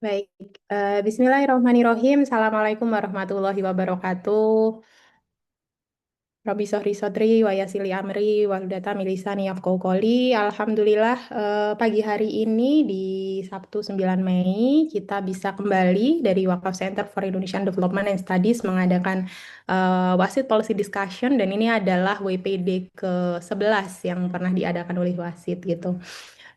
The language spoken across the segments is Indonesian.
Baik, Bismillahirrahmanirrahim. Assalamualaikum warahmatullahi wabarakatuh. Robi Sohri Sodri, Wayasili Amri, Waldata Milisani Yafqahu Qoli. Alhamdulillah, pagi hari ini di Sabtu 9 Mei, kita bisa kembali dari Wakaf Center for Indonesian Development and Studies mengadakan Wasit Policy Discussion, dan ini adalah WPD ke-11 yang pernah diadakan oleh Wasit gitu.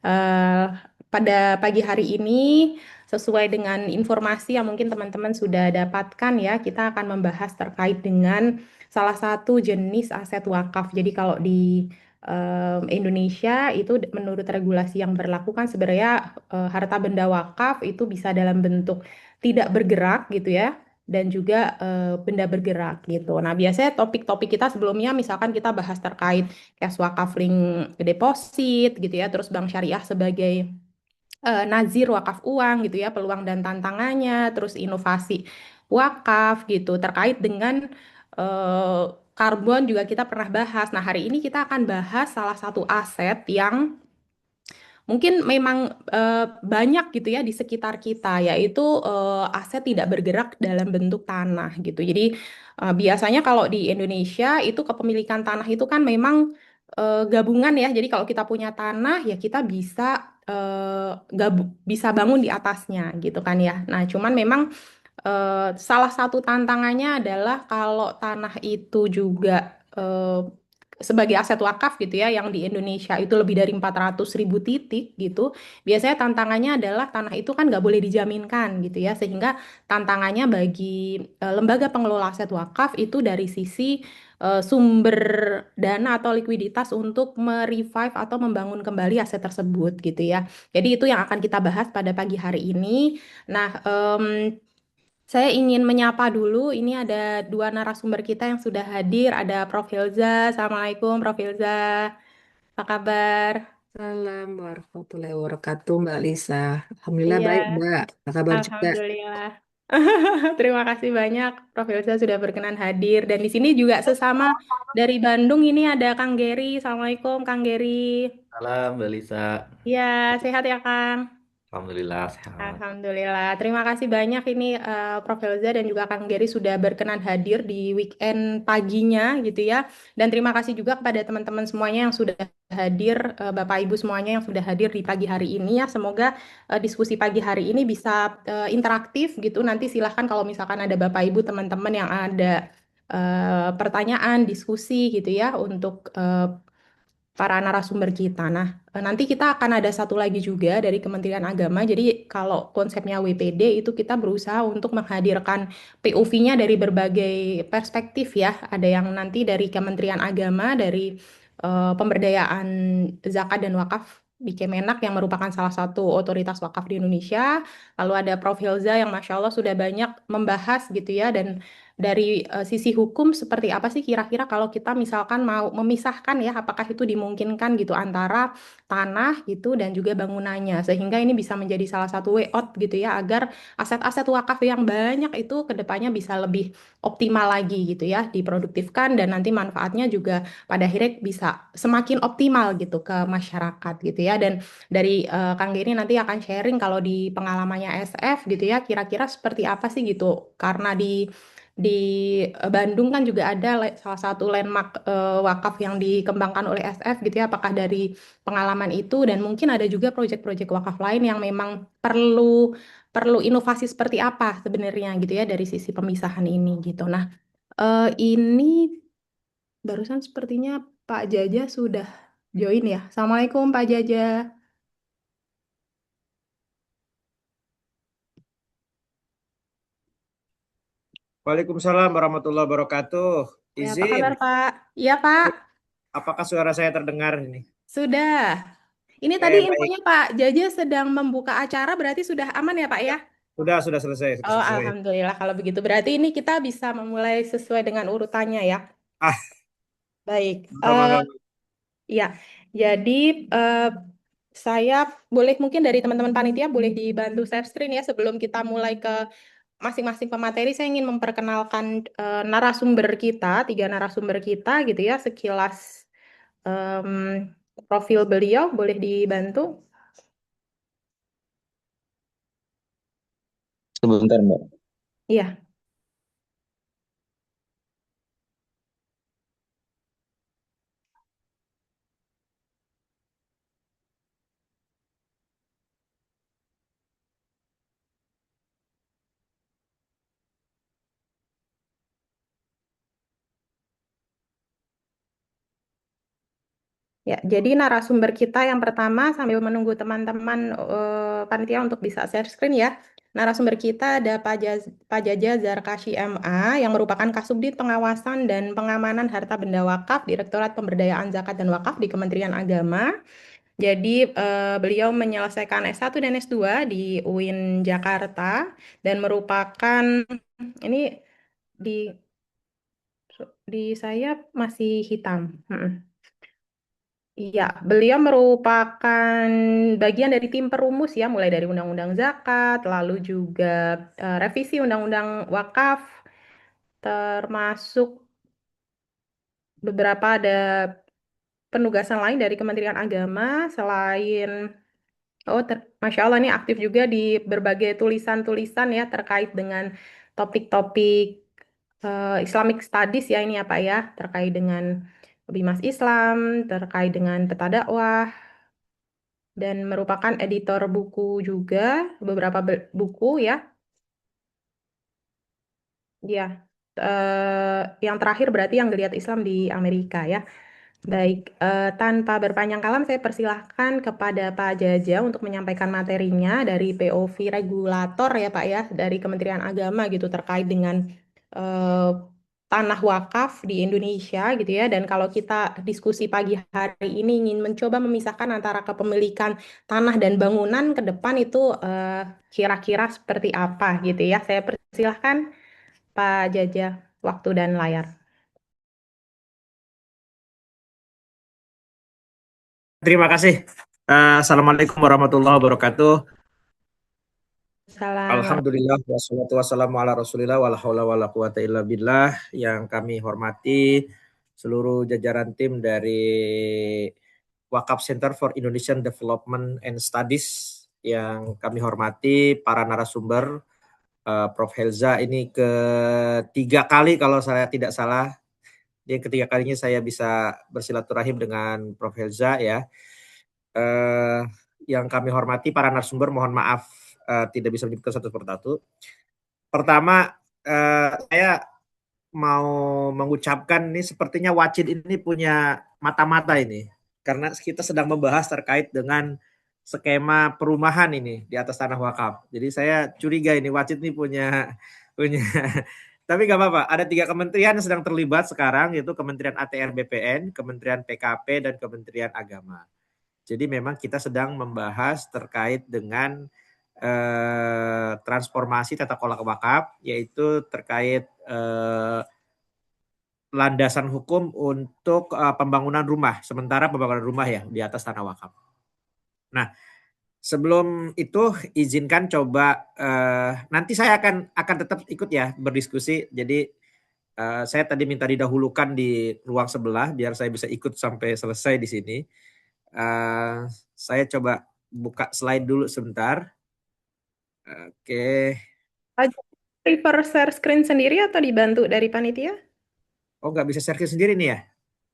Eh, Pada pagi hari ini, sesuai dengan informasi yang mungkin teman-teman sudah dapatkan ya, kita akan membahas terkait dengan salah satu jenis aset wakaf. Jadi kalau di Indonesia itu menurut regulasi yang berlaku kan sebenarnya harta benda wakaf itu bisa dalam bentuk tidak bergerak gitu ya, dan juga benda bergerak gitu. Nah, biasanya topik-topik kita sebelumnya misalkan kita bahas terkait cash wakaf link deposit gitu ya, terus bank syariah sebagai nazir wakaf uang gitu ya, peluang dan tantangannya, terus inovasi wakaf gitu, terkait dengan eh, karbon juga kita pernah bahas. Nah, hari ini kita akan bahas salah satu aset yang mungkin memang banyak gitu ya di sekitar kita, yaitu aset tidak bergerak dalam bentuk tanah gitu. Jadi biasanya kalau di Indonesia itu kepemilikan tanah itu kan memang gabungan ya. Jadi kalau kita punya tanah ya kita bisa bisa bangun di atasnya gitu kan ya. Nah, cuman memang salah satu tantangannya adalah kalau tanah itu juga sebagai aset wakaf gitu ya, yang di Indonesia itu lebih dari 400.000 titik gitu. Biasanya tantangannya adalah tanah itu kan nggak boleh dijaminkan gitu ya, sehingga tantangannya bagi lembaga pengelola aset wakaf itu dari sisi sumber dana atau likuiditas untuk merevive atau membangun kembali aset tersebut gitu ya. Jadi itu yang akan kita bahas pada pagi hari ini. Nah, saya ingin menyapa dulu. Ini ada dua narasumber kita yang sudah hadir. Ada Prof. Hilza. Assalamualaikum, Prof. Hilza. Apa kabar? Salam warahmatullahi wabarakatuh, Mbak Lisa. Alhamdulillah Iya, baik, Mbak. Apa kabar juga? Alhamdulillah. Terima kasih banyak, Prof. Hilza sudah berkenan hadir. Dan di sini juga sesama dari Bandung ini ada Kang Geri. Assalamualaikum, Kang Geri. Malam, Mbak Lisa. Iya, sehat ya, Kang? Alhamdulillah sehat. Alhamdulillah. Terima kasih banyak ini Prof. Elza dan juga Kang Geri sudah berkenan hadir di weekend paginya gitu ya. Dan terima kasih juga kepada teman-teman semuanya yang sudah hadir, Bapak Ibu semuanya yang sudah hadir di pagi hari ini ya. Semoga diskusi pagi hari ini bisa interaktif gitu. Nanti silahkan kalau misalkan ada Bapak Ibu teman-teman yang ada pertanyaan, diskusi gitu ya untuk para narasumber kita. Nah, nanti kita akan ada satu lagi juga dari Kementerian Agama. Jadi kalau konsepnya WPD itu kita berusaha untuk menghadirkan POV-nya dari berbagai perspektif ya. Ada yang nanti dari Kementerian Agama, dari pemberdayaan zakat dan wakaf di Kemenak yang merupakan salah satu otoritas wakaf di Indonesia. Lalu ada Prof. Hilza yang Masya Allah sudah banyak membahas gitu ya, dan dari sisi hukum seperti apa sih kira-kira kalau kita misalkan mau memisahkan ya, apakah itu dimungkinkan gitu antara tanah gitu dan juga bangunannya, sehingga ini bisa menjadi salah satu way out gitu ya, agar aset-aset wakaf yang banyak itu kedepannya bisa lebih optimal lagi gitu ya, diproduktifkan, dan nanti manfaatnya juga pada akhirnya bisa semakin optimal gitu ke masyarakat gitu ya. Dan dari Kang Giri nanti akan sharing kalau di pengalamannya SF gitu ya, kira-kira seperti apa sih gitu, karena di Bandung kan juga ada salah satu landmark wakaf yang dikembangkan oleh SF gitu ya. Apakah dari pengalaman itu, dan mungkin ada juga proyek-proyek wakaf lain yang memang perlu perlu inovasi seperti apa sebenarnya gitu ya dari sisi pemisahan ini gitu. Nah, ini barusan sepertinya Pak Jaja sudah join ya. Assalamualaikum Pak Jaja. Waalaikumsalam warahmatullahi wabarakatuh. Ya, apa Izin, kabar Pak? Iya Pak, apakah suara saya terdengar ini? sudah. Ini tadi Baik. infonya Pak Jaja sedang membuka acara, berarti sudah aman ya Pak ya? Sudah selesai, sudah Oh, selesai. alhamdulillah kalau begitu. Berarti ini kita bisa memulai sesuai dengan urutannya ya. Ah, Baik. mangga, mangga. Ya, jadi eh, saya boleh mungkin dari teman-teman panitia boleh dibantu share screen ya sebelum kita mulai ke masing-masing pemateri. Saya ingin memperkenalkan narasumber kita, tiga narasumber kita gitu ya, sekilas em, profil beliau boleh dibantu. Sebentar, Mbak. Iya. Ya, jadi narasumber kita yang pertama sambil menunggu teman-teman panitia untuk bisa share screen ya. Narasumber kita ada Pak Jaja Zarkashi MA yang merupakan Kasubdit Pengawasan dan Pengamanan Harta Benda Wakaf Direktorat Pemberdayaan Zakat dan Wakaf di Kementerian Agama. Jadi beliau menyelesaikan S1 dan S2 di UIN Jakarta dan merupakan ini di saya masih hitam. Iya, beliau merupakan bagian dari tim perumus ya, mulai dari Undang-Undang Zakat, lalu juga revisi Undang-Undang Wakaf, termasuk beberapa ada penugasan lain dari Kementerian Agama, selain, Masya Allah ini aktif juga di berbagai tulisan-tulisan ya, terkait dengan topik-topik Islamic Studies ya ini ya Pak ya, terkait dengan Bimas Islam, terkait dengan peta dakwah, dan merupakan editor buku juga, beberapa buku ya. Ya, yang terakhir berarti yang Geliat Islam di Amerika ya. Baik, tanpa berpanjang kalam saya persilahkan kepada Pak Jaja untuk menyampaikan materinya dari POV regulator ya Pak ya, dari Kementerian Agama gitu terkait dengan eh, tanah wakaf di Indonesia gitu ya. Dan kalau kita diskusi pagi hari ini ingin mencoba memisahkan antara kepemilikan tanah dan bangunan ke depan itu kira-kira seperti apa gitu ya. Saya persilahkan Pak Jaja, waktu dan layar. Terima kasih. Assalamualaikum warahmatullahi wabarakatuh. Salam. Alhamdulillah wassalatu wassalamu ala Rasulillah wala haula wala quwata illa billah. Yang kami hormati seluruh jajaran tim dari Wakaf Center for Indonesian Development and Studies, yang kami hormati para narasumber, Prof. Helza ini ketiga kali kalau saya tidak salah. Yang ketiga kalinya saya bisa bersilaturahim dengan Prof. Helza ya. Yang kami hormati para narasumber, mohon maaf tidak bisa menyebutkan satu persatu. Pertama, saya mau mengucapkan ini sepertinya Wacid ini punya mata-mata ini, karena kita sedang membahas terkait dengan skema perumahan ini di atas tanah wakaf. Jadi saya curiga ini Wacid ini punya tapi nggak apa-apa. Ada 3 kementerian yang sedang terlibat sekarang, yaitu Kementerian ATR BPN, Kementerian PKP, dan Kementerian Agama. Jadi memang kita sedang membahas terkait dengan transformasi tata kelola wakaf, yaitu terkait landasan hukum untuk pembangunan rumah, sementara pembangunan rumah ya di atas tanah wakaf. Nah, sebelum itu izinkan coba nanti saya akan tetap ikut ya berdiskusi. Jadi saya tadi minta didahulukan di ruang sebelah biar saya bisa ikut sampai selesai di sini. Saya coba buka slide dulu sebentar. Oke. Prefer share screen sendiri atau dibantu dari panitia? Oh, nggak bisa share sendiri nih ya?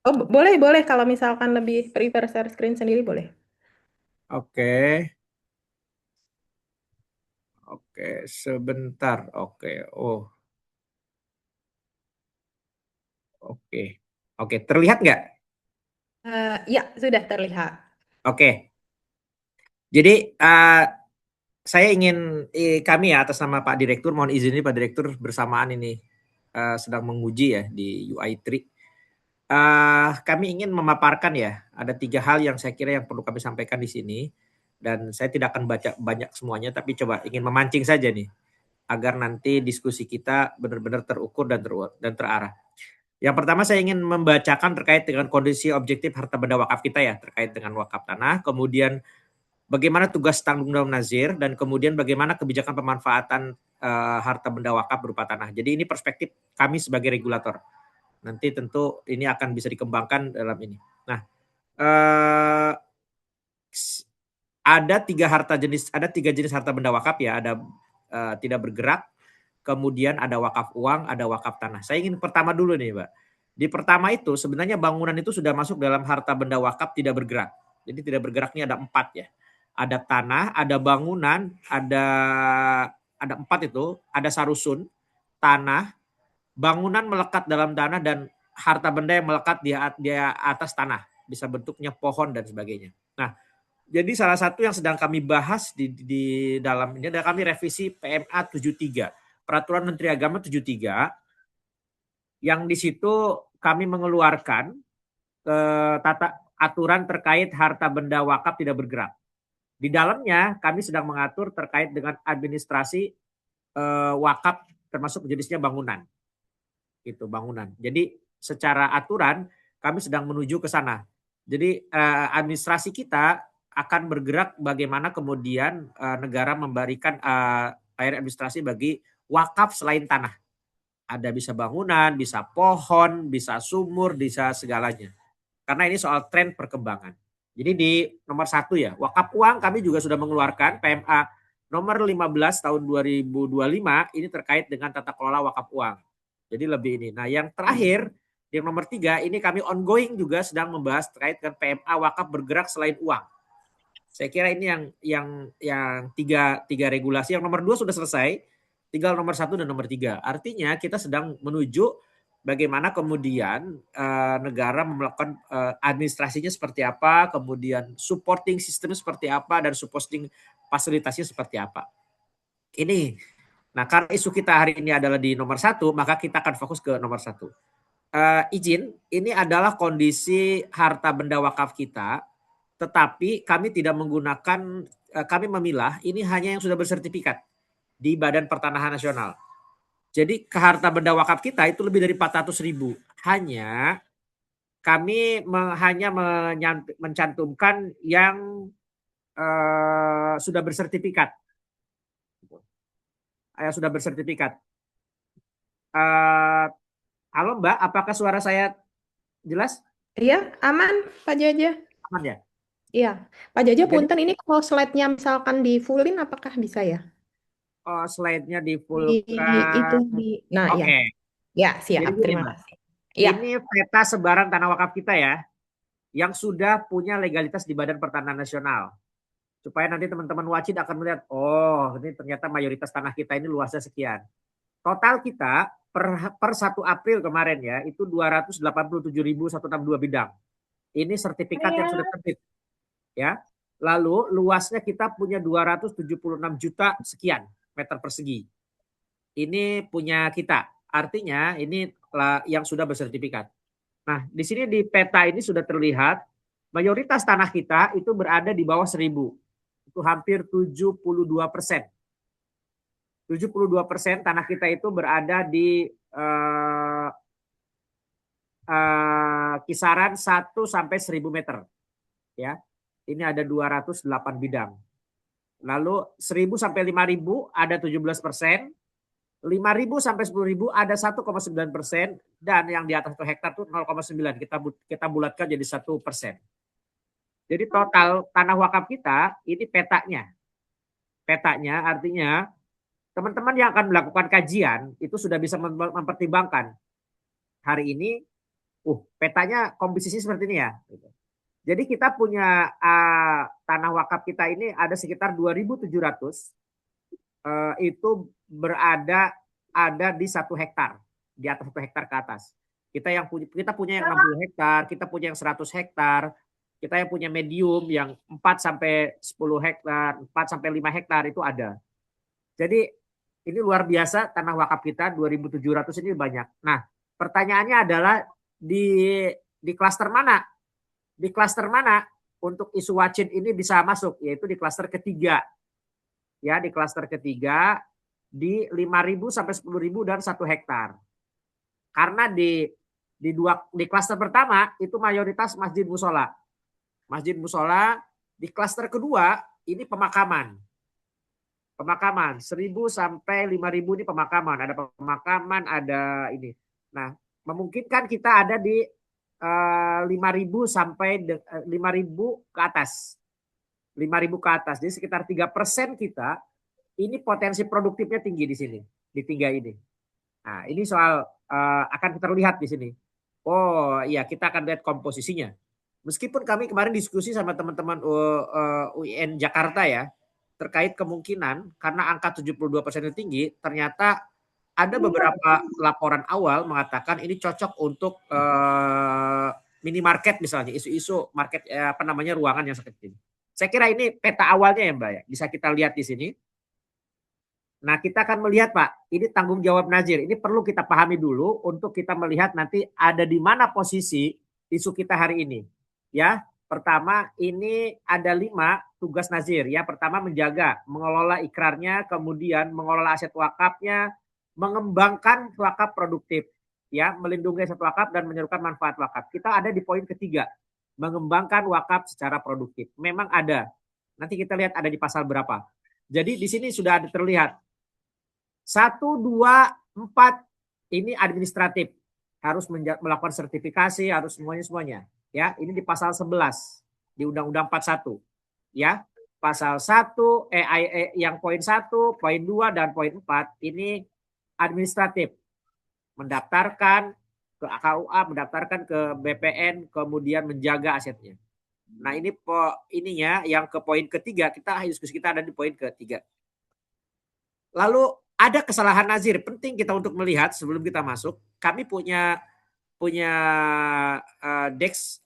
Oh, boleh, boleh. Kalau misalkan lebih prefer share screen sendiri, boleh. Oke. Oke, sebentar. Oke. Oh, oke. Oke, terlihat nggak? Ya, sudah terlihat. Oke. Jadi saya ingin kami ya atas nama Pak Direktur, mohon izin ini Pak Direktur bersamaan ini sedang menguji ya di UI3. Kami ingin memaparkan ya, ada 3 hal yang saya kira yang perlu kami sampaikan di sini, dan saya tidak akan baca banyak semuanya, tapi coba ingin memancing saja nih, agar nanti diskusi kita benar-benar terukur dan terarah. Yang pertama saya ingin membacakan terkait dengan kondisi objektif harta benda wakaf kita ya, terkait dengan wakaf tanah, kemudian bagaimana tugas tanggung jawab nazir, dan kemudian bagaimana kebijakan pemanfaatan harta benda wakaf berupa tanah. Jadi ini perspektif kami sebagai regulator. Nanti tentu ini akan bisa dikembangkan dalam ini. Nah, ada 3 jenis harta benda wakaf ya. Ada tidak bergerak. Kemudian ada wakaf uang, ada wakaf tanah. Saya ingin pertama dulu nih, Mbak. Di pertama itu sebenarnya bangunan itu sudah masuk dalam harta benda wakaf tidak bergerak. Jadi tidak bergerak ini ada 4 ya. Ada tanah, ada bangunan, ada 4 itu, ada sarusun, tanah, bangunan melekat dalam tanah, dan harta benda yang melekat di atas tanah. Bisa bentuknya pohon dan sebagainya. Nah, jadi salah satu yang sedang kami bahas di dalam ini adalah kami revisi PMA 73. Peraturan Menteri Agama 73, yang di situ kami mengeluarkan tata aturan terkait harta benda wakaf tidak bergerak. Di dalamnya kami sedang mengatur terkait dengan administrasi wakaf, termasuk jenisnya bangunan. Itu bangunan. Jadi secara aturan kami sedang menuju ke sana. Jadi administrasi kita akan bergerak bagaimana kemudian negara memberikan air administrasi bagi wakaf selain tanah. Ada bisa bangunan, bisa pohon, bisa sumur, bisa segalanya. Karena ini soal tren perkembangan. Jadi di nomor 1 ya, wakaf uang kami juga sudah mengeluarkan PMA nomor 15 tahun 2025, ini terkait dengan tata kelola wakaf uang. Jadi lebih ini. Nah yang terakhir, yang nomor 3, ini kami ongoing juga sedang membahas terkait dengan PMA wakaf bergerak selain uang. Saya kira ini yang tiga regulasi. Yang nomor 2 sudah selesai, tinggal nomor 1 dan nomor 3. Artinya kita sedang menuju bagaimana kemudian negara melakukan administrasinya seperti apa, kemudian supporting sistem seperti apa, dan supporting fasilitasnya seperti apa. Ini. Nah, karena isu kita hari ini adalah di nomor 1, maka kita akan fokus ke nomor 1. Izin, ini adalah kondisi harta benda wakaf kita, tetapi kami tidak menggunakan, kami memilah ini hanya yang sudah bersertifikat di Badan Pertanahan Nasional. Jadi ke harta benda wakaf kita itu lebih dari 400.000. Hanya kami hanya mencantumkan yang sudah bersertifikat. Yang sudah bersertifikat. Halo Mbak, apakah suara saya jelas? Iya, aman Pak Jaja. Aman ya? Iya, Pak Jaja Jadi punten ini kalau slide-nya misalkan di fullin apakah bisa ya? slide-nya di Itu fullkan. nah ya. Oke. Ya, Jadi siap. gini Terima Mbak, kasih. Ya. ini peta sebaran tanah wakaf kita ya, yang sudah punya legalitas di Badan Pertanahan Nasional. Supaya nanti teman-teman wajib akan melihat, oh ini ternyata mayoritas tanah kita ini luasnya sekian. Total kita per 1 April kemarin ya, itu 287.162 bidang. Ini sertifikat yang sudah terbit. Ya. Lalu luasnya kita punya 276 juta sekian meter persegi. Ini punya kita. Artinya ini yang sudah bersertifikat. Nah, di sini di peta ini sudah terlihat mayoritas tanah kita itu berada di bawah 1.000. Itu hampir 72%. 72% tanah kita itu berada di kisaran 1 sampai 1.000 meter. Ya. Ini ada 208 bidang. Lalu 1.000 sampai 5.000 ada 17%. 5.000 sampai 10.000 ada 1,9%, dan yang di atas 1 hektar itu 0,9. Kita bulatkan jadi 1%. Jadi total tanah wakaf kita ini petanya. Petanya artinya teman-teman yang akan melakukan kajian itu sudah bisa mempertimbangkan hari ini, petanya komposisi seperti ini ya. Jadi kita punya tanah wakaf kita ini ada sekitar 2.700 itu berada di 1 hektar, di atas 1 hektar ke atas. Kita punya yang 60 hektar, kita punya yang 100 hektar, kita yang punya medium yang 4 sampai 10 hektar, 4 sampai 5 hektar itu ada. Jadi ini luar biasa tanah wakaf kita 2.700 ini banyak. Nah, pertanyaannya adalah di klaster mana? Di klaster mana untuk isu wajib ini bisa masuk? Yaitu di klaster ketiga. Ya, di klaster ketiga di 5.000 sampai 10.000 dan 1 hektar. Karena di klaster pertama itu mayoritas masjid musola. Masjid musola. Di klaster kedua ini pemakaman. Pemakaman 1.000 sampai 5.000 ini pemakaman. Ada pemakaman, ada ini. Nah, memungkinkan kita ada di 5.000 sampai 5.000 ke atas. 5.000 ke atas. Jadi sekitar 3% kita ini potensi produktifnya tinggi di sini, di 3 ini. Nah, ini soal akan terlihat di sini. Oh iya, kita akan lihat komposisinya. Meskipun kami kemarin diskusi sama teman-teman UIN Jakarta ya, terkait kemungkinan karena angka 72% itu tinggi, ternyata ada beberapa laporan awal mengatakan ini cocok untuk minimarket misalnya, isu-isu market ruangan yang sangat tinggi. Saya kira ini peta awalnya ya Mbak ya, bisa kita lihat di sini. Nah, kita akan melihat Pak, ini tanggung jawab Nazir. Ini perlu kita pahami dulu untuk kita melihat nanti ada di mana posisi isu kita hari ini. Ya, pertama ini ada 5 tugas Nazir. Ya, pertama menjaga, mengelola ikrarnya, kemudian mengelola aset wakafnya, mengembangkan wakaf produktif. Ya, melindungi aset wakaf dan menyerukan manfaat wakaf. Kita ada di poin ketiga, mengembangkan wakaf secara produktif. Memang ada. Nanti kita lihat ada di pasal berapa. Jadi di sini sudah ada terlihat 1, 2, 4 ini administratif, harus melakukan sertifikasi, harus semuanya. Ya, ini di pasal 11 di Undang-Undang 41. Ya, pasal 1 yang poin 1, poin 2 dan poin 4 ini administratif. Mendaftarkan ke KUA, mendaftarkan ke BPN, kemudian menjaga asetnya. Nah, ini ininya yang ke poin ketiga, diskusi kita ada di poin ketiga. Lalu ada kesalahan Nazir, penting kita untuk melihat sebelum kita masuk. Kami punya Dex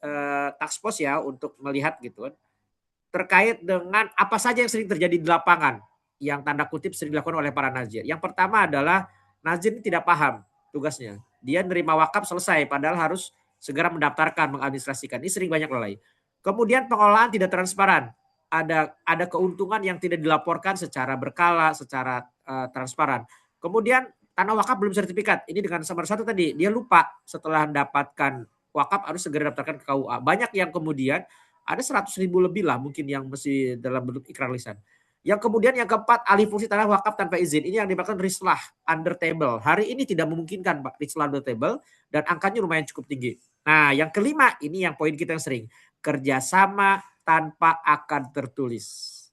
task force ya untuk melihat gitu kan, terkait dengan apa saja yang sering terjadi di lapangan yang tanda kutip sering dilakukan oleh para Nazir. Yang pertama adalah Nazir ini tidak paham tugasnya. Dia nerima wakaf selesai padahal harus segera mendaftarkan, mengadministrasikan. Ini sering banyak lalai. Kemudian pengelolaan tidak transparan. Ada keuntungan yang tidak dilaporkan secara berkala, secara transparan. Kemudian tanah wakaf belum sertifikat. Ini dengan nomor 1 tadi, dia lupa setelah mendapatkan wakaf harus segera daftarkan ke KUA. Banyak yang kemudian ada 100.000 lebih lah mungkin yang masih dalam bentuk ikrar lisan. Yang kemudian yang keempat, alih fungsi tanah wakaf tanpa izin. Ini yang dimaksud rislah under table. Hari ini tidak memungkinkan Pak, rislah under table dan angkanya lumayan cukup tinggi. Nah, yang kelima ini yang poin kita yang sering, kerjasama tanpa akad tertulis.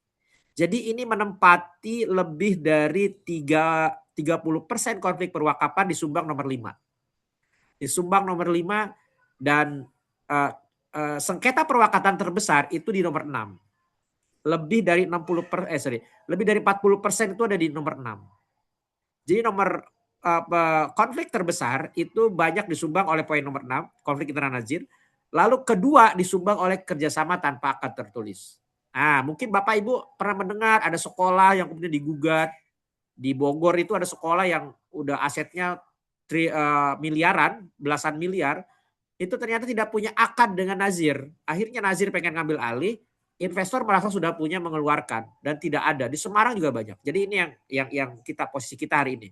Jadi ini menempati lebih dari 30% konflik perwakapan di Sumbang nomor 5. Di Sumbang nomor 5 dan sengketa perwakatan terbesar itu di nomor 6. Lebih dari 40% itu ada di nomor 6. Jadi nomor konflik terbesar itu banyak disumbang oleh poin nomor 6, konflik internal Nazir. Lalu kedua disumbang oleh kerjasama tanpa akad tertulis. Nah, mungkin Bapak Ibu pernah mendengar ada sekolah yang kemudian digugat. Di Bogor itu ada sekolah yang udah asetnya miliaran, belasan miliar. Itu ternyata tidak punya akad dengan Nazir. Akhirnya Nazir pengen ngambil alih, investor merasa sudah punya mengeluarkan dan tidak ada. Di Semarang juga banyak. Jadi ini yang posisi kita hari ini.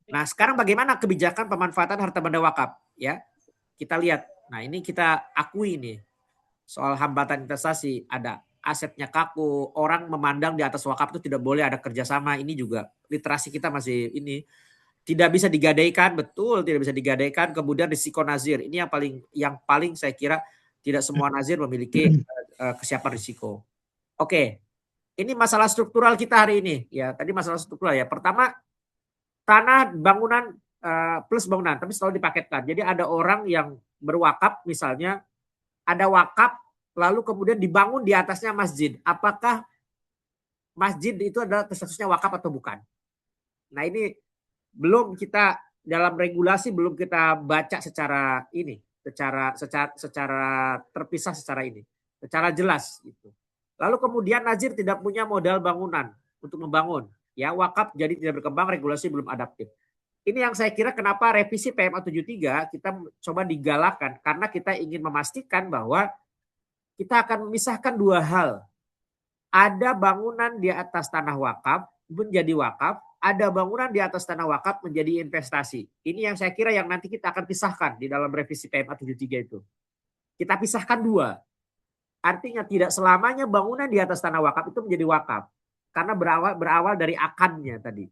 Nah, sekarang bagaimana kebijakan pemanfaatan harta benda wakaf ya? Kita lihat. Nah, ini kita akui nih. Soal hambatan investasi, ada asetnya kaku, orang memandang di atas wakaf itu tidak boleh ada kerjasama. Ini juga literasi kita masih ini tidak bisa digadaikan, betul tidak bisa digadaikan. Kemudian risiko Nazir, ini yang paling saya kira tidak semua Nazir memiliki kesiapan risiko. Oke, ini masalah struktural kita hari ini ya. Tadi masalah struktural ya. Pertama tanah bangunan plus bangunan, tapi selalu dipaketkan. Jadi ada orang yang berwakaf misalnya, ada wakaf lalu kemudian dibangun di atasnya masjid. Apakah masjid itu adalah statusnya wakaf atau bukan? Nah, ini belum kita dalam regulasi belum kita baca secara ini, secara terpisah secara jelas gitu. Lalu kemudian Nazir tidak punya modal bangunan untuk membangun. Ya, wakaf jadi tidak berkembang, regulasi belum adaptif. Ini yang saya kira kenapa revisi PMA 73 kita coba digalakan, karena kita ingin memastikan bahwa kita akan memisahkan 2 hal. Ada bangunan di atas tanah wakaf menjadi wakaf, ada bangunan di atas tanah wakaf menjadi investasi. Ini yang saya kira yang nanti kita akan pisahkan di dalam revisi PMA 73 itu. Kita pisahkan 2. Artinya tidak selamanya bangunan di atas tanah wakaf itu menjadi wakaf. Karena berawal dari akadnya tadi.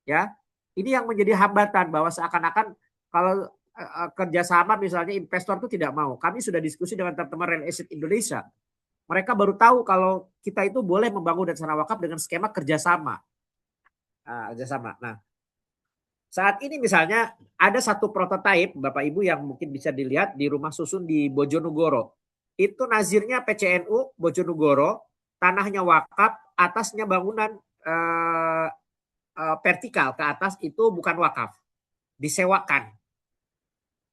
Ya. Ini yang menjadi hambatan bahwa seakan-akan kalau kerjasama misalnya investor itu tidak mau. Kami sudah diskusi dengan teman-teman Real Estate Indonesia. Mereka baru tahu kalau kita itu boleh membangun data tanah wakaf dengan skema kerjasama. Kerjasama. Nah, saat ini misalnya ada satu prototipe Bapak Ibu yang mungkin bisa dilihat di rumah susun di Bojonegoro. Itu nazirnya PCNU Bojonegoro, tanahnya wakaf, atasnya bangunan vertikal ke atas itu bukan wakaf, disewakan.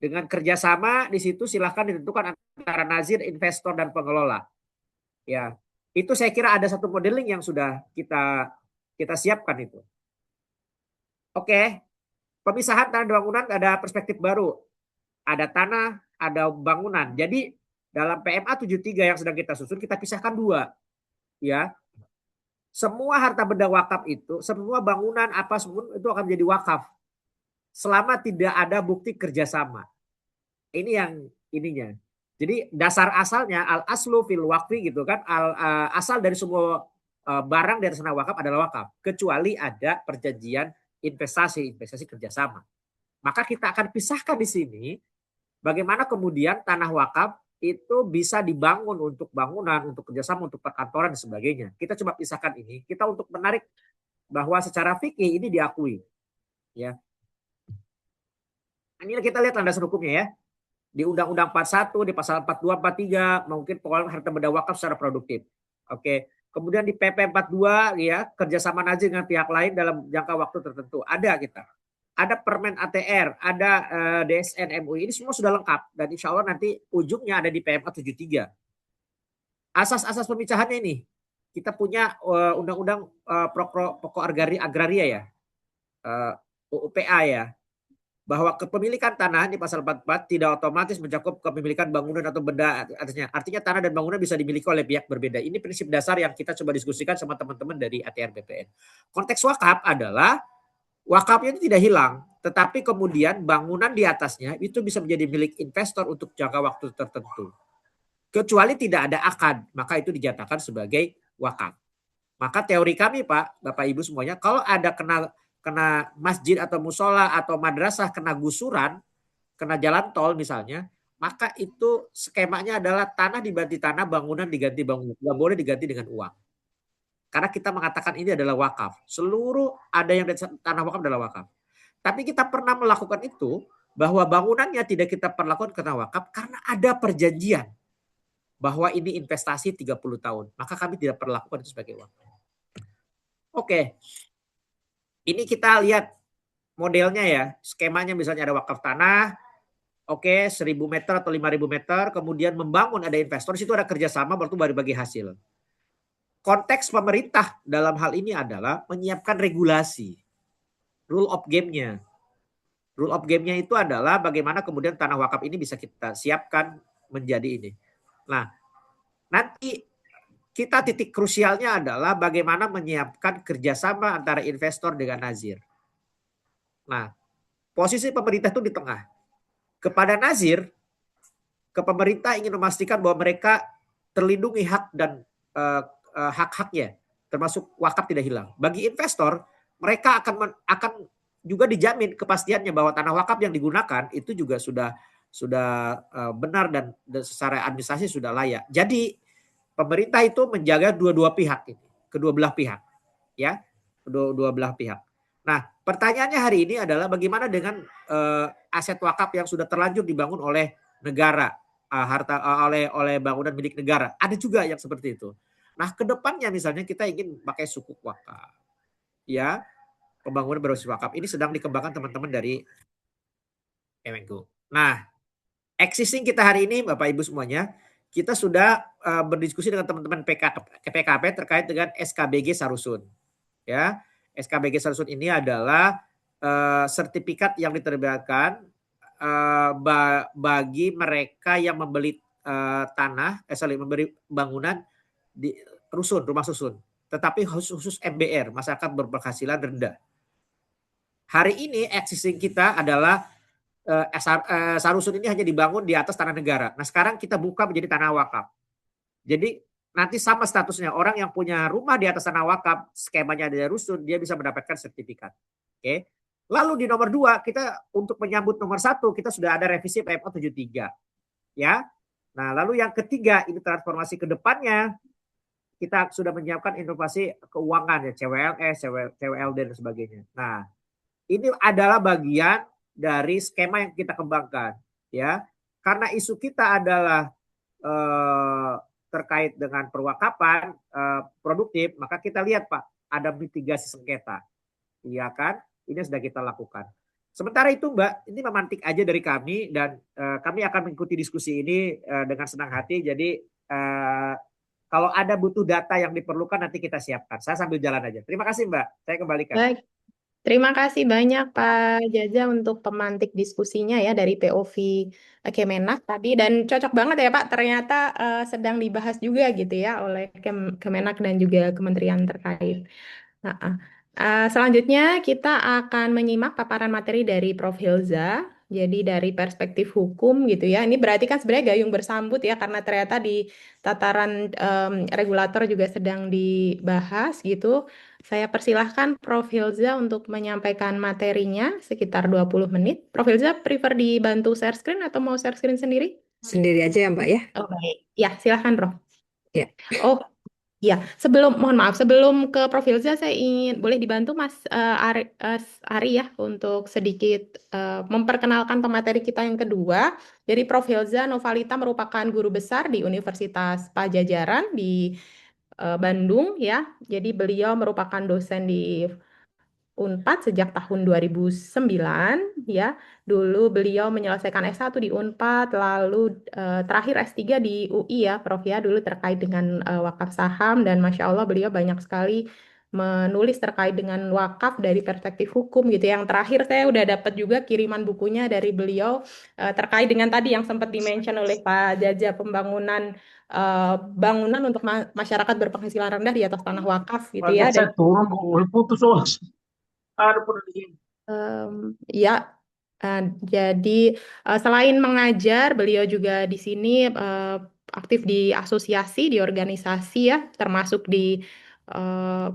Dengan kerjasama di situ silahkan ditentukan antara nazir, investor dan pengelola. Ya, itu saya kira ada satu modeling yang sudah kita siapkan itu. Oke. Pemisahan tanah dan bangunan ada perspektif baru. Ada tanah, ada bangunan. Jadi dalam PMA 73 yang sedang kita susun, kita pisahkan dua. Ya. Semua harta benda wakaf itu, semua bangunan apa semua itu akan menjadi wakaf. Selama tidak ada bukti kerjasama. Ini yang ininya. Jadi dasar asalnya al-aslu fil wakfi gitu kan. Asal dari semua barang dari tanah wakaf adalah wakaf. Kecuali ada perjanjian investasi kerjasama. Maka kita akan pisahkan di sini bagaimana kemudian tanah wakaf itu bisa dibangun untuk bangunan, untuk kerjasama, untuk perkantoran dan sebagainya. Kita coba pisahkan ini, kita untuk menarik bahwa secara fikih ini diakui. Ya. Ini kita lihat landasan hukumnya ya. Di Undang-Undang 41, di pasal 42, 43, mungkin pengelolaan harta benda wakaf secara produktif. Oke. Kemudian di PP 42 ya, kerjasama nazir dengan pihak lain dalam jangka waktu tertentu. Ada kita. Ada Permen ATR, ada DSN MUI, ini semua sudah lengkap. Dan insya Allah nanti ujungnya ada di PMA 73. Asas-asas pemisahannya ini. Kita punya Undang-Undang Pokok Agraria ya. UPA ya. Bahwa kepemilikan tanah di pasal 44 tidak otomatis mencakup kepemilikan bangunan atau benda atasnya. Artinya tanah dan bangunan bisa dimiliki oleh pihak berbeda. Ini prinsip dasar yang kita coba diskusikan sama teman-teman dari ATR BPN. Konteks wakaf adalah wakafnya itu tidak hilang, tetapi kemudian bangunan di atasnya itu bisa menjadi milik investor untuk jangka waktu tertentu. Kecuali tidak ada akad, maka itu dijatakan sebagai wakaf. Maka teori kami Pak, Bapak Ibu semuanya, kalau ada kena masjid atau musola atau madrasah kena gusuran, kena jalan tol misalnya, maka itu skemanya adalah tanah diganti tanah, bangunan diganti bangunan. Nggak boleh diganti dengan uang. Karena kita mengatakan ini adalah wakaf. Seluruh ada yang tanah wakaf adalah wakaf. Tapi kita pernah melakukan itu, bahwa bangunannya tidak kita perlakukan karena wakaf, karena ada perjanjian bahwa ini investasi 30 tahun. Maka kami tidak perlakukan itu sebagai wakaf. Oke. Ini kita lihat modelnya ya, skemanya misalnya ada wakaf tanah, oke 1.000 meter atau 5.000 meter, kemudian membangun ada investor, situ ada kerjasama baru bagi hasil. Konteks pemerintah dalam hal ini adalah menyiapkan regulasi, rule of game-nya. Rule of game-nya itu adalah bagaimana kemudian tanah wakaf ini bisa kita siapkan menjadi ini. Nah, nanti kita titik krusialnya adalah bagaimana menyiapkan kerjasama antara investor dengan nazir. Nah, posisi pemerintah itu di tengah. Kepada nazir, ke pemerintah ingin memastikan bahwa mereka terlindungi hak dan hak-haknya, termasuk wakaf tidak hilang. Bagi investor, mereka akan juga dijamin kepastiannya bahwa tanah wakaf yang digunakan itu juga sudah benar dan secara administrasi sudah layak. Jadi pemerintah itu menjaga kedua belah pihak, ya, kedua belah pihak. Nah, pertanyaannya hari ini adalah bagaimana dengan aset wakaf yang sudah terlanjur dibangun oleh negara, oleh bangunan milik negara. Ada juga yang seperti itu. Nah, kedepannya misalnya kita ingin pakai sukuk wakaf, ya, pembangunan berbasis wakaf. Ini sedang dikembangkan teman-teman dari Kemenku. Nah, existing kita hari ini, Bapak Ibu semuanya, kita sudah berdiskusi dengan teman-teman PKP terkait dengan SKBG Sarusun. Ya, SKBG Sarusun ini adalah sertifikat yang diterbitkan bagi mereka yang membeli memberi bangunan di rusun, rumah susun. Tetapi khusus MBR, masyarakat berpenghasilan rendah. Hari ini existing kita adalah Sarusun ini hanya dibangun di atas tanah negara. Nah, sekarang kita buka menjadi tanah wakaf. Jadi nanti sama statusnya, orang yang punya rumah di atas tanah wakaf, skemanya ada rusun, dia bisa mendapatkan sertifikat. Oke. Lalu di nomor 2, kita untuk menyambut nomor 1, kita sudah ada revisi PMA 73. Ya. Nah, lalu yang ketiga, ini transformasi ke depannya, kita sudah menyiapkan inovasi keuangan ya, CWLS, CWLD dan sebagainya. Nah, ini adalah bagian dari skema yang kita kembangkan ya. Karena isu kita adalah terkait dengan perwakapan produktif, maka kita lihat Pak, ada mitigasi sengketa. Iya kan? Ini sudah kita lakukan. Sementara itu Mbak, ini memantik aja dari kami dan kami akan mengikuti diskusi ini dengan senang hati. Jadi kalau ada butuh data yang diperlukan nanti kita siapkan. Saya sambil jalan aja. Terima kasih Mbak. Saya kembalikan. Baik, terima kasih banyak Pak Jaja untuk pemantik diskusinya ya dari POV Kemenak tadi dan cocok banget ya Pak, ternyata sedang dibahas juga gitu ya oleh Kemenak dan juga kementerian terkait. Nah, selanjutnya kita akan menyimak paparan materi dari Prof. Hilza. Jadi dari perspektif hukum gitu ya. Ini berarti kan sebenarnya gayung bersambut ya karena ternyata di tataran regulator juga sedang dibahas gitu. Saya persilahkan Prof. Hilza untuk menyampaikan materinya sekitar 20 menit. Prof. Hilza prefer dibantu share screen atau mau share screen sendiri? Sendiri aja ya Mbak ya. Oh, baik. Ya, silahkan Prof. Ya. Oh, ya, mohon maaf, sebelum ke Profilza saya ingin boleh dibantu Mas Ari ya untuk sedikit memperkenalkan pemateri kita yang kedua. Jadi Profilza Novalita merupakan guru besar di Universitas Pajajaran di Bandung ya. Jadi beliau merupakan dosen di Unpad sejak tahun 2009 ya. Dulu beliau menyelesaikan S1 di Unpad, lalu terakhir S3 di UI ya, Prof ya, dulu terkait dengan wakaf saham dan Masya Allah beliau banyak sekali menulis terkait dengan wakaf dari perspektif hukum gitu. Yang terakhir saya udah dapat juga kiriman bukunya dari beliau terkait dengan tadi yang sempat dimention oleh Pak Jaja, pembangunan bangunan untuk masyarakat berpenghasilan rendah di atas tanah wakaf gitu ya. Dan Saya turun, putus os. Ada pun di sini. Ya, jadi selain mengajar, beliau juga di sini aktif di asosiasi, di organisasi ya, termasuk di eh,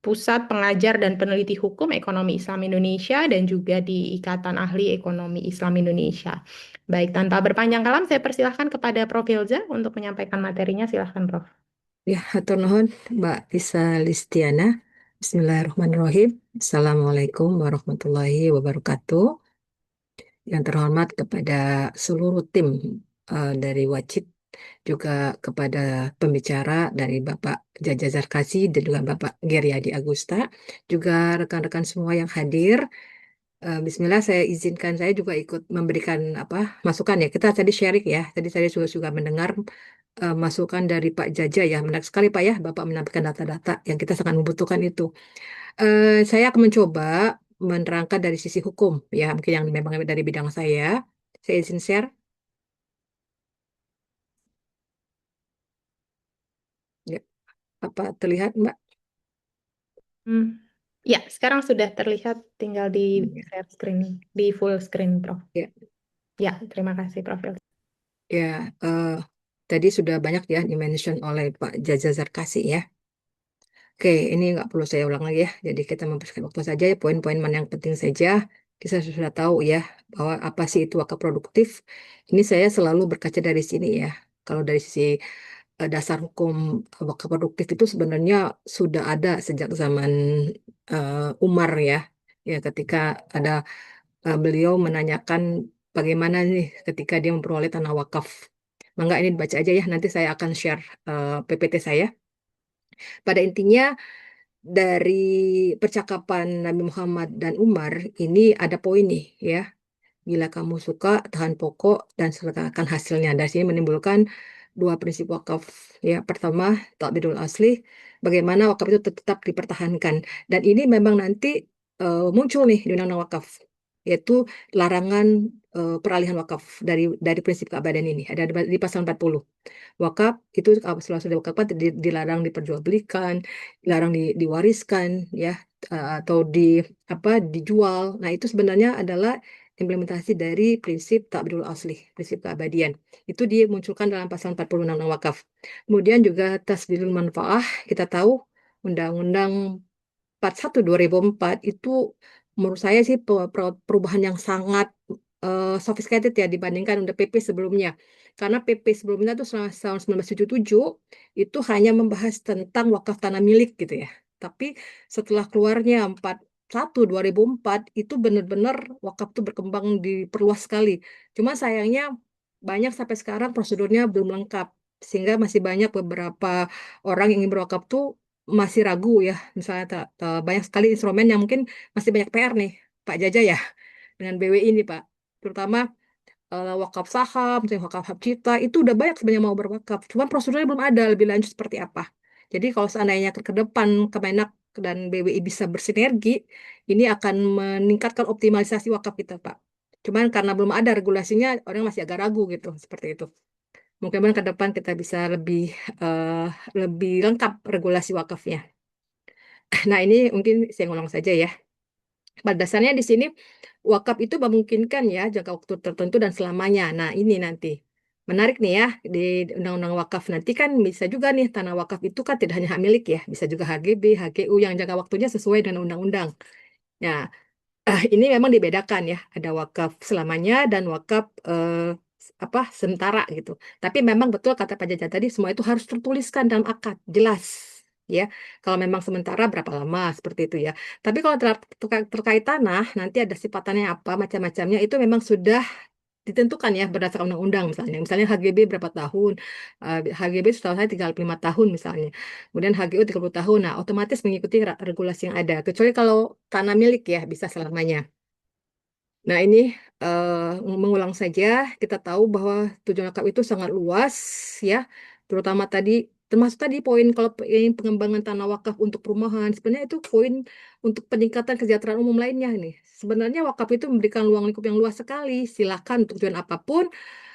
Pusat Pengajar dan Peneliti Hukum Ekonomi Islam Indonesia dan juga di Ikatan Ahli Ekonomi Islam Indonesia. Baik, tanpa berpanjang kalam, saya persilahkan kepada Prof. Hilza untuk menyampaikan materinya. Silahkan, Prof. Ya, hatur nuhun Mbak Lisa Listiana. Bismillahirrahmanirrahim. Assalamualaikum warahmatullahi wabarakatuh. Yang terhormat kepada seluruh tim dari Wajib, juga kepada pembicara dari Bapak Jaja Zarkasi dan juga Bapak Geriadi Agusta, juga rekan-rekan semua yang hadir. Bismillah, saya izinkan saya juga ikut memberikan masukan ya. Kita tadi sharing ya. Tadi saya juga mendengar masukan dari Pak Jaja ya. Menarik sekali Pak ya, Bapak menampilkan data-data yang kita sangat membutuhkan itu. Saya akan mencoba menerangkan dari sisi hukum ya, mungkin yang memang dari bidang saya. Saya izin share. Ya, apa terlihat Mbak? Ya, sekarang sudah terlihat, tinggal di Ya. share screen, di full screen, Prof. Ya. Ya, terima kasih, Prof. Ya, tadi sudah banyak ya di-mention oleh Pak Jaja Zarkasi ya. Oke, ini nggak perlu saya ulang lagi ya. Jadi kita mempersingkat waktu saja ya, poin-poin mana yang penting saja. Kita sudah tahu ya bahwa apa sih itu wakaf produktif. Ini saya selalu berkaca dari sini ya. Kalau dari sisi dasar hukum wakaf produktif itu sebenarnya sudah ada sejak zaman Umar ya. Ya, ketika ada beliau menanyakan bagaimana nih ketika dia memperoleh tanah wakaf. Mangga ini dibaca aja ya. Nanti saya akan share PPT saya. Pada intinya dari percakapan Nabi Muhammad dan Umar ini ada poin nih ya. Bila kamu suka, tahan pokok dan sertakan hasilnya. Dari sini menimbulkan dua prinsip wakaf. Ya, pertama, takbidul asli, bagaimana wakaf itu tetap dipertahankan. Dan ini memang nanti muncul nih di Undang-Undang Wakaf, yaitu larangan peralihan wakaf dari prinsip keabadian ini. Ada di pasal 40. Wakaf itu setelah sudah wakaf dilarang diperjualbelikan, dilarang diwariskan ya, atau dijual. Nah, itu sebenarnya adalah implementasi dari prinsip takbidul asli, prinsip keabadian. Itu dimunculkan dalam pasal 40 Undang-Undang Wakaf. Kemudian juga tasdilul manfaah, kita tahu Undang-Undang 41 2004 itu menurut saya sih perubahan yang sangat sophisticated ya dibandingkan udah PP sebelumnya. Karena PP sebelumnya tuh tahun 1977 itu hanya membahas tentang wakaf tanah milik gitu ya. Tapi setelah keluarnya 2004 itu benar-benar wakaf tuh berkembang diperluas sekali. Cuma sayangnya banyak sampai sekarang prosedurnya belum lengkap. Sehingga masih banyak beberapa orang yang ingin berwakaf tuh masih ragu ya. Misalnya banyak sekali instrumen yang mungkin masih banyak PR nih, Pak Jaja ya, dengan BWI ini Pak. Terutama wakaf saham, misalnya wakaf hak cipta, itu udah banyak sebenarnya mau berwakaf. Cuma prosedurnya belum ada lebih lanjut seperti apa. Jadi kalau seandainya ke depan Kemenak dan BWI bisa bersinergi, ini akan meningkatkan optimalisasi wakaf kita, Pak. Cuman karena belum ada regulasinya, orang masih agak ragu gitu, seperti itu. Mungkin ke depan kita bisa eh, lebih lengkap regulasi wakafnya. Nah, ini mungkin saya ngulang saja ya. Pada dasarnya di sini wakaf itu memungkinkan ya jangka waktu tertentu dan selamanya. Nah, ini nanti menarik nih ya di Undang-Undang Wakaf nanti kan bisa juga nih tanah wakaf itu kan tidak hanya hak milik ya, bisa juga HGB, HGU yang jangka waktunya sesuai dengan undang-undang. Nah, ini memang dibedakan ya, ada wakaf selamanya dan wakaf apa sementara gitu. Tapi memang betul kata Pak Jaja tadi semua itu harus tertuliskan dalam akad jelas ya. Kalau memang sementara berapa lama seperti itu ya. Tapi kalau terkait tanah nanti ada sifatannya apa macam-macamnya itu memang sudah ditentukan ya berdasarkan undang-undang misalnya. Misalnya HGB berapa tahun, HGB setahu saya 35 tahun misalnya. Kemudian HGU 30 tahun. Nah, otomatis mengikuti regulasi yang ada. Kecuali kalau tanah milik ya bisa selamanya. Nah, ini mengulang saja, kita tahu bahwa tujuan wakaf itu sangat luas, ya, terutama tadi, termasuk tadi poin kalau pengembangan tanah wakaf untuk perumahan, sebenarnya itu poin untuk peningkatan kesejahteraan umum lainnya nih. Sebenarnya wakaf itu memberikan ruang lingkup yang luas sekali, silakan untuk tujuan apapun,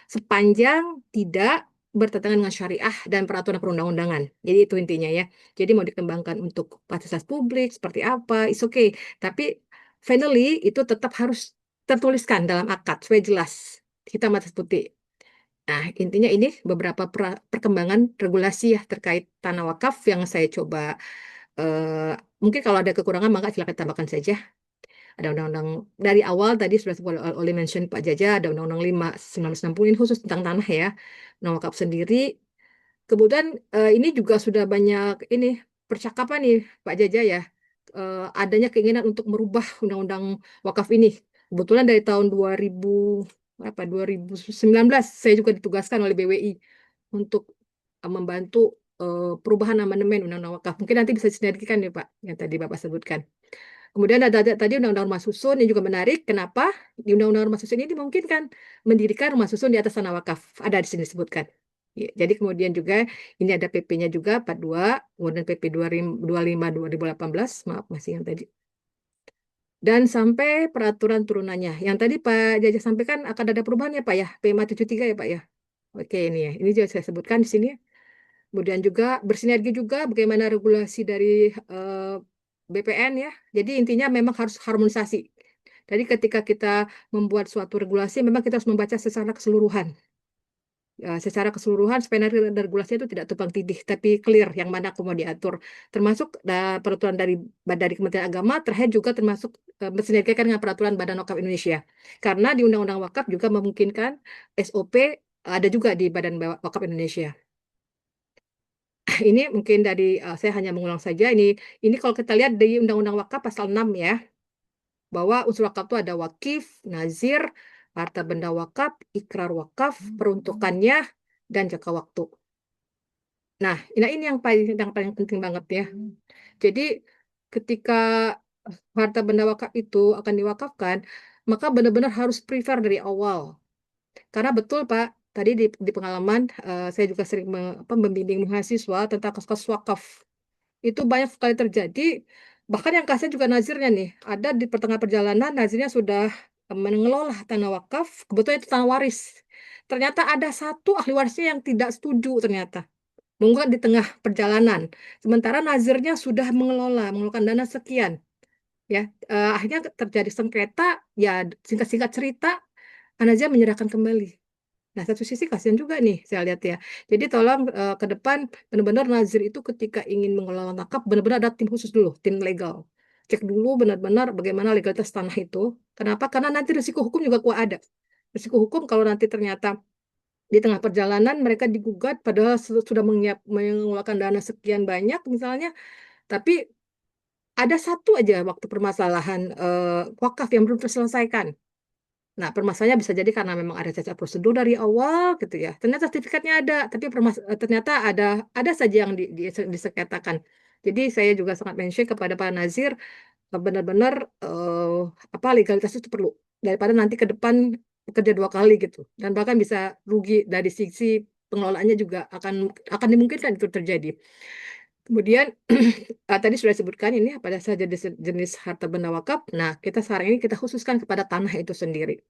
sepanjang tidak bertentangan dengan syariah dan peraturan perundang-undangan. Jadi itu intinya ya. Jadi mau dikembangkan untuk fasilitas publik seperti apa, is okay. Tapi finally itu tetap harus tertuliskan dalam akad supaya jelas hitam atas putih. Nah, intinya ini beberapa perkembangan regulasi ya terkait tanah wakaf yang saya coba mungkin kalau ada kekurangan maka silakan tambahkan saja. Ada undang-undang dari awal tadi sudah oleh mention Pak Jaja ada undang-undang 5 1960 ini khusus tentang tanah ya. Undang wakaf sendiri. Kemudian ini juga sudah banyak ini percakapan nih Pak Jaja ya. Adanya keinginan untuk merubah undang-undang wakaf ini. Kebetulan dari tahun 2019 saya juga ditugaskan oleh BWI untuk membantu perubahan amandemen undang-undang wakaf. Mungkin nanti bisa disinergikan ya Pak yang tadi Bapak sebutkan. Kemudian ada tadi undang-undang rumah susun yang juga menarik. Kenapa? Di undang-undang rumah susun ini dimungkinkan mendirikan rumah susun di atas tanah wakaf. Ada di sini disebutkan. Ya, jadi kemudian juga ini ada PP-nya juga 42, kemudian PP 25 2018, maaf masih yang tadi. Dan sampai peraturan turunannya. Yang tadi Pak Jaja sampaikan akan ada perubahan ya Pak ya, PMA 73 ya Pak ya. Oke ini ya, ini juga saya sebutkan di sini. Kemudian juga bersinergi juga bagaimana regulasi dari BPN ya. Jadi intinya memang harus harmonisasi. Jadi ketika kita membuat suatu regulasi, memang kita harus membaca secara keseluruhan. Secara keseluruhan supaya nanti regulasinya itu tidak tumpang tindih, tapi clear yang mana aku mau diatur. Termasuk peraturan dari Kementerian Agama, terakhir juga termasuk bersinergikan dengan peraturan Badan Wakaf Indonesia. Karena di Undang-Undang Wakaf juga memungkinkan SOP ada juga di Badan Wakaf Indonesia. Ini mungkin dari saya hanya mengulang saja. Ini kalau kita lihat di Undang-Undang Wakaf pasal 6 ya, bahwa unsur wakaf itu ada wakif, nazir, harta benda wakaf, ikrar wakaf, peruntukannya, dan jangka waktu. Nah, ini yang paling penting banget ya. Jadi ketika harta benda wakaf itu akan diwakafkan, maka benar-benar harus prefer dari awal. Karena betul Pak, tadi di pengalaman saya juga sering membimbing mahasiswa tentang kasus wakaf. Itu banyak sekali terjadi, bahkan yang kasih juga nazirnya nih, ada di pertengahan perjalanan nazirnya sudah mengelola tanah wakaf, kebetulan itu tanah waris. Ternyata ada satu ahli warisnya yang tidak setuju ternyata. Menggugat di tengah perjalanan. Sementara nazirnya sudah mengeluarkan dana sekian. Ya, akhirnya terjadi sengketa, ya singkat-singkat cerita, nazir menyerahkan kembali. Nah, satu sisi kasihan juga nih, saya lihat ya. Jadi tolong ke depan benar-benar nazir itu ketika ingin mengelola wakaf, benar-benar ada tim khusus dulu, tim legal. Cek dulu benar-benar bagaimana legalitas tanah itu. Kenapa? Karena nanti risiko hukum juga kuat ada. Risiko hukum kalau nanti ternyata di tengah perjalanan mereka digugat padahal sudah mengeluarkan dana sekian banyak misalnya, tapi ada satu aja waktu permasalahan wakaf yang belum terselesaikan. Nah, permasalahannya bisa jadi karena memang ada cacat prosedur dari awal gitu ya. Ternyata sertifikatnya ada, tapi ternyata ada saja yang disengketakan. Jadi saya juga sangat mention kepada Pak Nazir benar-benar apa legalitas itu perlu daripada nanti ke depan bekerja 2 kali gitu. Dan bahkan bisa rugi dari sisi pengelolaannya juga akan dimungkinkan itu terjadi. Kemudian tadi sudah disebutkan ini pada saja jenis harta benda wakaf. Nah, kita sekarang ini kita khususkan kepada tanah itu sendiri.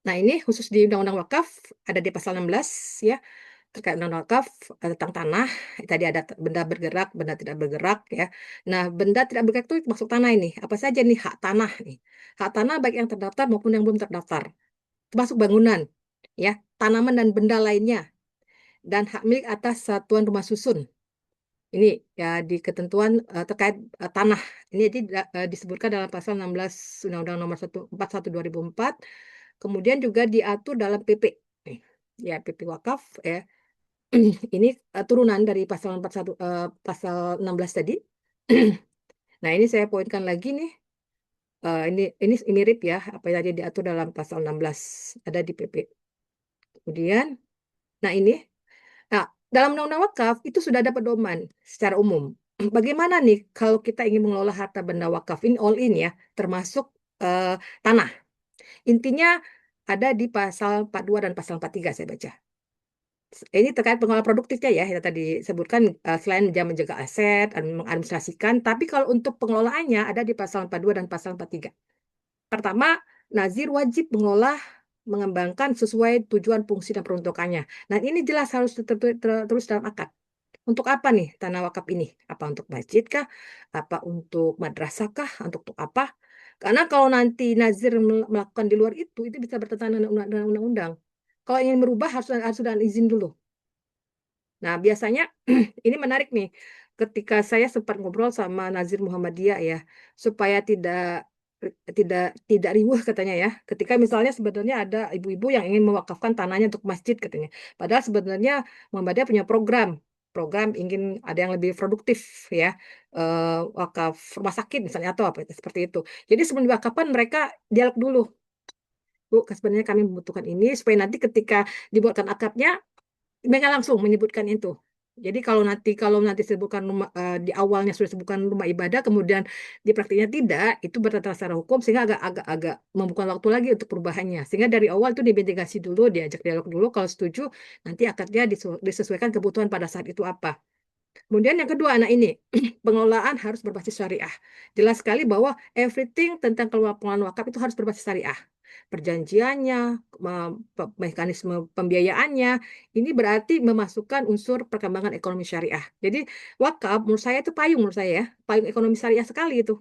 Nah, ini khusus di Undang-Undang Wakaf ada di pasal 16 ya, terkait Undang-Undang Wakaf tentang tanah. Tadi ada benda bergerak, benda tidak bergerak ya. Nah, benda tidak bergerak itu masuk tanah ini. Apa saja nih hak tanah nih? Hak tanah baik yang terdaftar maupun yang belum terdaftar. Termasuk bangunan ya, tanaman dan benda lainnya dan hak milik atas satuan rumah susun. Ini ya di ketentuan terkait tanah. Ini jadi disebutkan dalam pasal 16 Undang-Undang Nomor 41 2004. Kemudian juga diatur dalam PP. Nih, ya PP Wakaf ya. Ini turunan dari pasal 41 pasal 16 tadi. Nah, ini saya poinkan lagi nih. Ini mirip ya apa yang tadi diatur dalam pasal 16 ada di PP. Kemudian nah ini dalam Undang-Undang Wakaf itu sudah ada pedoman secara umum. Bagaimana nih kalau kita ingin mengelola harta benda wakaf ini all in ya, termasuk tanah. Intinya ada di pasal 42 dan pasal 43 saya baca. Ini terkait pengelolaan produktifnya ya, yang tadi sebutkan selain menjaga aset, mengadministrasikan, tapi kalau untuk pengelolaannya ada di pasal 42 dan pasal 43. Pertama, nazir wajib mengelola mengembangkan sesuai tujuan fungsi dan peruntukannya. Nah, ini jelas harus terus dalam akad. Untuk apa nih tanah wakaf ini? Apa untuk masjid kah? Apa untuk madrasah kah? Untuk apa? Karena kalau nanti nazir melakukan di luar itu bisa bertentangan dengan undang-undang. Kalau ingin merubah harus ada izin dulu. Nah, biasanya ini menarik nih. Ketika saya sempat ngobrol sama Nazir Muhammadiyah ya, supaya tidak tidak tidak riuh katanya ya. Ketika misalnya sebenarnya ada ibu-ibu yang ingin mewakafkan tanahnya untuk masjid katanya. Padahal sebenarnya Muhammadiyah punya program ingin ada yang lebih produktif ya, wakaf rumah sakit misalnya atau apa seperti itu. Jadi sebelum diwakafkan mereka dialog dulu. Bu, sebenarnya kami membutuhkan ini supaya nanti ketika dibuatkan akadnya mereka langsung menyebutkan itu. Jadi kalau nanti disebutkan di awalnya sudah disebutkan rumah ibadah, kemudian di praktiknya tidak, itu bertentangan secara hukum sehingga agak membuka waktu lagi untuk perubahannya. Sehingga dari awal itu diinvestigasi dulu, diajak dialog dulu. Kalau setuju, nanti akadnya disesuaikan kebutuhan pada saat itu apa. Kemudian yang kedua, anak ini pengelolaan harus berbasis syariah. Jelas sekali bahwa everything tentang pengelolaan wakaf itu harus berbasis syariah. Perjanjiannya, mekanisme pembiayaannya, ini berarti memasukkan unsur perkembangan ekonomi syariah. Jadi wakaf menurut saya itu payung menurut saya ya, payung ekonomi syariah sekali itu.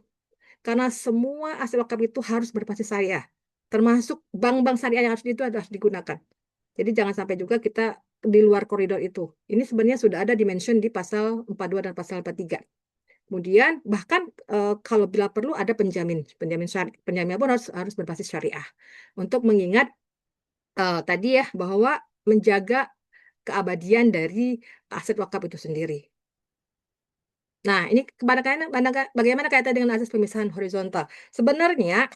Karena semua aset wakaf itu harus berbasis syariah. Termasuk bank-bank syariah yang harus harus digunakan. Jadi jangan sampai juga kita di luar koridor itu. Ini sebenarnya sudah ada dimention di pasal 42 dan pasal 43. Kemudian bahkan kalau bila perlu ada penjamin pun harus berbasis syariah untuk mengingat tadi ya bahwa menjaga keabadian dari aset wakaf itu sendiri. Nah, ini bagaimana kaitan dengan azas pemisahan horizontal? Sebenarnya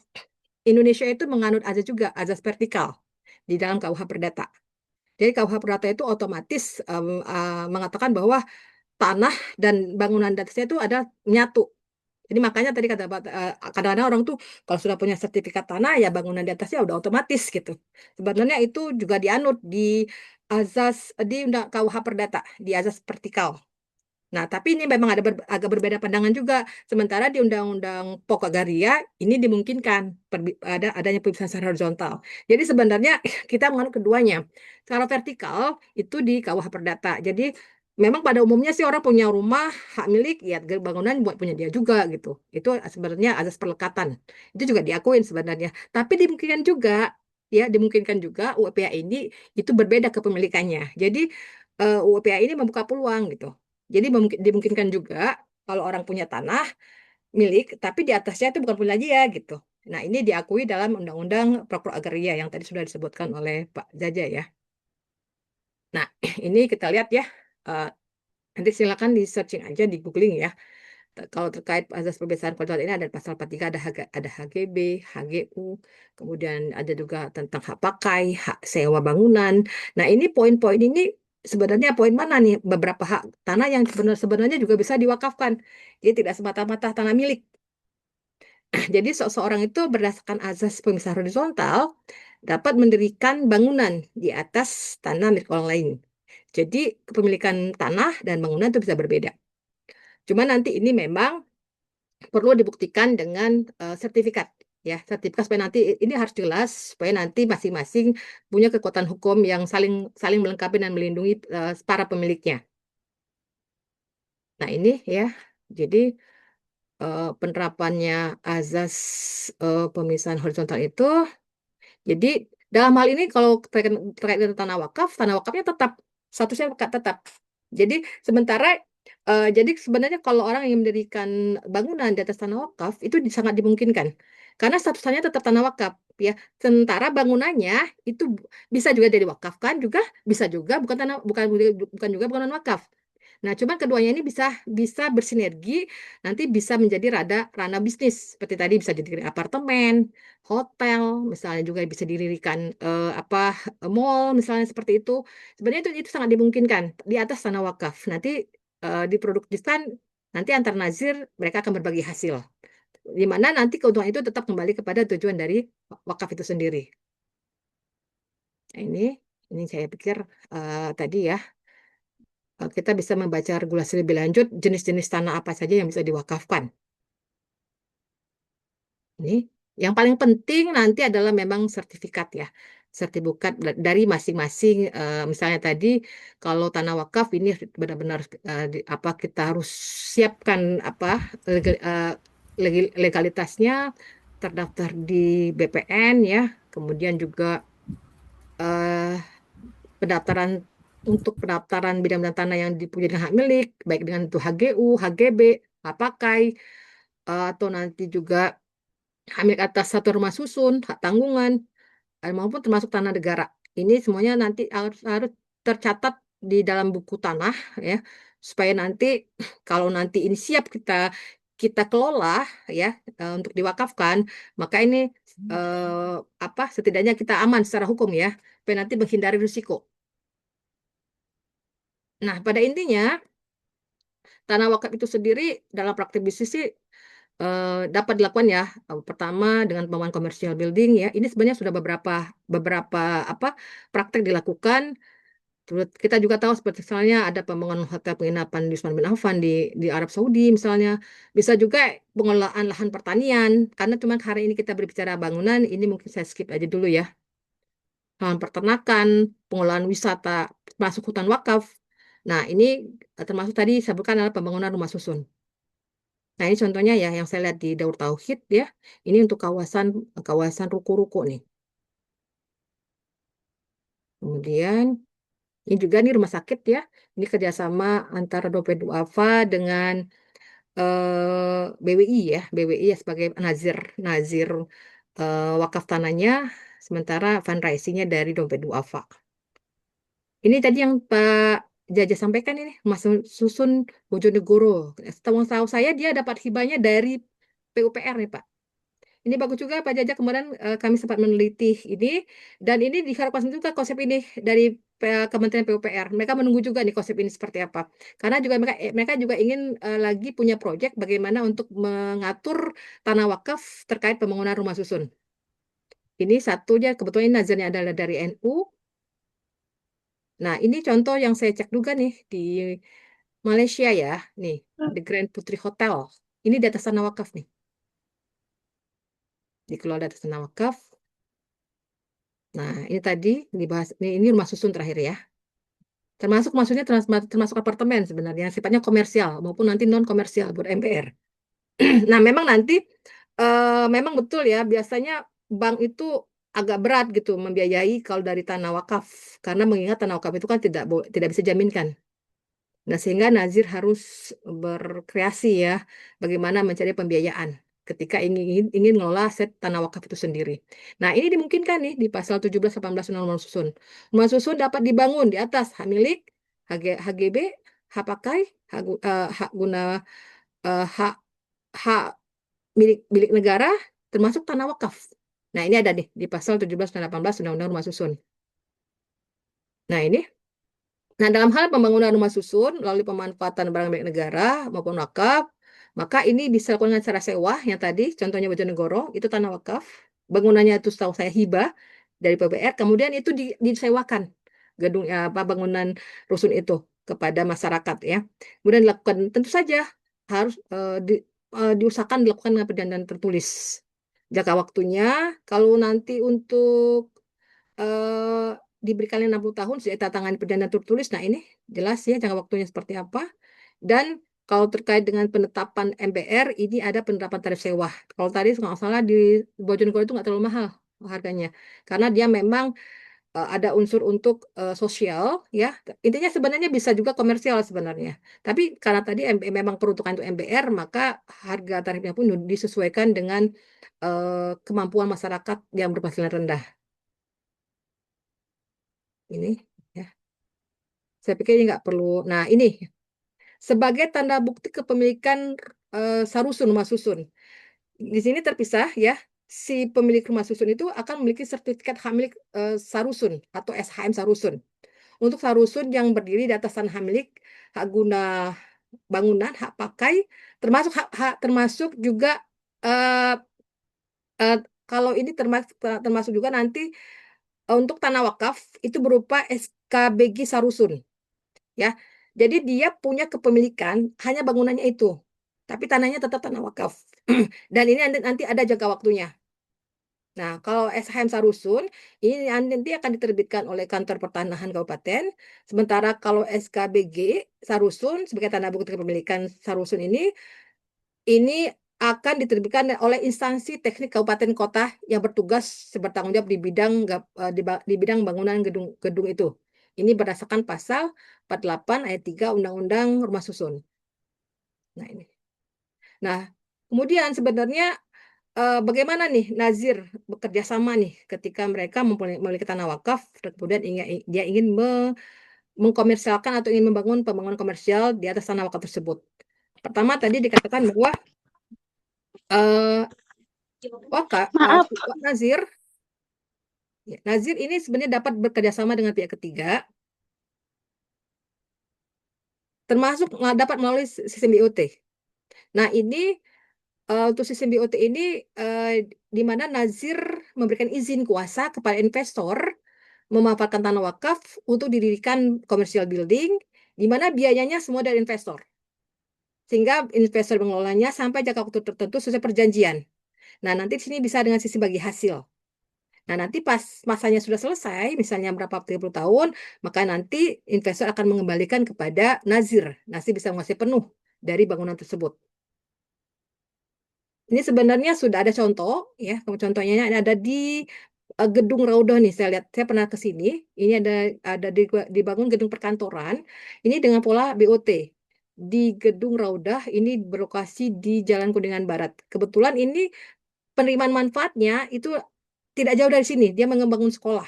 Indonesia itu menganut azas juga, azas vertikal di dalam KUH Perdata. Jadi KUH Perdata itu otomatis mengatakan bahwa tanah dan bangunan di atasnya itu ada menyatu. Jadi makanya tadi kata kadang-kadang orang tuh kalau sudah punya sertifikat tanah ya bangunan di atasnya udah otomatis gitu. Sebenarnya itu juga dianut di azas di KUH Perdata, di azas vertikal. Nah, tapi ini memang agak berbeda pandangan juga. Sementara di Undang-Undang Pokok Agraria ini dimungkinkan adanya pemisahan secara horizontal. Jadi sebenarnya kita menganut keduanya. Secara vertikal itu di KUH Perdata. Jadi memang pada umumnya sih orang punya rumah hak milik ya bangunan buat punya dia juga gitu. Itu sebenarnya azas perlekatan. Itu juga diakuin sebenarnya. Tapi dimungkinkan juga UPA ini itu berbeda kepemilikannya. Jadi UPA ini membuka peluang gitu. Jadi dimungkinkan juga kalau orang punya tanah milik, tapi di atasnya itu bukan punya dia gitu. Nah, ini diakui dalam Undang-Undang Pokok Agraria yang tadi sudah disebutkan oleh Pak Jaja ya. Nah, ini kita lihat ya. Eh, nanti silakan di searching aja, di googling ya. Kalau terkait azas pembebasan kontrak ini ada pasal 43, ada HGB, HGU, kemudian ada juga tentang hak pakai, hak sewa bangunan. Nah, ini poin-poin ini sebenarnya poin mana nih? Beberapa hak tanah yang sebenarnya juga bisa diwakafkan. Jadi tidak semata-mata tanah milik. Jadi seseorang itu berdasarkan azas pemisahan horizontal dapat mendirikan bangunan di atas tanah milik orang lain. Jadi kepemilikan tanah dan bangunan itu bisa berbeda. Cuma nanti ini memang perlu dibuktikan dengan sertifikat ya, sertifikat supaya nanti ini harus jelas supaya nanti masing-masing punya kekuatan hukum yang saling saling melengkapi dan melindungi para pemiliknya. Nah, ini ya. Jadi penerapannya azas pemisahan horizontal itu, jadi dalam hal ini kalau terkait dengan tanah wakafnya tetap statusnya tetap. Jadi sementara jadi sebenarnya kalau orang yang mendirikan bangunan di atas tanah wakaf itu sangat dimungkinkan karena statusnya tetap tanah wakaf ya. Sementara bangunannya itu bisa juga diwakafkan juga, bisa juga bukan juga bangunan wakaf. Nah, cuman keduanya ini bisa bisa bersinergi, nanti bisa menjadi ranah bisnis. Seperti tadi bisa jadi apartemen, hotel, misalnya juga bisa didirikan mall, misalnya seperti itu. Sebenarnya itu sangat dimungkinkan di atas tanah wakaf. Nanti diproduktifkan, nanti antar nazir mereka akan berbagi hasil. Di mana nanti keuntungan itu tetap kembali kepada tujuan dari wakaf itu sendiri. Nah, ini saya pikir tadi ya. Kita bisa membaca regulasi lebih lanjut jenis-jenis tanah apa saja yang bisa diwakafkan. Ini yang paling penting nanti adalah memang sertifikat ya. Sertifikat dari masing-masing misalnya tadi kalau tanah wakaf ini benar-benar kita harus siapkan legalitasnya, terdaftar di BPN ya. Kemudian juga eh, pendaftaran bidang tanah yang dipunyai dengan hak milik, baik dengan itu HGU, HGB, hak pakai, atau nanti juga hak milik atas satu rumah susun, hak tanggungan, maupun termasuk tanah negara. Ini semuanya nanti harus tercatat di dalam buku tanah ya, supaya nanti kalau nanti ini siap kita kelola ya untuk diwakafkan, maka ini setidaknya kita aman secara hukum ya, supaya nanti menghindari risiko. Nah, pada intinya, tanah wakaf itu sendiri dalam praktik bisnis sih dapat dilakukan ya. Pertama dengan pembangunan commercial building ya. Ini sebenarnya sudah beberapa praktek dilakukan. Terus kita juga tahu seperti misalnya ada pembangunan hotel penginapan di Usman bin Affan di Arab Saudi misalnya. Bisa juga pengelolaan lahan pertanian. Karena cuma hari ini kita berbicara bangunan, ini mungkin saya skip aja dulu ya. Lahan peternakan, pengelolaan wisata, masuk hutan wakaf. Nah, ini termasuk tadi saya sebutkan adalah pembangunan rumah susun. Nah, ini contohnya ya yang saya lihat di Daur Tauhid ya. Ini untuk kawasan ruko-ruko nih. Kemudian ini juga nih rumah sakit ya. Ini kerjasama antara Dompet Duafa dengan BWI ya. BWI ya sebagai nazir wakaf tanahnya. Sementara fundraisingnya dari Dompet Duafa. Ini tadi yang Pak Jaja sampaikan ini, Mas Susun Bojonegoro. Setahu saya dia dapat hibahnya dari PUPR nih Pak. Ini bagus juga Pak Jaja, kemarin kami sempat meneliti ini, dan ini diharapkan juga konsep ini dari Kementerian PUPR. Mereka menunggu juga nih konsep ini seperti apa. Karena juga mereka juga ingin lagi punya proyek bagaimana untuk mengatur tanah wakaf terkait pembangunan rumah susun. Ini satunya kebetulan ini nazarnya adalah dari NU. Nah, ini contoh yang saya cek juga nih di Malaysia ya, nih The Grand Putri Hotel. Ini di atas tanah wakaf nih. Dikelola di atas tanah wakaf. Nah, ini tadi dibahas, ini rumah susun terakhir ya. Termasuk maksudnya termasuk apartemen sebenarnya, sifatnya komersial maupun nanti non komersial buat MPR. Nah, memang nanti memang betul ya, biasanya bank itu agak berat gitu membiayai kalau dari tanah wakaf karena mengingat tanah wakaf itu kan tidak bisa jaminkan. Nah, sehingga nazir harus berkreasi ya bagaimana mencari pembiayaan. ketika ingin mengelola aset tanah wakaf itu sendiri. Nah, ini dimungkinkan nih di pasal 17-18 Undang-Undang Rumah Susun. Rumah susun dapat dibangun di atas hak milik, HGB, hak pakai, hak guna, hak hak milik negara, termasuk tanah wakaf. Nah, ini ada nih di pasal 17 dan 18 Undang-Undang Rumah Susun. Nah, ini. Nah, dalam hal pembangunan rumah susun melalui pemanfaatan barang milik negara maupun wakaf, maka ini bisa dilakukan dengan cara sewa yang tadi, contohnya Bojonegoro, itu tanah wakaf. Bangunannya itu setahu saya hibah dari PBR, kemudian itu disewakan gedung apa bangunan rusun itu kepada masyarakat ya. Kemudian dilakukan tentu saja harus diusahakan dilakukan dengan perjanjian tertulis. Jangka waktunya kalau nanti untuk eh, diberikan 60 tahun sejak tangani perjanjian tertulis. Nah, ini jelas ya jangka waktunya seperti apa. Dan kalau terkait dengan penetapan MBR, ini ada penerapan tarif sewa. Kalau tadi kalau nggak salah di Bojonegoro itu nggak terlalu mahal harganya. Karena dia memang ada unsur untuk sosial, ya. Intinya sebenarnya bisa juga komersial sebenarnya. Tapi karena tadi memang peruntukan untuk MBR, maka harga tarifnya pun disesuaikan dengan kemampuan masyarakat yang berpenghasilan rendah. Ini ya. Saya pikir ini nggak perlu. Nah, ini sebagai tanda bukti kepemilikan sarusun rumah susun. Di sini terpisah ya. Si pemilik rumah susun itu akan memiliki sertifikat hak milik sarusun atau SHM sarusun. Untuk sarusun yang berdiri di atas tanah milik, hak guna bangunan, hak pakai, termasuk juga eh, eh, kalau ini termasuk juga nanti untuk tanah wakaf itu berupa SKBG sarusun. Ya. Jadi dia punya kepemilikan hanya bangunannya itu. Tapi tanahnya tetap tanah wakaf. Dan ini nanti ada jangka waktunya. Nah, kalau SHM Sarusun, ini nanti akan diterbitkan oleh Kantor Pertanahan Kabupaten. Sementara kalau SKBG Sarusun, sebagai tanda bukti kepemilikan Sarusun ini akan diterbitkan oleh instansi teknik kabupaten kota yang bertugas bertanggung jawab di bidang bangunan gedung itu. Ini berdasarkan pasal 48 ayat 3 Undang-Undang Rumah Susun. Nah, ini. Nah, kemudian sebenarnya bagaimana nih Nazir bekerja sama nih ketika mereka memiliki tanah wakaf dan kemudian dia ingin mengkomersialkan atau ingin membangun pembangunan komersial di atas tanah wakaf tersebut. Pertama tadi dikatakan bahwa Maaf. Nazir ini sebenarnya dapat bekerja sama dengan pihak ketiga, termasuk dapat melalui sistem BOT. Nah, ini untuk sistem BOT ini di mana Nazir memberikan izin kuasa kepada investor memanfaatkan tanah wakaf untuk didirikan commercial building, di mana biayanya semua dari investor. Sehingga investor mengelolanya sampai jangka waktu tertentu sesuai perjanjian. Nah, nanti di sini bisa dengan sisi bagi hasil. Nah, nanti pas masanya sudah selesai, misalnya berapa 30 tahun, maka nanti investor akan mengembalikan kepada Nazir. Nazir bisa menguasai penuh dari bangunan tersebut. Ini sebenarnya sudah ada contoh, ya. Contohnya ada di gedung Raudah nih. Saya lihat, saya pernah ke sini. Ini ada dibangun gedung perkantoran. Ini dengan pola BOT. Di gedung Raudah ini berlokasi di Jalan Kuningan Barat. Kebetulan ini penerimaan manfaatnya itu tidak jauh dari sini. Dia mengembangkan sekolah.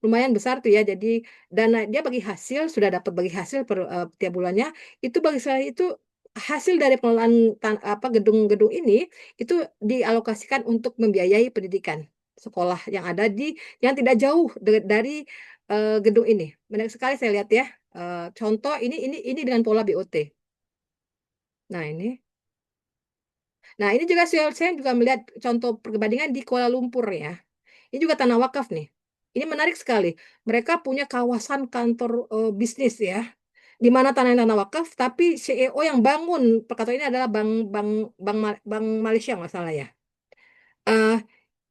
Lumayan besar tuh ya. Jadi dana dia bagi hasil, sudah dapat bagi hasil tiap bulannya. Itu bagi saya itu hasil dari pengelolaan gedung-gedung ini itu dialokasikan untuk membiayai pendidikan sekolah yang ada yang tidak jauh dari gedung ini. Menarik sekali saya lihat ya. Contoh ini dengan pola BOT. Nah, ini. Nah, ini juga saya juga melihat contoh perbandingan di Kuala Lumpur ya. Ini juga tanah wakaf nih. Ini menarik sekali. Mereka punya kawasan kantor bisnis ya, di mana tanah wakaf, tapi CEO yang bangun perkantoran ini adalah bank Malaysia nggak salah ya.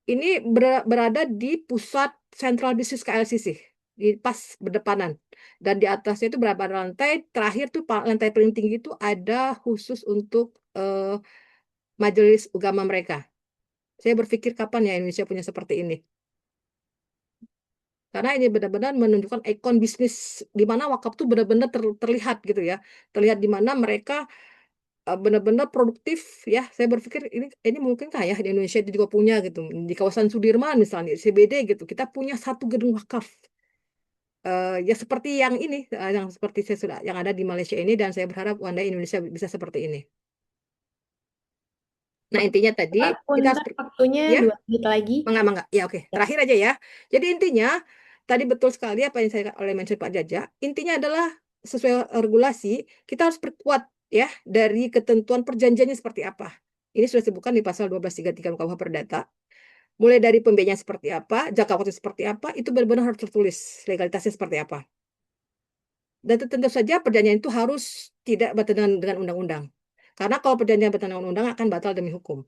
Ini berada di pusat Central Business KLCC, di pas berdepanan. Dan di atasnya itu berapa lantai, terakhir tuh lantai paling tinggi itu ada khusus untuk majelis agama mereka. Saya berpikir kapan ya Indonesia punya seperti ini. Karena ini benar-benar menunjukkan ikon bisnis di mana wakaf itu benar-benar terlihat gitu ya. Terlihat di mana mereka benar-benar produktif ya. Saya berpikir ini mungkinkah ya di Indonesia itu juga punya gitu, di kawasan Sudirman misalnya, di CBD gitu, kita punya satu gedung wakaf. Ya seperti yang ini, yang seperti saya sudah yang ada di Malaysia ini, dan saya berharap one day Indonesia bisa seperti ini. Nah, Oke, intinya tadi Pak, kita harus punten waktunya ya, 2 menit lagi. mangga. Ya, oke. Ya. Terakhir aja ya. Jadi intinya tadi betul sekali apa yang saya oleh mention Pak Jaja. Intinya adalah sesuai regulasi kita harus perkuat ya dari ketentuan perjanjiannya seperti apa. Ini sudah disebutkan di pasal 1233 KUH Perdata. Mulai dari pembiayaan seperti apa, jangka waktu seperti apa, itu benar-benar harus tertulis legalitasnya seperti apa. Dan tentu saja perjanjian itu harus tidak bertentangan dengan undang-undang. Karena kalau perjanjian bertentangan dengan undang akan batal demi hukum.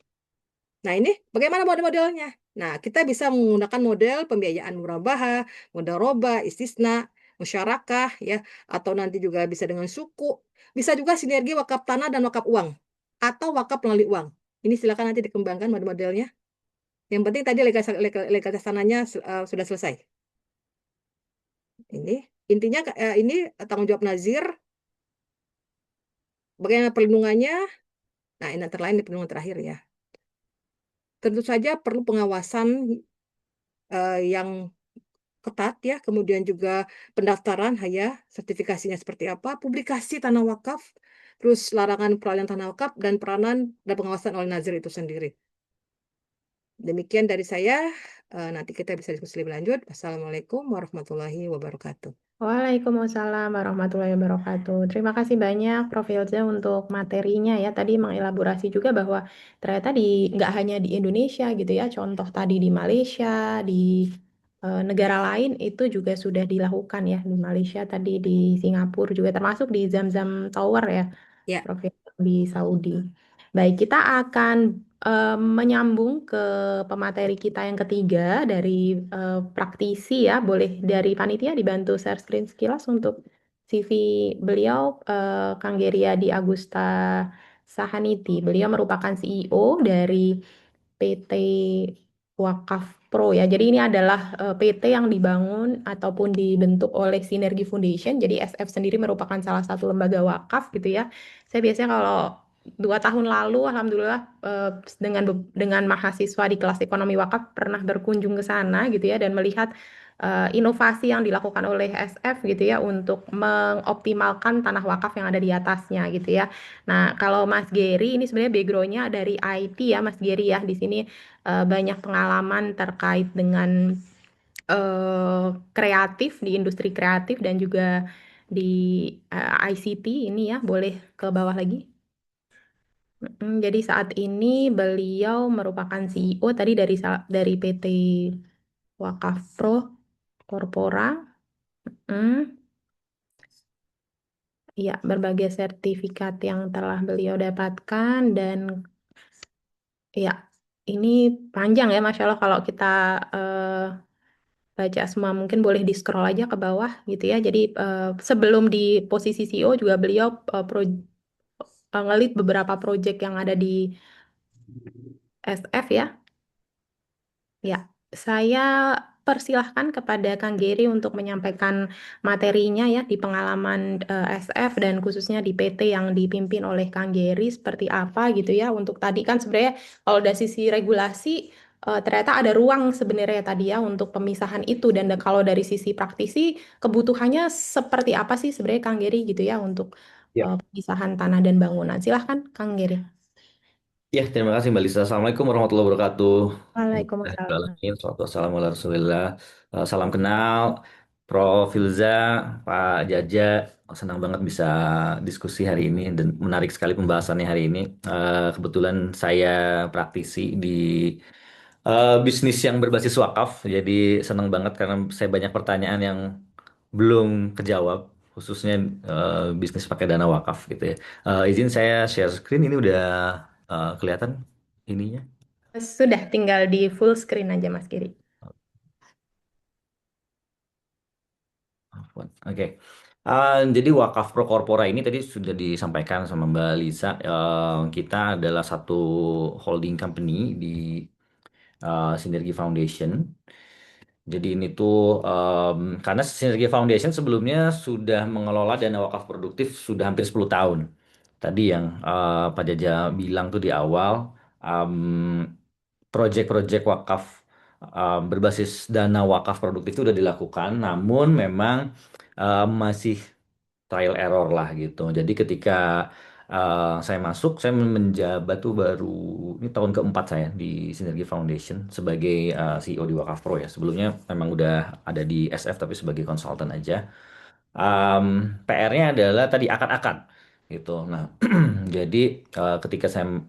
Nah, ini bagaimana model-modelnya? Nah, kita bisa menggunakan model pembiayaan murabaha, modal roba, istisna, musyarakah, ya, atau nanti juga bisa dengan suku. Bisa juga sinergi wakaf tanah dan wakaf uang, atau wakaf melalui uang. Ini silakan nanti dikembangkan model-modelnya. Yang penting tadi legalitas tanahnya sudah selesai. Ini intinya ini tanggung jawab nazir, bagaimana perlindungannya. Nah, ini antara lain di perlindungan terakhir ya. Tentu saja perlu pengawasan yang ketat ya, kemudian juga pendaftaran ya, sertifikasinya seperti apa, publikasi tanah wakaf, terus larangan peralihan tanah wakaf, dan peranan dan pengawasan oleh nazir itu sendiri. Demikian dari saya, nanti kita bisa diskusi lebih lanjut. Wassalamualaikum warahmatullahi wabarakatuh. Waalaikumsalam warahmatullahi wabarakatuh. Terima kasih banyak Prof. Ilza untuk materinya ya. Tadi mengelaborasi juga bahwa ternyata nggak hanya di Indonesia gitu ya. Contoh tadi di Malaysia, di negara lain itu juga sudah dilakukan ya. Di Malaysia tadi, di Singapura juga termasuk di Zamzam Tower ya, Ya, Prof. di Saudi. Baik, kita akan menyambung ke pemateri kita yang ketiga dari praktisi ya. Boleh dari panitia dibantu share screen sekilas untuk CV beliau, Kang Geriadi Agusta Sahaniti. Beliau merupakan CEO dari PT Wakaf Pro ya. Jadi ini adalah PT yang dibangun ataupun dibentuk oleh Sinergi Foundation. Jadi SF sendiri merupakan salah satu lembaga wakaf gitu ya. Saya biasanya kalau 2 tahun lalu, alhamdulillah dengan mahasiswa di kelas ekonomi wakaf pernah berkunjung ke sana gitu ya dan melihat inovasi yang dilakukan oleh SF gitu ya untuk mengoptimalkan tanah wakaf yang ada di atasnya gitu ya. Nah, kalau Mas Gary ini sebenarnya backgroundnya dari IT ya, Mas Gary ya. Di sini banyak pengalaman terkait dengan kreatif di industri kreatif dan juga di ICT ini ya. Boleh ke bawah lagi. Jadi saat ini beliau merupakan CEO tadi dari PT Wakaf Pro Corpora. Hmm, ya, berbagai sertifikat yang telah beliau dapatkan dan ya, ini panjang ya, Masya Allah kalau kita baca semua mungkin boleh di scroll aja ke bawah gitu ya. Jadi sebelum di posisi CEO juga beliau ngelit beberapa proyek yang ada di SF ya. Ya, saya persilahkan kepada Kang Geri untuk menyampaikan materinya ya di pengalaman SF dan khususnya di PT yang dipimpin oleh Kang Geri seperti apa gitu ya. Untuk tadi kan sebenarnya kalau dari sisi regulasi ternyata ada ruang sebenarnya tadi ya untuk pemisahan itu dan kalau dari sisi praktisi kebutuhannya seperti apa sih sebenarnya Kang Geri gitu ya untuk Ya, pemisahan tanah dan bangunan. Silahkan Kang Geri. ya, terima kasih Mbak Lisa. Assalamualaikum warahmatullahi wabarakatuh. Waalaikumsalam. Alamin, salatu wassalamu ala Rasulillah. Salam kenal, Prof. Filza, Pak Jaja. Senang banget bisa diskusi hari ini dan menarik sekali pembahasannya hari ini. Kebetulan saya praktisi di bisnis yang berbasis wakaf, jadi senang banget karena saya banyak pertanyaan yang belum kejawab, khususnya bisnis pakai dana wakaf gitu ya. Izin saya share screen, ini udah kelihatan ininya. Sudah tinggal di full screen aja Mas Giri. Afwan. Oke. Jadi wakaf pro corpora ini tadi sudah disampaikan sama Mbak Lisa. Kita adalah satu holding company di Sinergi Foundation. Jadi ini tuh karena Sinergi Foundation sebelumnya sudah mengelola dana wakaf produktif sudah hampir 10 tahun. tadi yang Pak Jaja bilang tuh di awal, um, proyek-proyek wakaf berbasis dana wakaf produktif itu udah dilakukan, namun memang masih trial error lah gitu. Jadi ketika saya masuk, saya menjabat tuh baru ini tahun keempat saya di Sinergi Foundation sebagai CEO di Wakaf Pro ya. Sebelumnya memang udah ada di SF tapi sebagai konsultan aja. PR-nya adalah tadi akad-akad gitu. Nah, jadi ketika saya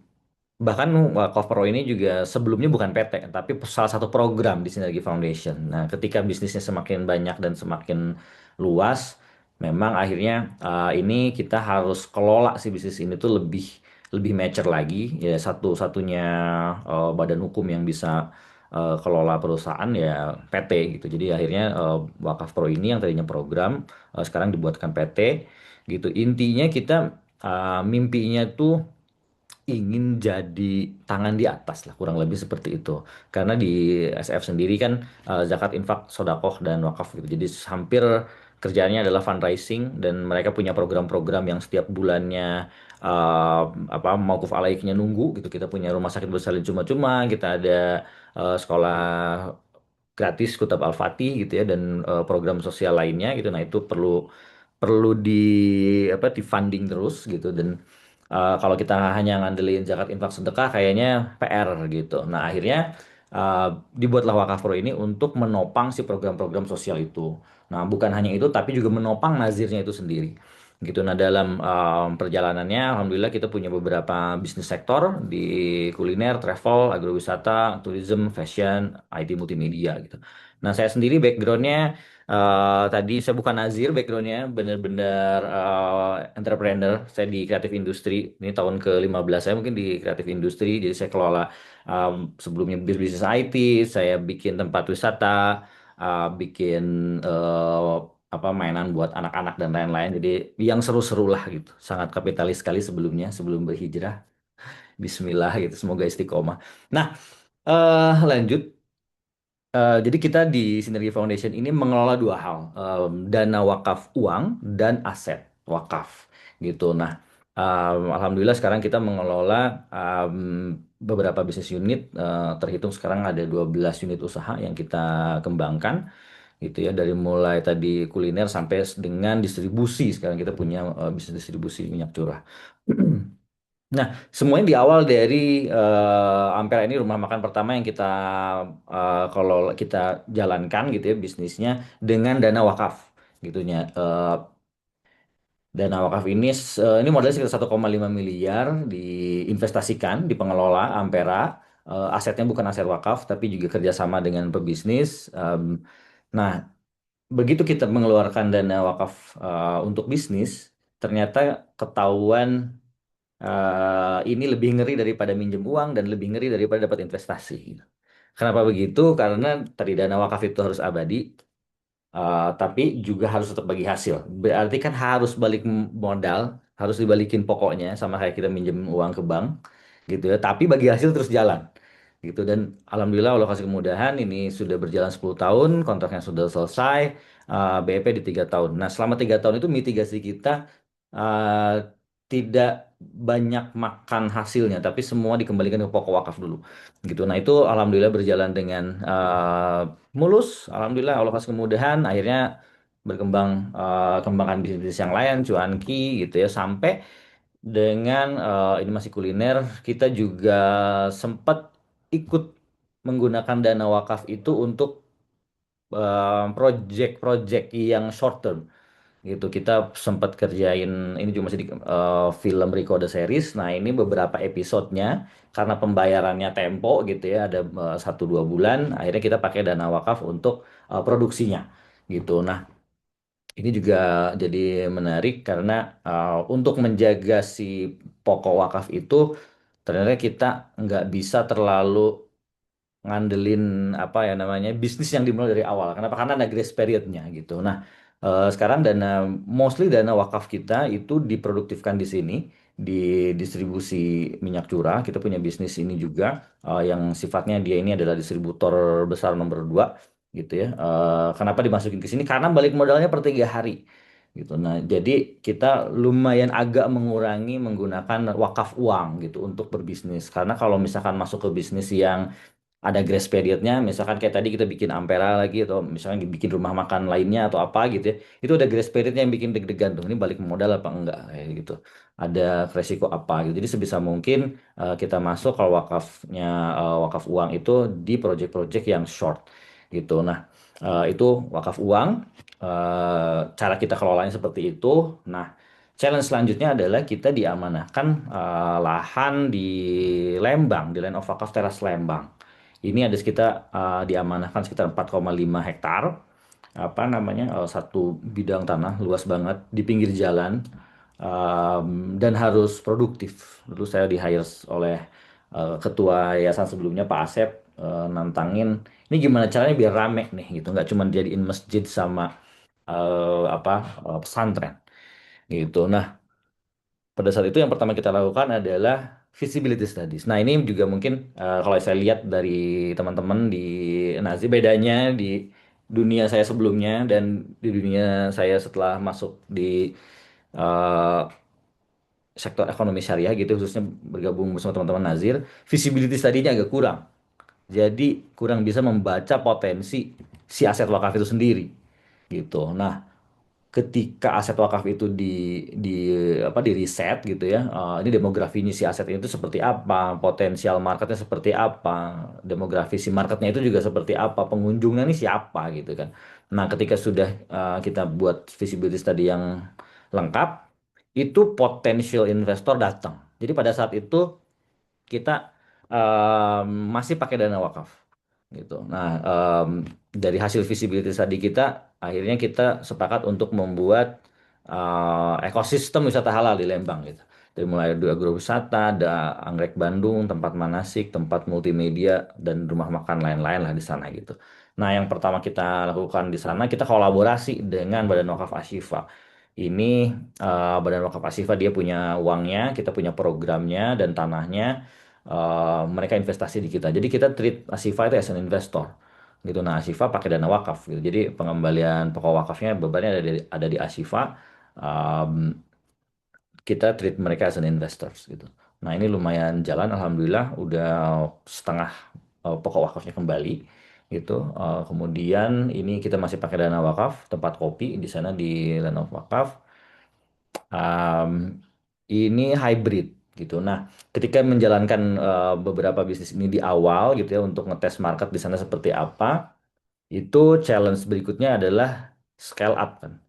bahkan Wakaf Pro ini juga sebelumnya bukan PT, tapi salah satu program di Sinergi Foundation. Nah, ketika bisnisnya semakin banyak dan semakin luas, memang akhirnya ini kita harus kelola si bisnis ini tuh lebih lebih mature lagi. Ya satu-satunya badan hukum yang bisa kelola perusahaan ya PT gitu. Jadi akhirnya Wakaf Pro ini yang tadinya program sekarang dibuatkan PT gitu. Intinya kita mimpinya tuh ingin jadi tangan di atas lah kurang lebih seperti itu karena di SF sendiri kan zakat infak sodakoh dan wakaf gitu jadi hampir kerjaannya adalah fundraising dan mereka punya program-program yang setiap bulannya apa mauquf alaiknya nunggu gitu kita punya rumah sakit bersalin cuma-cuma kita ada sekolah gratis Kutab Al-Fatih gitu ya dan program sosial lainnya gitu nah itu perlu perlu di apa di funding terus gitu dan kalau kita hanya ngandelin zakat infak sedekah kayaknya PR gitu. Nah, akhirnya dibuatlah Wakaf Pro ini untuk menopang si program-program sosial itu. Nah, bukan hanya itu tapi juga menopang nazirnya itu sendiri. Gitu. Nah, dalam perjalanannya alhamdulillah kita punya beberapa bisnis sektor di kuliner, travel, agrowisata, tourism, fashion, IT multimedia gitu. Nah, saya sendiri backgroundnya tadi saya bukan Nazir backgroundnya, benar-benar entrepreneur. Saya di kreatif industri. Ini tahun ke-15 saya mungkin di kreatif industri. Jadi saya kelola sebelumnya bisnis IT, saya bikin tempat wisata, bikin apa mainan buat anak-anak dan lain-lain. Jadi yang seru-seru lah gitu. Sangat kapitalis sekali sebelumnya, sebelum berhijrah. Bismillah gitu. Semoga istiqomah. Nah, lanjut. Jadi kita di Sinergi Foundation ini mengelola dua hal, dana wakaf uang dan aset wakaf gitu. Nah, alhamdulillah sekarang kita mengelola beberapa bisnis unit, terhitung sekarang ada 12 unit usaha yang kita kembangkan gitu ya, dari mulai tadi kuliner sampai dengan distribusi. Sekarang kita punya bisnis distribusi minyak curah. Nah, semuanya di awal dari Ampera ini rumah makan pertama yang kita kalau kita jalankan gitu ya bisnisnya dengan dana wakaf gitunya. Dana wakaf ini ini modalnya sekitar 1,5 miliar diinvestasikan di pengelola Ampera. Asetnya bukan aset wakaf tapi juga kerjasama dengan pebisnis. Nah, begitu kita mengeluarkan dana wakaf untuk bisnis, ternyata ketahuan ini lebih ngeri daripada minjem uang dan lebih ngeri daripada dapat investasi. Gitu. Kenapa begitu? Karena tadi dana wakaf itu harus abadi, tapi juga harus tetap bagi hasil. Berarti kan harus balik modal, harus dibalikin pokoknya sama kayak kita minjem uang ke bank, gitu ya. Tapi bagi hasil terus jalan, gitu. Dan alhamdulillah Allah kasih kemudahan, ini sudah berjalan 10 tahun, kontraknya sudah selesai, BEP di 3 tahun. Nah, selama 3 tahun itu mitigasi kita uh, tidak banyak makan hasilnya, tapi semua dikembalikan ke pokok wakaf dulu, gitu. Nah itu alhamdulillah berjalan dengan mulus. Alhamdulillah Allah kasih kemudahan, akhirnya berkembang kembangkan bisnis yang lain, cuanki gitu ya, sampai dengan ini masih kuliner, kita juga sempat ikut menggunakan dana wakaf itu untuk project-project yang short term gitu kita sempat kerjain ini juga masih di film Record series nah ini beberapa episodenya karena pembayarannya tempo gitu ya ada 1-2 bulan akhirnya kita pakai dana wakaf untuk produksinya gitu nah ini juga jadi menarik karena untuk menjaga si pokok wakaf itu ternyata kita nggak bisa terlalu ngandelin apa ya namanya bisnis yang dimulai dari awal. Kenapa? Karena ada grace periodnya gitu. Nah, sekarang mostly dana wakaf kita itu diproduktifkan di sini di distribusi minyak curah. Kita punya bisnis ini juga yang sifatnya dia ini adalah distributor besar nomor 2 gitu ya. Kenapa dimasukin ke sini? Karena balik modalnya per 3 hari gitu. Nah, jadi kita lumayan agak mengurangi menggunakan wakaf uang gitu untuk berbisnis. Karena kalau misalkan masuk ke bisnis yang ada grace periodnya, misalkan kayak tadi kita bikin Ampera lagi atau misalkan bikin rumah makan lainnya atau apa gitu ya, itu ada grace periodnya yang bikin deg-degan tuh, ini balik modal apa enggak kayak gitu, ada resiko apa gitu. Jadi sebisa mungkin kita masuk kalau wakafnya wakaf uang itu di project-project yang short gitu. Nah, itu wakaf uang, cara kita kelolanya seperti itu. Nah, challenge selanjutnya adalah kita diamanahkan lahan di Lembang, di Land of Wakaf Teras Lembang. Ini ada sekitar diamanahkan sekitar 4,5 hektar, apa namanya, satu bidang tanah luas banget di pinggir jalan, dan harus produktif. Dulu saya di hire oleh ketua yayasan sebelumnya Pak Asep, nantangin ini gimana caranya biar rame nih gitu, nggak cuma dijadiin masjid sama pesantren gitu. Nah, pada saat itu yang pertama kita lakukan adalah feasibility studies. Nah, ini juga mungkin kalau saya lihat dari teman-teman di Nazi, bedanya di dunia saya sebelumnya dan di dunia saya setelah masuk di eh, sektor ekonomi syariah gitu, khususnya bergabung bersama teman-teman Nazir, visibility study-nya agak kurang. Jadi kurang bisa membaca potensi si aset wakaf itu sendiri gitu. Nah, ketika aset wakaf itu di riset gitu ya, ini demografinya si aset itu seperti apa, potensial marketnya seperti apa, demografi si marketnya itu juga seperti apa, pengunjungnya ini siapa gitu kan. Nah, ketika sudah kita buat visibility study yang lengkap, itu potensial investor datang. Jadi pada saat itu kita masih pakai dana wakaf gitu. Nah, dari hasil visibility tadi kita, akhirnya kita sepakat untuk membuat ekosistem wisata halal di Lembang gitu. Dari mulai ada agrowisata, ada anggrek Bandung, tempat manasik, tempat multimedia, dan rumah makan lain-lain lah di sana gitu. Nah, yang pertama kita lakukan di sana, kita kolaborasi dengan Badan Wakaf Ashifa. Ini Badan Wakaf Ashifa dia punya uangnya, kita punya programnya dan tanahnya, mereka investasi di kita. Jadi kita treat Asifa itu as an investor gitu. Nah, Asifa pakai dana wakaf gitu. Jadi pengembalian pokok wakafnya bebannya ada di Asifa. Um, Kita treat mereka as an investors gitu. Nah, ini lumayan jalan, alhamdulillah udah setengah pokok wakafnya kembali gitu. Kemudian ini kita masih pakai dana wakaf, tempat kopi di sana di Lanov Wakaf. Um, ini hybrid gitu. Nah, ketika menjalankan beberapa bisnis ini di awal gitu ya untuk ngetes market di sana seperti apa, itu challenge berikutnya adalah scale up kan.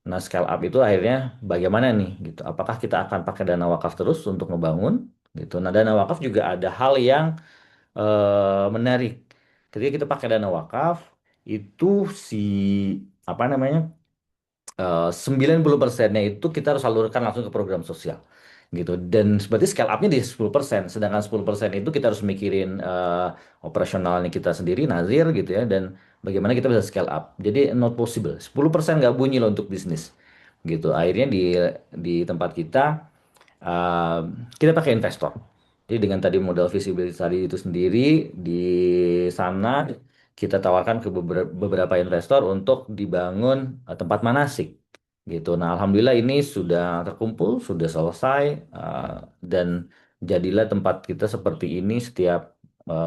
Nah, scale up itu akhirnya bagaimana nih gitu. Apakah kita akan pakai dana wakaf terus untuk ngebangun gitu. Nah, dana wakaf juga ada hal yang menarik. Ketika kita pakai dana wakaf, itu si apa namanya, 90%-nya itu kita harus salurkan langsung ke program sosial gitu. Dan seperti scale up-nya di 10%, sedangkan 10% itu kita harus mikirin operasionalnya kita sendiri, Nazir gitu ya, dan bagaimana kita bisa scale up. Jadi not possible. 10% nggak bunyi loh untuk bisnis gitu. Akhirnya di tempat kita uh, kita pakai investor. Jadi dengan tadi modal visibility tadi itu sendiri, di sana kita tawarkan ke beberapa investor untuk dibangun tempat manasik gitu. Nah, alhamdulillah ini sudah terkumpul, sudah selesai, dan jadilah tempat kita seperti ini. Setiap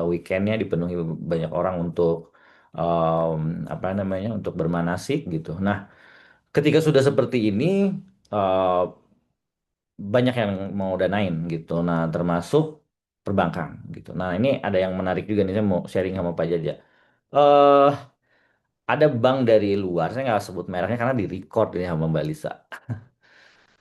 weekendnya dipenuhi banyak orang untuk apa namanya, untuk bermanasik gitu. Nah, ketika sudah seperti ini, uh, banyak yang mau danain gitu. Nah, termasuk perbankan gitu. Nah, ini ada yang menarik juga nih, saya mau sharing sama Pak Jaja. Eh, ada bank dari luar, saya nggak sebut mereknya karena di record ini sama Mbak Lisa.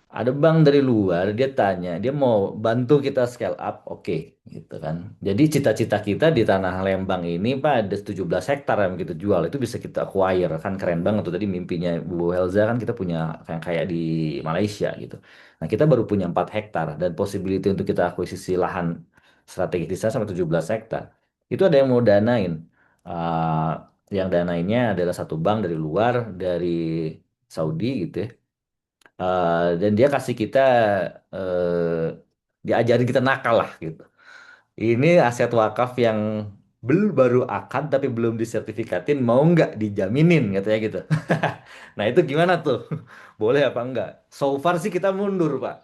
Ada bank dari luar, dia tanya, dia mau bantu kita scale up, oke, gitu kan. Jadi cita-cita kita di tanah Lembang ini, Pak, ada 17 hektar yang kita jual, itu bisa kita acquire, kan keren banget tuh. Tadi mimpinya Bu Helza kan kita punya kayak kayak di Malaysia gitu. Nah, kita baru punya 4 hektar, dan possibility untuk kita akuisisi lahan strategis di sana sampai 17 hektar. Itu ada yang mau danain. Ah, yang danainnya adalah satu bank dari luar, dari Saudi gitu ya. Dan dia kasih kita, diajarin kita nakal lah gitu. Ini aset wakaf yang baru akad tapi belum disertifikatin, mau nggak dijaminin katanya gitu. Nah itu gimana tuh? Boleh apa enggak? So far sih kita mundur Pak.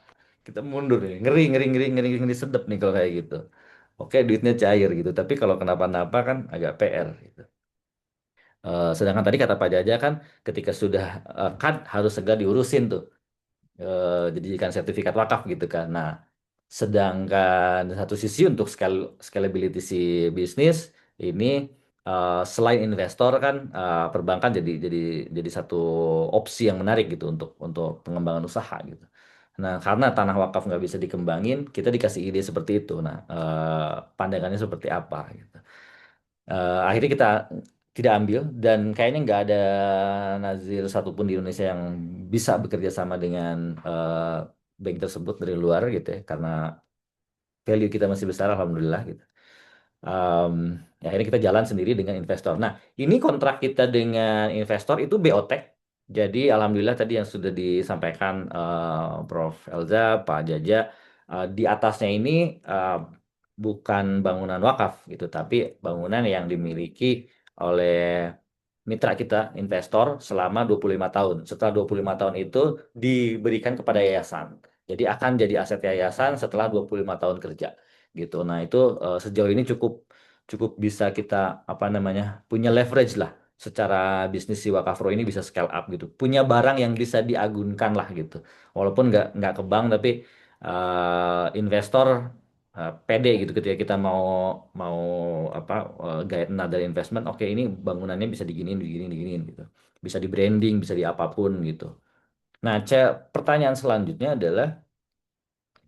Kita mundur nih. Ngeri, ngeri, ngeri, ngeri, ngeri sedep nih kalau kayak gitu. Oke, duitnya cair gitu. Tapi kalau kenapa-napa kan agak PR gitu. Sedangkan tadi kata Pak Jaja kan ketika sudah kan harus segera diurusin tuh. Dijadikan sertifikat wakaf gitu kan. Nah, sedangkan satu sisi untuk scalability si bisnis ini selain investor kan perbankan jadi satu opsi yang menarik gitu untuk pengembangan usaha gitu. Nah, karena tanah wakaf nggak bisa dikembangin, kita dikasih ide seperti itu. Nah, pandangannya seperti apa gitu. Akhirnya kita tidak ambil dan kayaknya nggak ada nazir satupun di Indonesia yang bisa bekerja sama dengan bank tersebut dari luar gitu ya karena value kita masih besar alhamdulillah gitu. Ya akhirnya kita jalan sendiri dengan investor. Nah, ini kontrak kita dengan investor itu BOT. Jadi alhamdulillah tadi yang sudah disampaikan Prof. Elza, Pak Jaja, di atasnya ini bukan bangunan wakaf gitu, tapi bangunan yang dimiliki oleh mitra kita, investor selama 25 tahun. Setelah 25 tahun itu diberikan kepada yayasan. Jadi akan jadi aset yayasan setelah 25 tahun kerja gitu. Nah, itu sejauh ini cukup cukup bisa kita apa namanya? Punya leverage lah secara bisnis si Wakafro ini bisa scale up gitu. Punya barang yang bisa diagunkan lah gitu. Walaupun nggak ke bank tapi investor pede gitu ketika kita mau mau apa guide another investment. Oke, ini bangunannya bisa diginiin, diginiin, diginiin gitu. Bisa di branding, bisa di apapun gitu. Nah, pertanyaan selanjutnya adalah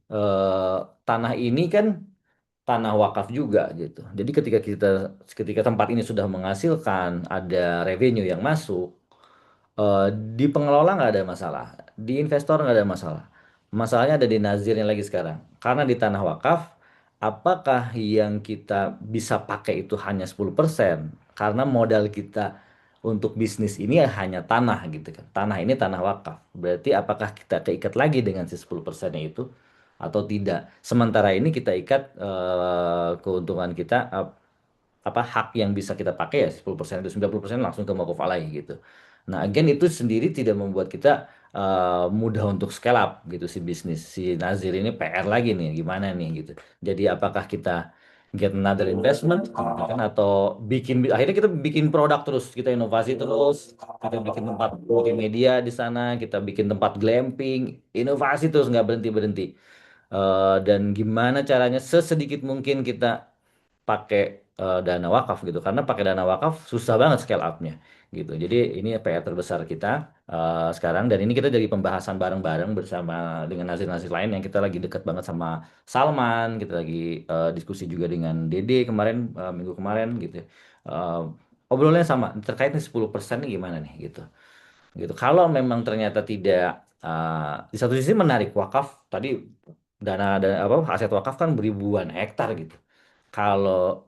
eh, tanah ini kan tanah wakaf juga gitu. Jadi ketika tempat ini sudah menghasilkan ada revenue yang masuk, eh, di pengelola nggak ada masalah, di investor nggak ada masalah. Masalahnya ada di nazirnya lagi sekarang. Karena di tanah wakaf, apakah yang kita bisa pakai itu hanya 10%? Karena modal kita untuk bisnis ini ya hanya tanah gitu kan. Tanah ini tanah wakaf. Berarti apakah kita keikat lagi dengan si 10%-nya itu atau tidak? Sementara ini kita ikat keuntungan kita apa hak yang bisa kita pakai ya 10% itu 90% langsung ke Mokov Alai gitu. Nah, again itu sendiri tidak membuat kita mudah untuk scale up gitu si bisnis. Si Nazir ini PR lagi nih gimana nih gitu. Jadi apakah kita get another investment kan atau akhirnya kita bikin produk terus, kita inovasi terus, kita bikin tempat multimedia di sana, kita bikin tempat glamping, inovasi terus nggak berhenti-berhenti. Dan gimana caranya sesedikit mungkin kita pakai dana wakaf gitu karena pakai dana wakaf susah banget scale up-nya gitu. Jadi ini PR terbesar kita sekarang dan ini kita jadi pembahasan bareng-bareng bersama dengan nasir-nasir lain yang kita lagi dekat banget sama Salman, kita lagi diskusi juga dengan Dede kemarin minggu kemarin gitu. Eh, Obrolannya sama terkait nih 10% nih gimana nih gitu. Gitu. Kalau memang ternyata tidak di satu sisi menarik wakaf tadi dana apa aset wakaf kan beribuan hektar gitu. Kalau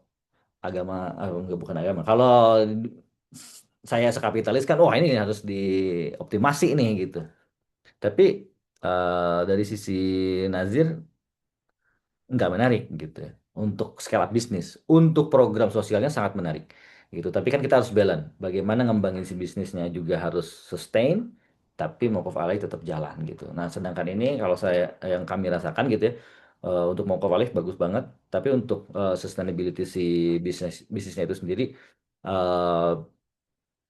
agama enggak bukan agama kalau saya sekapitalis kan wah ini harus dioptimasi nih gitu tapi dari sisi Nazir nggak menarik gitu ya untuk scale up bisnis untuk program sosialnya sangat menarik gitu tapi kan kita harus balance bagaimana ngembangin si bisnisnya juga harus sustain tapi Mokov Alay tetap jalan gitu nah sedangkan ini kalau saya yang kami rasakan gitu ya untuk Mokov Alay bagus banget tapi untuk sustainability si bisnisnya itu sendiri eh,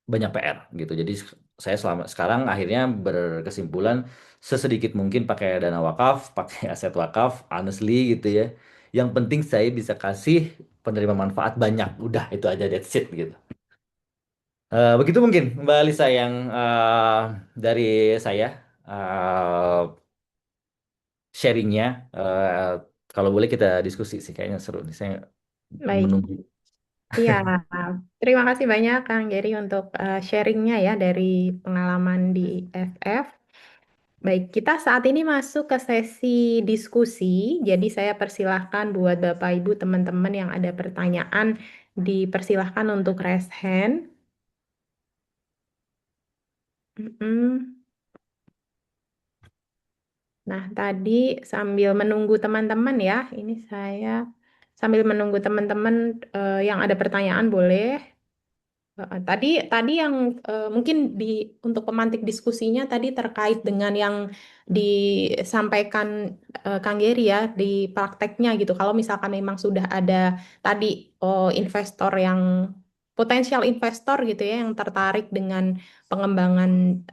banyak PR gitu. Jadi saya sekarang akhirnya berkesimpulan sesedikit mungkin pakai dana wakaf, pakai aset wakaf, honestly gitu ya. Yang penting saya bisa kasih penerima manfaat banyak. Udah itu aja that's it gitu. Begitu mungkin Mbak Lisa yang dari saya eh, sharingnya. Kalau boleh kita diskusi sih kayaknya seru nih. Saya Baik, menunggu. iya. Terima kasih banyak Kang Gary untuk sharingnya ya dari pengalaman di FF. Baik, kita saat ini masuk ke sesi diskusi. Jadi saya persilahkan buat Bapak Ibu teman-teman yang ada pertanyaan dipersilahkan untuk raise hand. Mm-mm. Nah, tadi sambil menunggu teman-teman ya, ini saya Sambil menunggu teman-teman yang ada pertanyaan boleh. Tadi yang mungkin untuk pemantik diskusinya tadi terkait dengan yang disampaikan Kang Geri ya di prakteknya gitu. Kalau misalkan memang sudah ada tadi investor yang potensial investor gitu ya yang tertarik dengan pengembangan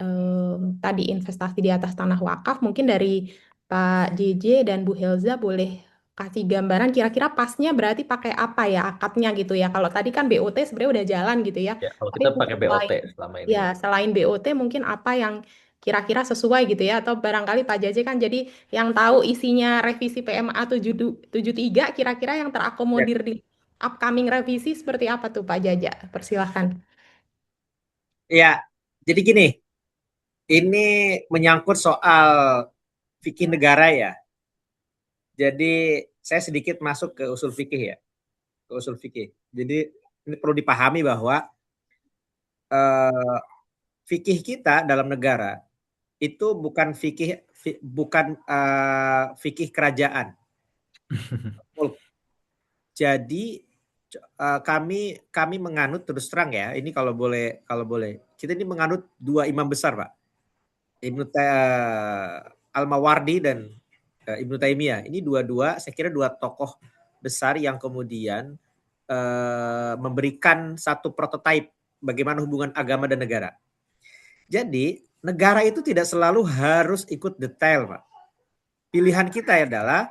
tadi investasi di atas tanah wakaf, mungkin dari Pak JJ dan Bu Helza boleh kasih gambaran kira-kira pasnya berarti pakai apa ya akadnya gitu ya. Kalau tadi kan BOT sebenarnya udah jalan gitu ya. Ya, kalau Tapi kita mungkin pakai BOT selain selama ini ya ya. selain BOT mungkin apa yang kira-kira sesuai gitu ya atau barangkali Pak Jaje kan jadi yang tahu isinya revisi PMA 73 kira-kira yang Ya, terakomodir di upcoming revisi seperti apa tuh Pak Jaja? Persilahkan. ya, jadi gini, ini menyangkut soal fikih negara ya. Jadi saya sedikit masuk ke usul fikih ya, ke usul fikih. Jadi ini perlu dipahami bahwa eh, fikih kita dalam negara itu bukan fikih kerajaan. Jadi kami menganut terus terang ya, ini kalau boleh kita ini menganut dua imam besar Pak, Al-Mawardi dan Ibnu Taimiyah. Ini dua-dua saya kira dua tokoh besar yang kemudian memberikan satu prototipe bagaimana hubungan agama dan negara. Jadi negara itu tidak selalu harus ikut detail Pak. Pilihan kita adalah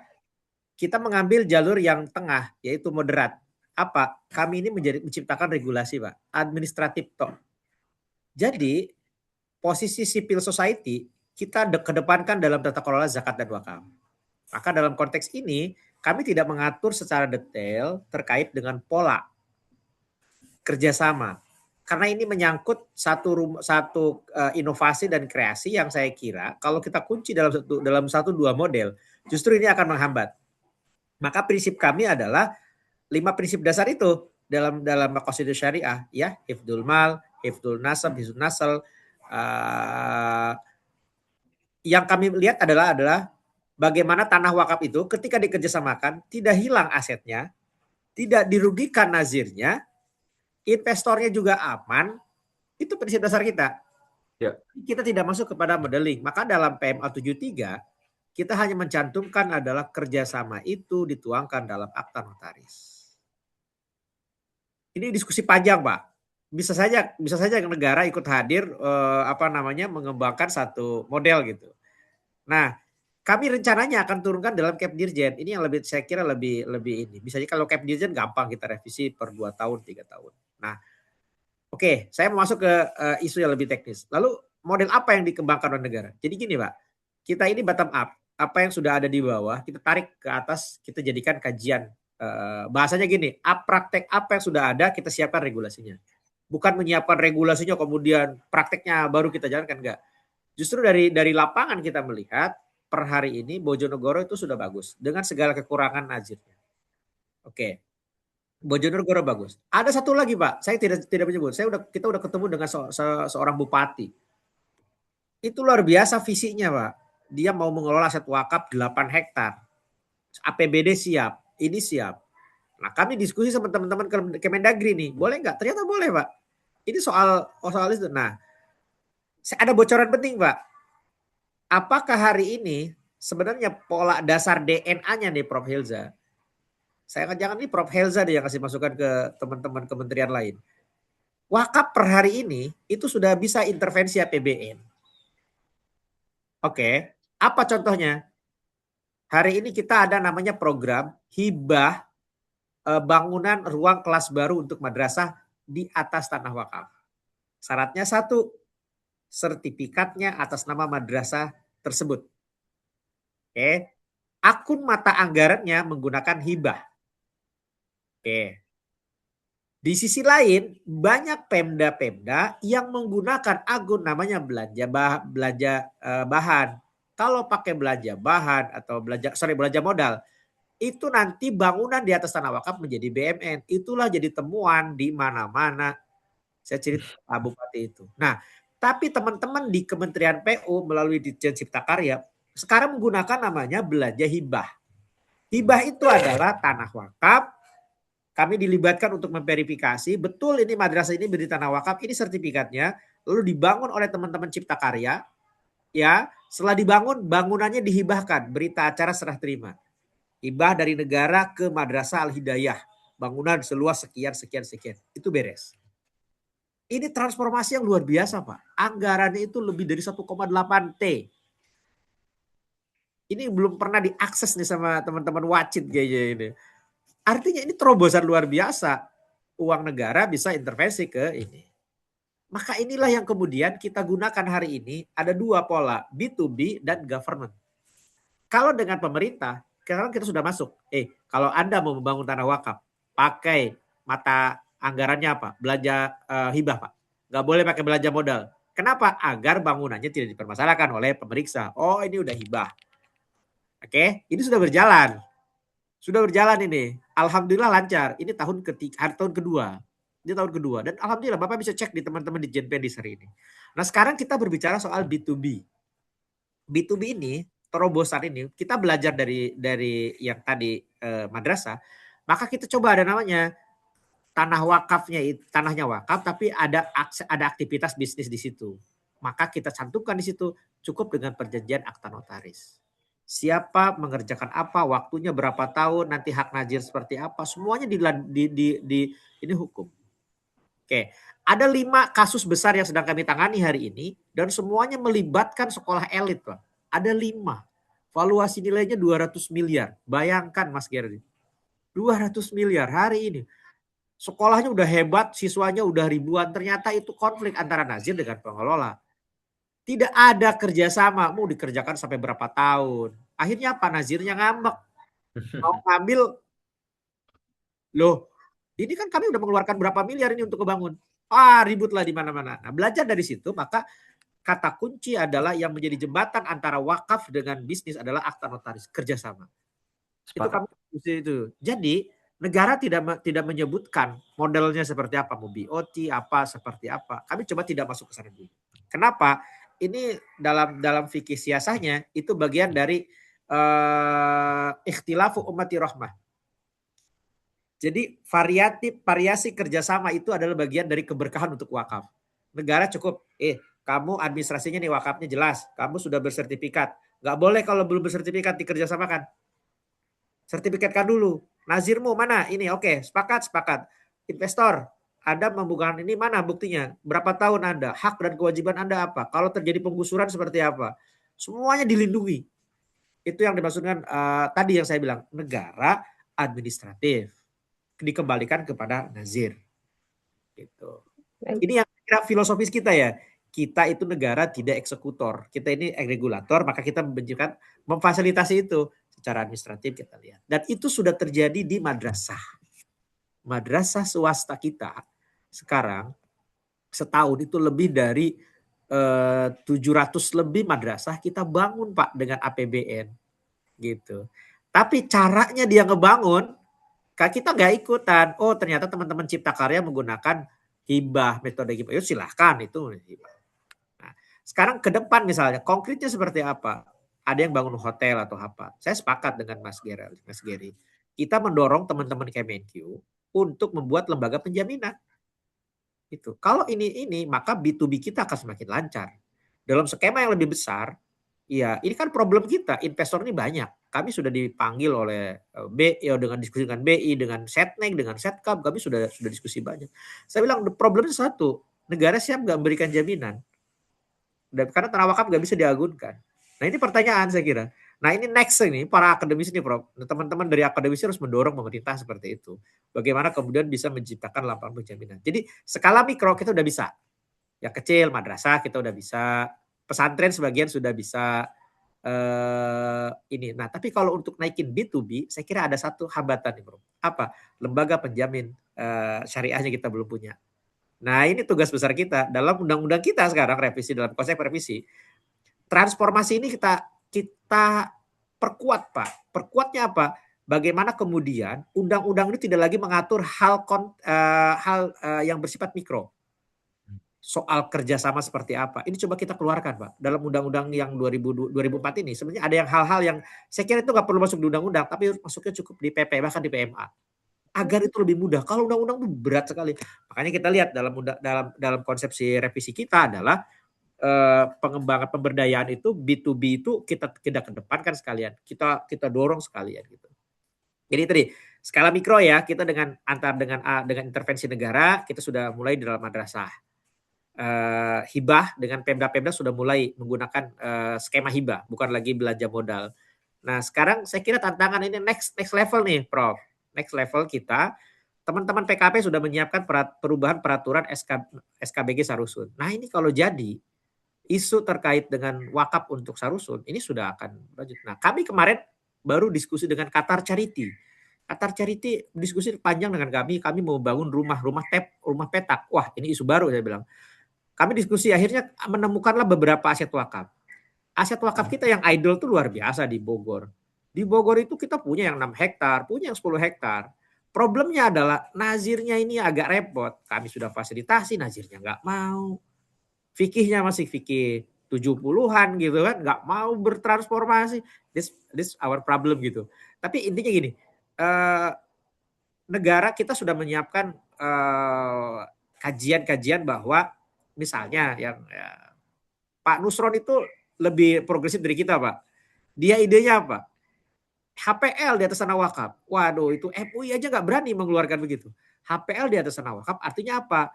kita mengambil jalur yang tengah yaitu moderat. Apa? Kami ini menciptakan regulasi Pak, administratif toh. Jadi posisi civil society kita kedepankan dalam tata kelola zakat dan wakaf. Maka dalam konteks ini kami tidak mengatur secara detail terkait dengan pola kerjasama. Karena ini menyangkut satu inovasi dan kreasi yang saya kira kalau kita kunci dalam satu dua model, justru ini akan menghambat. Maka prinsip kami adalah 5 prinsip dasar itu dalam maqasid syariah ya, hifdzul mal, hifdzul nasab, hifdzul nasal. Yang kami lihat adalah bagaimana tanah wakaf itu ketika dikerjasamakan tidak hilang asetnya, tidak dirugikan nazirnya, investornya juga aman. Itu prinsip dasar kita. Ya. Kita tidak masuk kepada modeling. Maka dalam PMA 73 kita hanya mencantumkan adalah kerjasama itu dituangkan dalam akta notaris. Ini diskusi panjang, Pak. Bisa saja negara ikut hadir mengembangkan satu model gitu. Nah, kami rencananya akan turunkan dalam Cap Dirjen. Ini yang saya kira lebih ini. Misalnya kalau Cap Dirjen gampang kita revisi per 2 tahun, 3 tahun. Nah, oke, saya mau masuk ke isu yang lebih teknis. Lalu model apa yang dikembangkan oleh negara? Jadi gini, Pak. Kita ini bottom up. Apa yang sudah ada di bawah, kita tarik ke atas, kita jadikan kajian. Bahasanya gini, praktek apa yang sudah ada, kita siapkan regulasinya. Bukan menyiapkan regulasinya kemudian prakteknya baru kita jalankan, enggak. Justru dari lapangan kita melihat per hari ini Bojonegoro itu sudah bagus dengan segala kekurangan nazirnya. Oke. Bojonegoro bagus. Ada satu lagi, Pak. Saya tidak menyebut. Kita udah ketemu dengan seorang bupati. Itu luar biasa visinya, Pak. Dia mau mengelola aset wakaf 8 hektar. APBD siap, ini siap. Nah, kami diskusi sama teman-teman Kemendagri nih. Boleh nggak? Ternyata boleh, Pak. Ini soal itu. Nah, ada bocoran penting, Pak. Apakah hari ini sebenarnya pola dasar DNA-nya nih Prof. Helza? Saya jangan nih Prof. Helza deh yang kasih masukan ke teman-teman kementerian lain. Wakaf per hari ini itu sudah bisa intervensi APBN. Oke, apa contohnya? Hari ini kita ada namanya program hibah bangunan ruang kelas baru untuk madrasah di atas tanah wakaf. Syaratnya satu, sertifikatnya atas nama madrasah tersebut. Oke, akun mata anggarannya menggunakan hibah. Oke. Di sisi lain, banyak pemda-pemda yang menggunakan akun namanya belanja bahan. Kalau pakai belanja bahan atau belanja modal, itu nanti bangunan di atas tanah wakaf menjadi BMN. Itulah jadi temuan di mana-mana. Saya cerita Pak Bupati itu. Nah, tapi teman-teman di Kementerian PU melalui Ditjen Cipta Karya sekarang menggunakan namanya belanja hibah. Hibah itu adalah tanah wakaf. Kami dilibatkan untuk memverifikasi betul ini madrasah ini berdiri tanah wakaf, ini sertifikatnya, lalu dibangun oleh teman-teman Cipta Karya, ya. Setelah dibangun, bangunannya dihibahkan, berita acara serah terima. Hibah dari negara ke Madrasah Al-Hidayah, bangunan seluas sekian sekian sekian, itu beres. Ini transformasi yang luar biasa, Pak. Anggarannya itu lebih dari 1,8 T. Ini belum pernah diakses nih sama teman-teman Wacit kayaknya ini. Artinya ini terobosan luar biasa. Uang negara bisa intervensi ke ini. Maka inilah yang kemudian kita gunakan hari ini. Ada dua pola, B2B dan government. Kalau dengan pemerintah, sekarang kita sudah masuk. Kalau Anda mau membangun tanah wakaf, pakai mata anggarannya apa? Belanja hibah, Pak. Nggak boleh pakai belanja modal. Kenapa? Agar bangunannya tidak dipermasalahkan oleh pemeriksa. Oh, ini udah hibah. Oke, ini sudah berjalan. Sudah berjalan ini. Alhamdulillah lancar. Ini tahun kedua. Ini tahun kedua. Dan alhamdulillah Bapak bisa cek di teman-teman di Jenpedis hari ini. Nah, sekarang kita berbicara soal B2B. B2B ini, terobosan ini, kita belajar dari yang tadi madrasah, maka kita coba ada namanya tanahnya wakaf, tapi ada aktivitas bisnis di situ. Maka kita cantumkan di situ cukup dengan perjanjian akta notaris. Siapa mengerjakan apa, waktunya berapa tahun, nanti hak najir seperti apa, semuanya ini hukum. Oke, ada 5 kasus besar yang sedang kami tangani hari ini dan semuanya melibatkan sekolah elit, Pak. Ada 5. Valuasi nilainya 200 miliar. Bayangkan Mas Gerdi. 200 miliar hari ini. Sekolahnya udah hebat, siswanya udah ribuan. Ternyata itu konflik antara nazir dengan pengelola. Tidak ada kerjasama, mau dikerjakan sampai berapa tahun. Akhirnya apa? Nazirnya ngambek. Mau ngambil, loh ini kan kami udah mengeluarkan berapa miliar ini untuk kebangun. Ributlah di mana-mana. Nah, belajar dari situ, maka kata kunci adalah yang menjadi jembatan antara wakaf dengan bisnis adalah akta notaris, kerjasama. Itu kami itu. Jadi negara tidak menyebutkan modelnya seperti apa, mau BOT apa seperti apa. Kami coba tidak masuk ke sana dulu. Kenapa? Ini dalam fikih siasahnya itu bagian dari ikhtilafu ummati rahmah. Jadi variasi kerjasama itu adalah bagian dari keberkahan untuk wakaf. Negara cukup, kamu administrasinya nih wakafnya jelas, kamu sudah bersertifikat. Nggak boleh kalau belum bersertifikat dikerjasamakan. Sertifikatkan dulu. Nazirmu mana? Ini oke, sepakat. Investor, Anda membukakan ini mana buktinya? Berapa tahun Anda? Hak dan kewajiban Anda apa? Kalau terjadi penggusuran seperti apa? Semuanya dilindungi. Itu yang dimaksudkan tadi yang saya bilang, negara administratif dikembalikan kepada nazir. Gitu. Ini yang kira filosofis kita ya. Kita itu negara tidak eksekutor. Kita ini regulator, maka kita memfasilitasi itu secara administratif kita lihat. Dan itu sudah terjadi di madrasah. Madrasah swasta kita sekarang setahun itu lebih dari 700 lebih madrasah kita bangun Pak dengan APBN gitu. Tapi caranya dia ngebangun kita nggak ikutan. Oh ternyata teman-teman Cipta Karya menggunakan hibah, metode hibah. Yuk silahkan itu hibah. Nah, sekarang ke depan misalnya konkretnya seperti apa? Ada yang bangun hotel atau apa? Saya sepakat dengan Mas Geri. Kita mendorong teman-teman Kemenkyu untuk membuat lembaga penjaminan. Itu. Kalau ini maka B2B kita akan semakin lancar. Dalam skema yang lebih besar, ya ini kan problem kita, investor ini banyak. Kami sudah dipanggil oleh BI dengan diskusi dengan BI, dengan Setnek, dengan Setkap, kami sudah diskusi banyak. Saya bilang problemnya satu, negara siap nggak memberikan jaminan. Dan karena tanah wakaf nggak bisa diagunkan. Nah ini pertanyaan saya kira. Nah ini next ini para akademis ini Prof. Teman-teman dari akademis harus mendorong pemerintah seperti itu. Bagaimana kemudian bisa menciptakan lapangan penjaminan. Jadi skala mikro kita udah bisa. Ya kecil, madrasah kita udah bisa. Pesantren sebagian sudah bisa. Ini. Nah tapi kalau untuk naikin B2B, saya kira ada satu hambatan nih Prof. Apa? Lembaga penjamin syariahnya kita belum punya. Nah ini tugas besar kita. Dalam undang-undang kita sekarang revisi, dalam konsep revisi. Transformasi ini kita perkuat Pak. Perkuatnya apa? Bagaimana kemudian undang-undang ini tidak lagi mengatur hal yang bersifat mikro. soal kerjasama seperti apa. Ini coba kita keluarkan, Pak. Dalam undang-undang yang 2004 ini sebenarnya ada yang hal-hal yang saya kira itu nggak perlu masuk di undang-undang, tapi masuknya cukup di PP, bahkan di PMA. Agar itu lebih mudah. Kalau undang-undang itu berat sekali. Makanya kita lihat dalam konsepsi revisi kita adalah pengembangan pemberdayaan itu B2B itu kita kedepankan sekalian. Kita dorong sekalian gitu. Jadi tadi skala mikro ya, kita dengan intervensi negara kita sudah mulai di dalam madrasah. Hibah dengan Pemda-Pemda sudah mulai menggunakan skema hibah, bukan lagi belanja modal. Nah, sekarang saya kira tantangan ini next level nih, Prof. Next level kita, teman-teman PKP sudah menyiapkan perubahan peraturan SKBG Sarusun. Nah, ini kalau jadi isu terkait dengan wakaf untuk Sarusun ini sudah akan lanjut. Nah, kami kemarin baru diskusi dengan Qatar Charity. Qatar Charity diskusi panjang dengan kami mau bangun rumah petak. Wah, ini isu baru saya bilang. Kami diskusi akhirnya menemukanlah beberapa aset wakaf. Aset wakaf kita yang idle tuh luar biasa di Bogor. Di Bogor itu kita punya yang 6 hektar, punya yang 10 hektar. Problemnya adalah nazirnya ini agak repot. Kami sudah fasilitasi, nazirnya nggak mau. Fikihnya masih fikih 70-an gitu kan, nggak mau bertransformasi. This our problem gitu. Tapi intinya gini, negara kita sudah menyiapkan kajian-kajian bahwa misalnya yang Pak Nusron itu lebih progresif dari kita, Pak. Dia idenya apa? HPL di atas tanah wakaf. Waduh, itu MUI aja nggak berani mengeluarkan begitu. HPL di atas tanah wakaf artinya apa?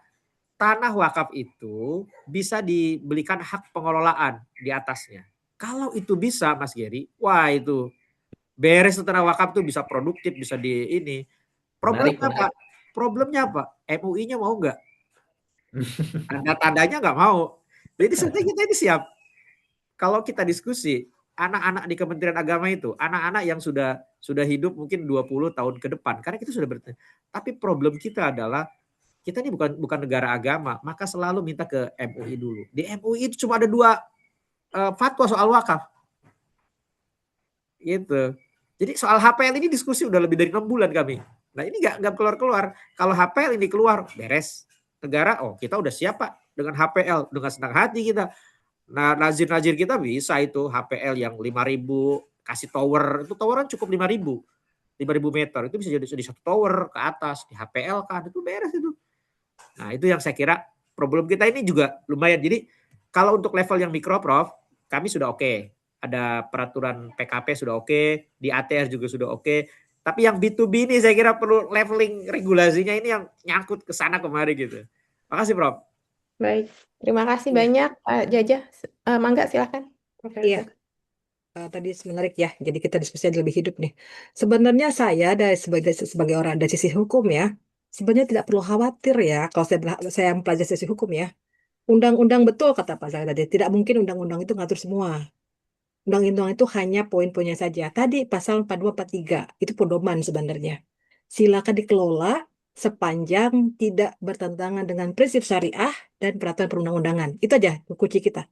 Tanah wakaf itu bisa dibelikan hak pengelolaan di atasnya. Kalau itu bisa, Mas Geri, wah itu beres tanah wakaf tuh bisa produktif, bisa di ini. Problemnya apa? Problemnya apa? MUI-nya mau nggak? Tanda-tandanya nggak mau. Jadi sebenarnya kita ini siap. Kalau kita diskusi, anak-anak di Kementerian Agama itu, anak-anak yang sudah hidup mungkin 20 tahun ke depan, karena kita sudah bertanya. Tapi problem kita adalah kita ini bukan negara agama, maka selalu minta ke MUI dulu. Di MUI itu cuma ada 2 fatwa soal wakaf. Gitu. Jadi soal HPL ini diskusi udah lebih dari 6 bulan kami. Nah ini nggak keluar-keluar. Kalau HPL ini keluar, beres. Negara, kita udah siap Pak dengan HPL, dengan senang hati kita. Nah nazir-nazir kita bisa itu HPL yang 5.000, kasih tower, itu toweran cukup 5.000 meter, itu bisa jadi 1 tower ke atas, di HPL kan, itu beres itu. Nah itu yang saya kira problem kita ini juga lumayan. Jadi kalau untuk level yang mikro, Prof, kami sudah oke. Ada peraturan PKP sudah oke, di ATR juga sudah oke. Tapi yang B2B ini saya kira perlu leveling regulasinya ini yang nyangkut ke sana kemari gitu. Makasih, Prof. Baik, terima kasih banyak Pak Jaja. Mangga silakan. Iya. Tadi menarik ya, jadi kita diskusinya lebih hidup nih. Sebenarnya saya sebagai orang dari sisi hukum ya, sebenarnya tidak perlu khawatir ya kalau saya mempelajari sisi hukum ya. Undang-undang betul kata Pak Zahra tadi, tidak mungkin undang-undang itu ngatur semua. Undang-undang itu hanya poin-poinnya saja. Tadi pasal 4243 itu pedoman sebenarnya. Silakan dikelola sepanjang tidak bertentangan dengan prinsip syariah dan peraturan perundang-undangan. Itu aja kunci kita.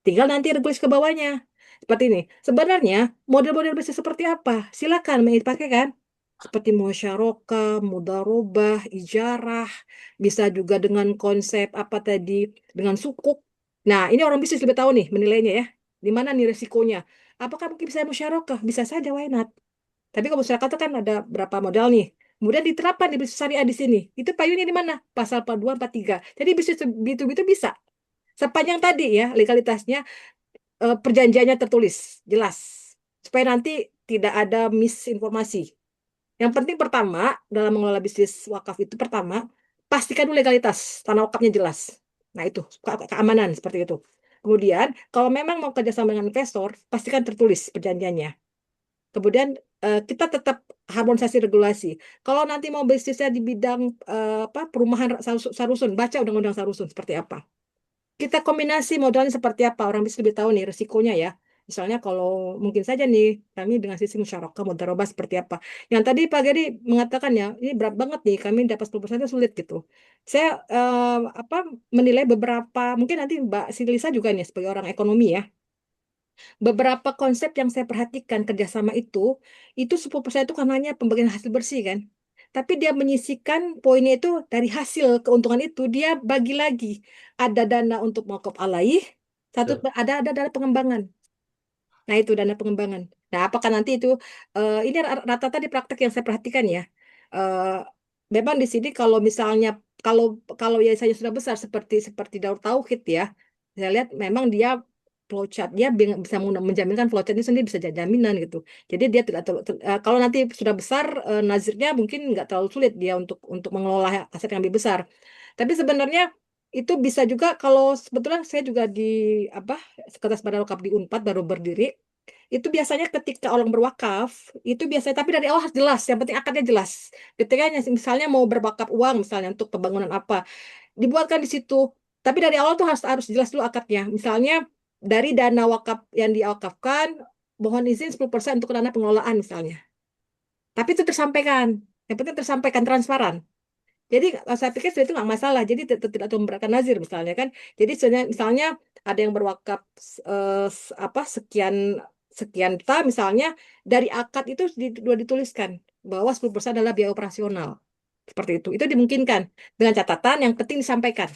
Tinggal nanti regulasi ke bawahnya. Seperti ini. Sebenarnya model-model bisnis seperti apa? Silakan dipakai kan? Seperti musyarakah, mudharabah, ijarah, bisa juga dengan konsep apa tadi, dengan sukuk. Nah, ini orang bisnis lebih tahu nih menilainya ya. Di mana nih resikonya? Apakah mungkin bisa musyarakah? Bisa saja, why not? Tapi kalau musyarakah itu kan ada berapa modal nih. Kemudian diterapkan di bisnis syariah di sini. Itu payungnya di mana? Pasal 42, 43. Jadi bisnis B2B itu bisa. Sepanjang tadi ya legalitasnya, perjanjiannya tertulis jelas supaya nanti tidak ada misinformasi. Yang penting pertama dalam mengelola bisnis wakaf itu pertama pastikan dulu legalitas tanah wakafnya jelas. Nah itu keamanan seperti itu. Kemudian kalau memang mau kerjasama dengan investor pastikan tertulis perjanjiannya. Kemudian kita tetap harmonisasi regulasi. Kalau nanti mau bisnisnya di bidang perumahan Sarusun, baca undang-undang Sarusun seperti apa. Kita kombinasi modalnya seperti apa, orang bisa lebih tahu nih resikonya ya. Misalnya kalau mungkin saja nih kami dengan sisi musyarakah mudharabah seperti apa. Yang tadi Pak Gedi mengatakan ya, ini berat banget nih kami dapat 10% itu sulit gitu. Saya menilai beberapa, mungkin nanti Mbak Silisa juga nih sebagai orang ekonomi ya. Beberapa konsep yang saya perhatikan kerjasama itu 10% itu kan hanya pembagian hasil bersih kan. tapi dia menyisihkan poinnya itu dari hasil keuntungan itu dia bagi lagi. Ada dana untuk mokop alaih, Betul. ada dana pengembangan. Nah, itu dana pengembangan. Nah, apakah nanti itu ini rata-rata di praktek yang saya perhatikan ya. Eh, Memang di sini kalau misalnya kalau yayasannya sudah besar seperti Darut Tauhid ya, saya lihat memang dia flowchart dia bisa menjaminkan flowchart ini sendiri bisa jadi jaminan gitu. Jadi dia tidak kalau nanti sudah besar nazirnya mungkin nggak terlalu sulit dia untuk mengelola aset yang lebih besar. Tapi sebenarnya itu bisa juga kalau sebetulnya saya juga di apa Sekretaris Badan Wakaf di Unpad baru berdiri. Itu biasanya ketika orang berwakaf, itu biasanya tapi dari awal harus jelas, yang penting akadnya jelas. Ketika misalnya mau berwakaf uang misalnya untuk pembangunan apa, dibuatkan di situ. Tapi dari awal tuh harus harus jelas dulu akadnya. Misalnya dari dana wakaf yang diwakafkan, mohon izin 10% untuk dana pengelolaan misalnya. Tapi itu tersampaikan. Yang penting tersampaikan transparan. Jadi saya pikir itu nggak masalah. Jadi tidak terlalu memberatkan nazir misalnya kan. Jadi misalnya ada yang berwakaf sekian sekian juta misalnya dari akad itu sudah dituliskan bahwa 10% adalah biaya operasional. Seperti itu. Itu dimungkinkan dengan catatan yang penting disampaikan.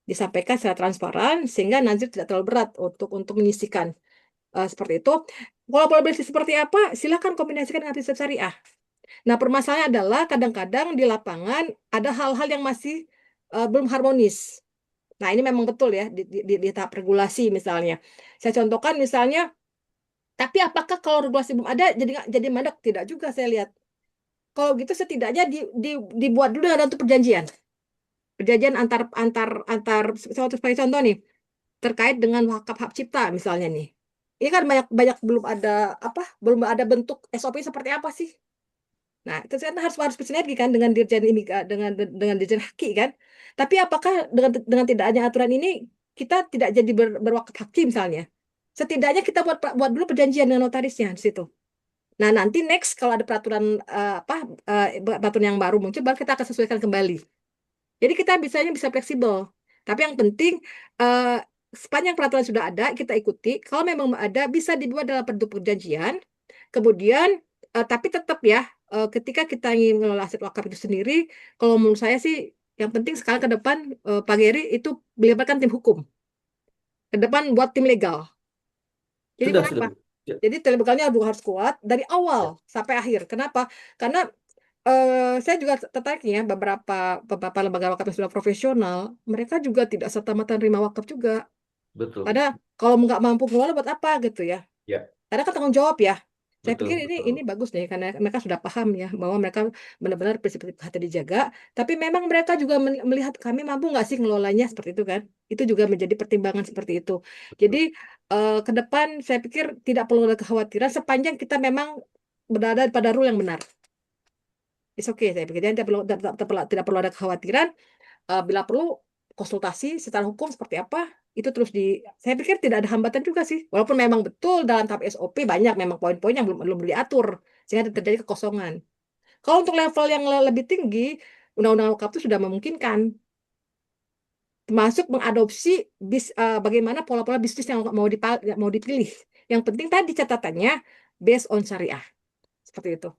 Disampaikan secara transparan sehingga nazir tidak terlalu berat untuk menyisihkan. Seperti itu. Kalau boleh beli seperti apa, silakan kombinasikan dengan riset syariah. Nah, permasalahannya adalah kadang-kadang di lapangan ada hal-hal yang masih belum harmonis. Nah, ini memang betul ya di tahap regulasi misalnya. Saya contohkan misalnya, tapi apakah kalau regulasi belum ada jadi mandek? Tidak juga saya lihat. Kalau gitu setidaknya dibuat dulu dengan untuk perjanjian. Perjanjian antar antar antar sebagai contoh nih terkait dengan wakaf hak cipta misalnya nih. Ini kan banyak banyak belum ada bentuk SOP seperti apa sih? Nah, itu kan harus bersinergi kan dengan dirjen ini dengan dirjen haki kan. Tapi apakah dengan tidak adanya aturan ini kita tidak jadi berwakaf haki misalnya? Setidaknya kita buat dulu perjanjian dengan notarisnya di situ. Nah, nanti next kalau ada peraturan peraturan yang baru muncul baru kita akan sesuaikan kembali. Jadi kita bisa fleksibel. Tapi yang penting eh, sepanjang peraturan sudah ada kita ikuti. Kalau memang ada bisa dibuat dalam bentuk perjanjian. Kemudian tapi tetap ya ketika kita ingin mengelola aset wakaf itu sendiri, kalau menurut saya sih yang penting sekarang ke depan Pak Geri itu melibatkan tim hukum. Ke depan buat tim legal. Jadi Sudah, kenapa? Bu. Ya, Jadi tim legalnya harus kuat dari awal ya. sampai akhir. Kenapa? Karena saya juga tertarik ya beberapa lembaga wakaf yang sudah profesional, mereka juga tidak serta-merta nerima wakaf juga. Betul. Karena kalau nggak mampu ngelola buat apa gitu ya. Ya, Karena kan tanggung jawab ya. Saya pikir betul, ini betul. bagus nih karena mereka sudah paham ya bahwa mereka benar-benar prinsip-prinsip hati dijaga. Tapi memang mereka juga melihat kami mampu nggak sih ngelolanya seperti itu kan. Itu juga menjadi pertimbangan seperti itu. Jadi Betul. ke depan saya pikir tidak perlu ada kekhawatiran sepanjang kita memang berada pada rule yang benar. It's okay, saya pikir. Jadi tidak perlu ada kekhawatiran. Bila perlu konsultasi secara hukum seperti apa, itu terus saya pikir tidak ada hambatan juga sih. Walaupun memang betul dalam tahap SOP banyak memang poin-poin yang belum diatur, sehingga terjadi kekosongan. Kalau untuk level yang lebih tinggi, Undang-Undang Wakaf itu sudah memungkinkan, termasuk mengadopsi bagaimana pola-pola bisnis yang mau dipilih. Yang penting tadi catatannya based on syariah. Seperti itu.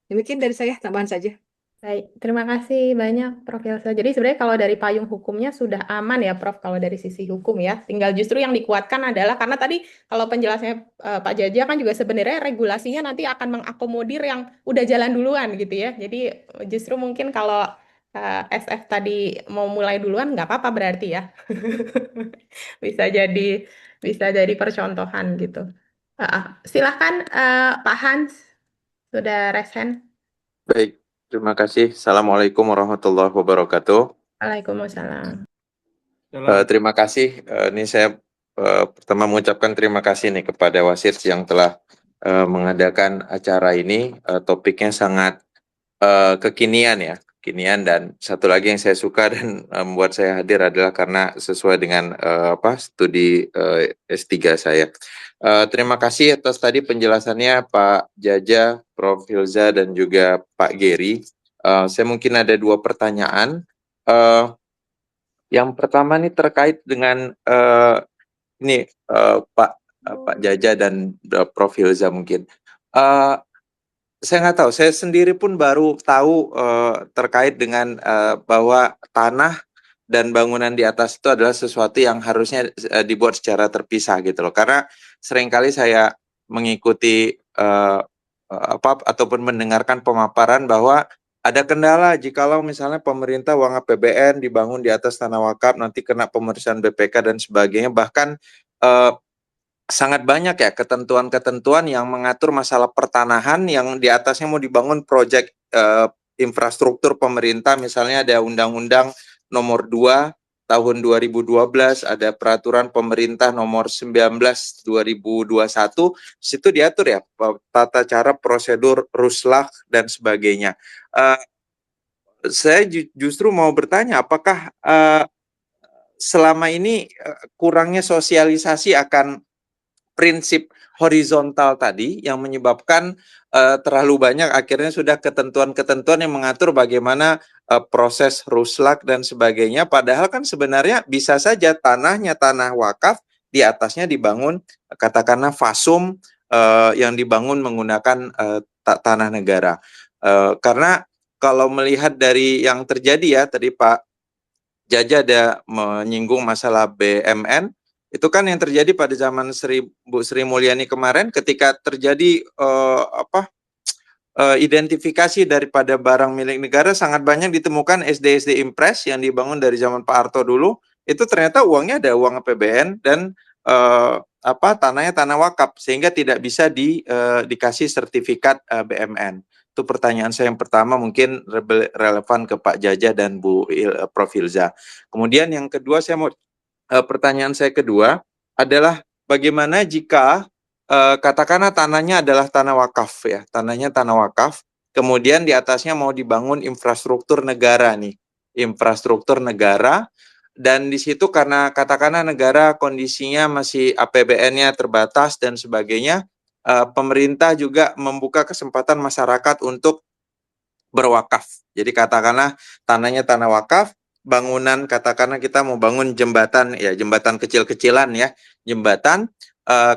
Demikian dari saya, tambahan saja. Baik, terima kasih banyak Prof. Ilsa. Jadi sebenarnya kalau dari payung hukumnya sudah aman ya Prof, kalau dari sisi hukum ya. Tinggal justru yang dikuatkan adalah, karena tadi kalau penjelasannya Pak Jaja kan juga sebenarnya regulasinya nanti akan mengakomodir yang udah jalan duluan gitu ya. Jadi justru mungkin kalau SF tadi mau mulai duluan nggak apa-apa berarti ya. Bisa jadi bisa jadi percontohan gitu. Silahkan Pak Hans, sudah resen. Baik, terima kasih. Assalamualaikum warahmatullahi wabarakatuh. Waalaikumsalam. Terima kasih. Ini saya pertama mengucapkan terima kasih nih kepada Wasit yang telah mengadakan acara ini. Topiknya sangat kekinian ya, kekinian, dan satu lagi yang saya suka dan membuat saya hadir adalah karena sesuai dengan studi S3 saya. Terima kasih atas tadi penjelasannya Pak Jaja, Prof. Hilza, dan juga Pak Geri. Saya mungkin ada dua pertanyaan. Yang pertama nih terkait dengan Pak Jaja dan Prof. Hilza mungkin. saya nggak tahu. Saya sendiri pun baru tahu terkait dengan bahwa tanah dan bangunan di atas itu adalah sesuatu yang harusnya dibuat secara terpisah gitu loh. Karena seringkali saya mengikuti ataupun mendengarkan pemaparan bahwa ada kendala jikalau misalnya pemerintah uang APBN dibangun di atas tanah wakaf nanti kena pemeriksaan BPK dan sebagainya. Bahkan sangat banyak ya ketentuan-ketentuan yang mengatur masalah pertanahan yang di atasnya mau dibangun proyek infrastruktur pemerintah. Misalnya ada Undang-Undang Nomor 2 Tahun 2012, ada Peraturan Pemerintah Nomor 19 2021. Di situ diatur ya tata cara prosedur ruslak dan sebagainya. Saya justru mau bertanya, apakah selama ini kurangnya sosialisasi akan prinsip horizontal tadi yang menyebabkan terlalu banyak akhirnya sudah ketentuan-ketentuan yang mengatur bagaimana proses ruslak dan sebagainya, padahal kan sebenarnya bisa saja tanahnya tanah wakaf, di atasnya dibangun katakanlah fasum yang dibangun menggunakan tanah negara. Karena kalau melihat dari yang terjadi ya, tadi Pak Jaja ada menyinggung masalah BMN, itu kan yang terjadi pada zaman Bu Sri Mulyani kemarin ketika terjadi identifikasi daripada barang milik negara sangat banyak ditemukan SD-SD impres yang dibangun dari zaman Pak Harto dulu, itu ternyata uangnya ada uang APBN dan tanahnya tanah wakaf sehingga tidak bisa dikasih sertifikat BMN. Itu pertanyaan saya yang pertama, mungkin relevan ke Pak Jaja dan Prof. Ilza. Kemudian yang kedua, pertanyaan saya kedua adalah bagaimana jika katakanlah tanahnya adalah tanah wakaf ya, tanahnya tanah wakaf, kemudian di atasnya mau dibangun infrastruktur negara nih, infrastruktur negara, dan di situ karena katakanlah negara kondisinya masih APBN-nya terbatas dan sebagainya, pemerintah juga membuka kesempatan masyarakat untuk berwakaf. Jadi katakanlah tanahnya tanah wakaf, bangunan katakanlah kita mau bangun jembatan ya, jembatan kecil-kecilan ya, jembatan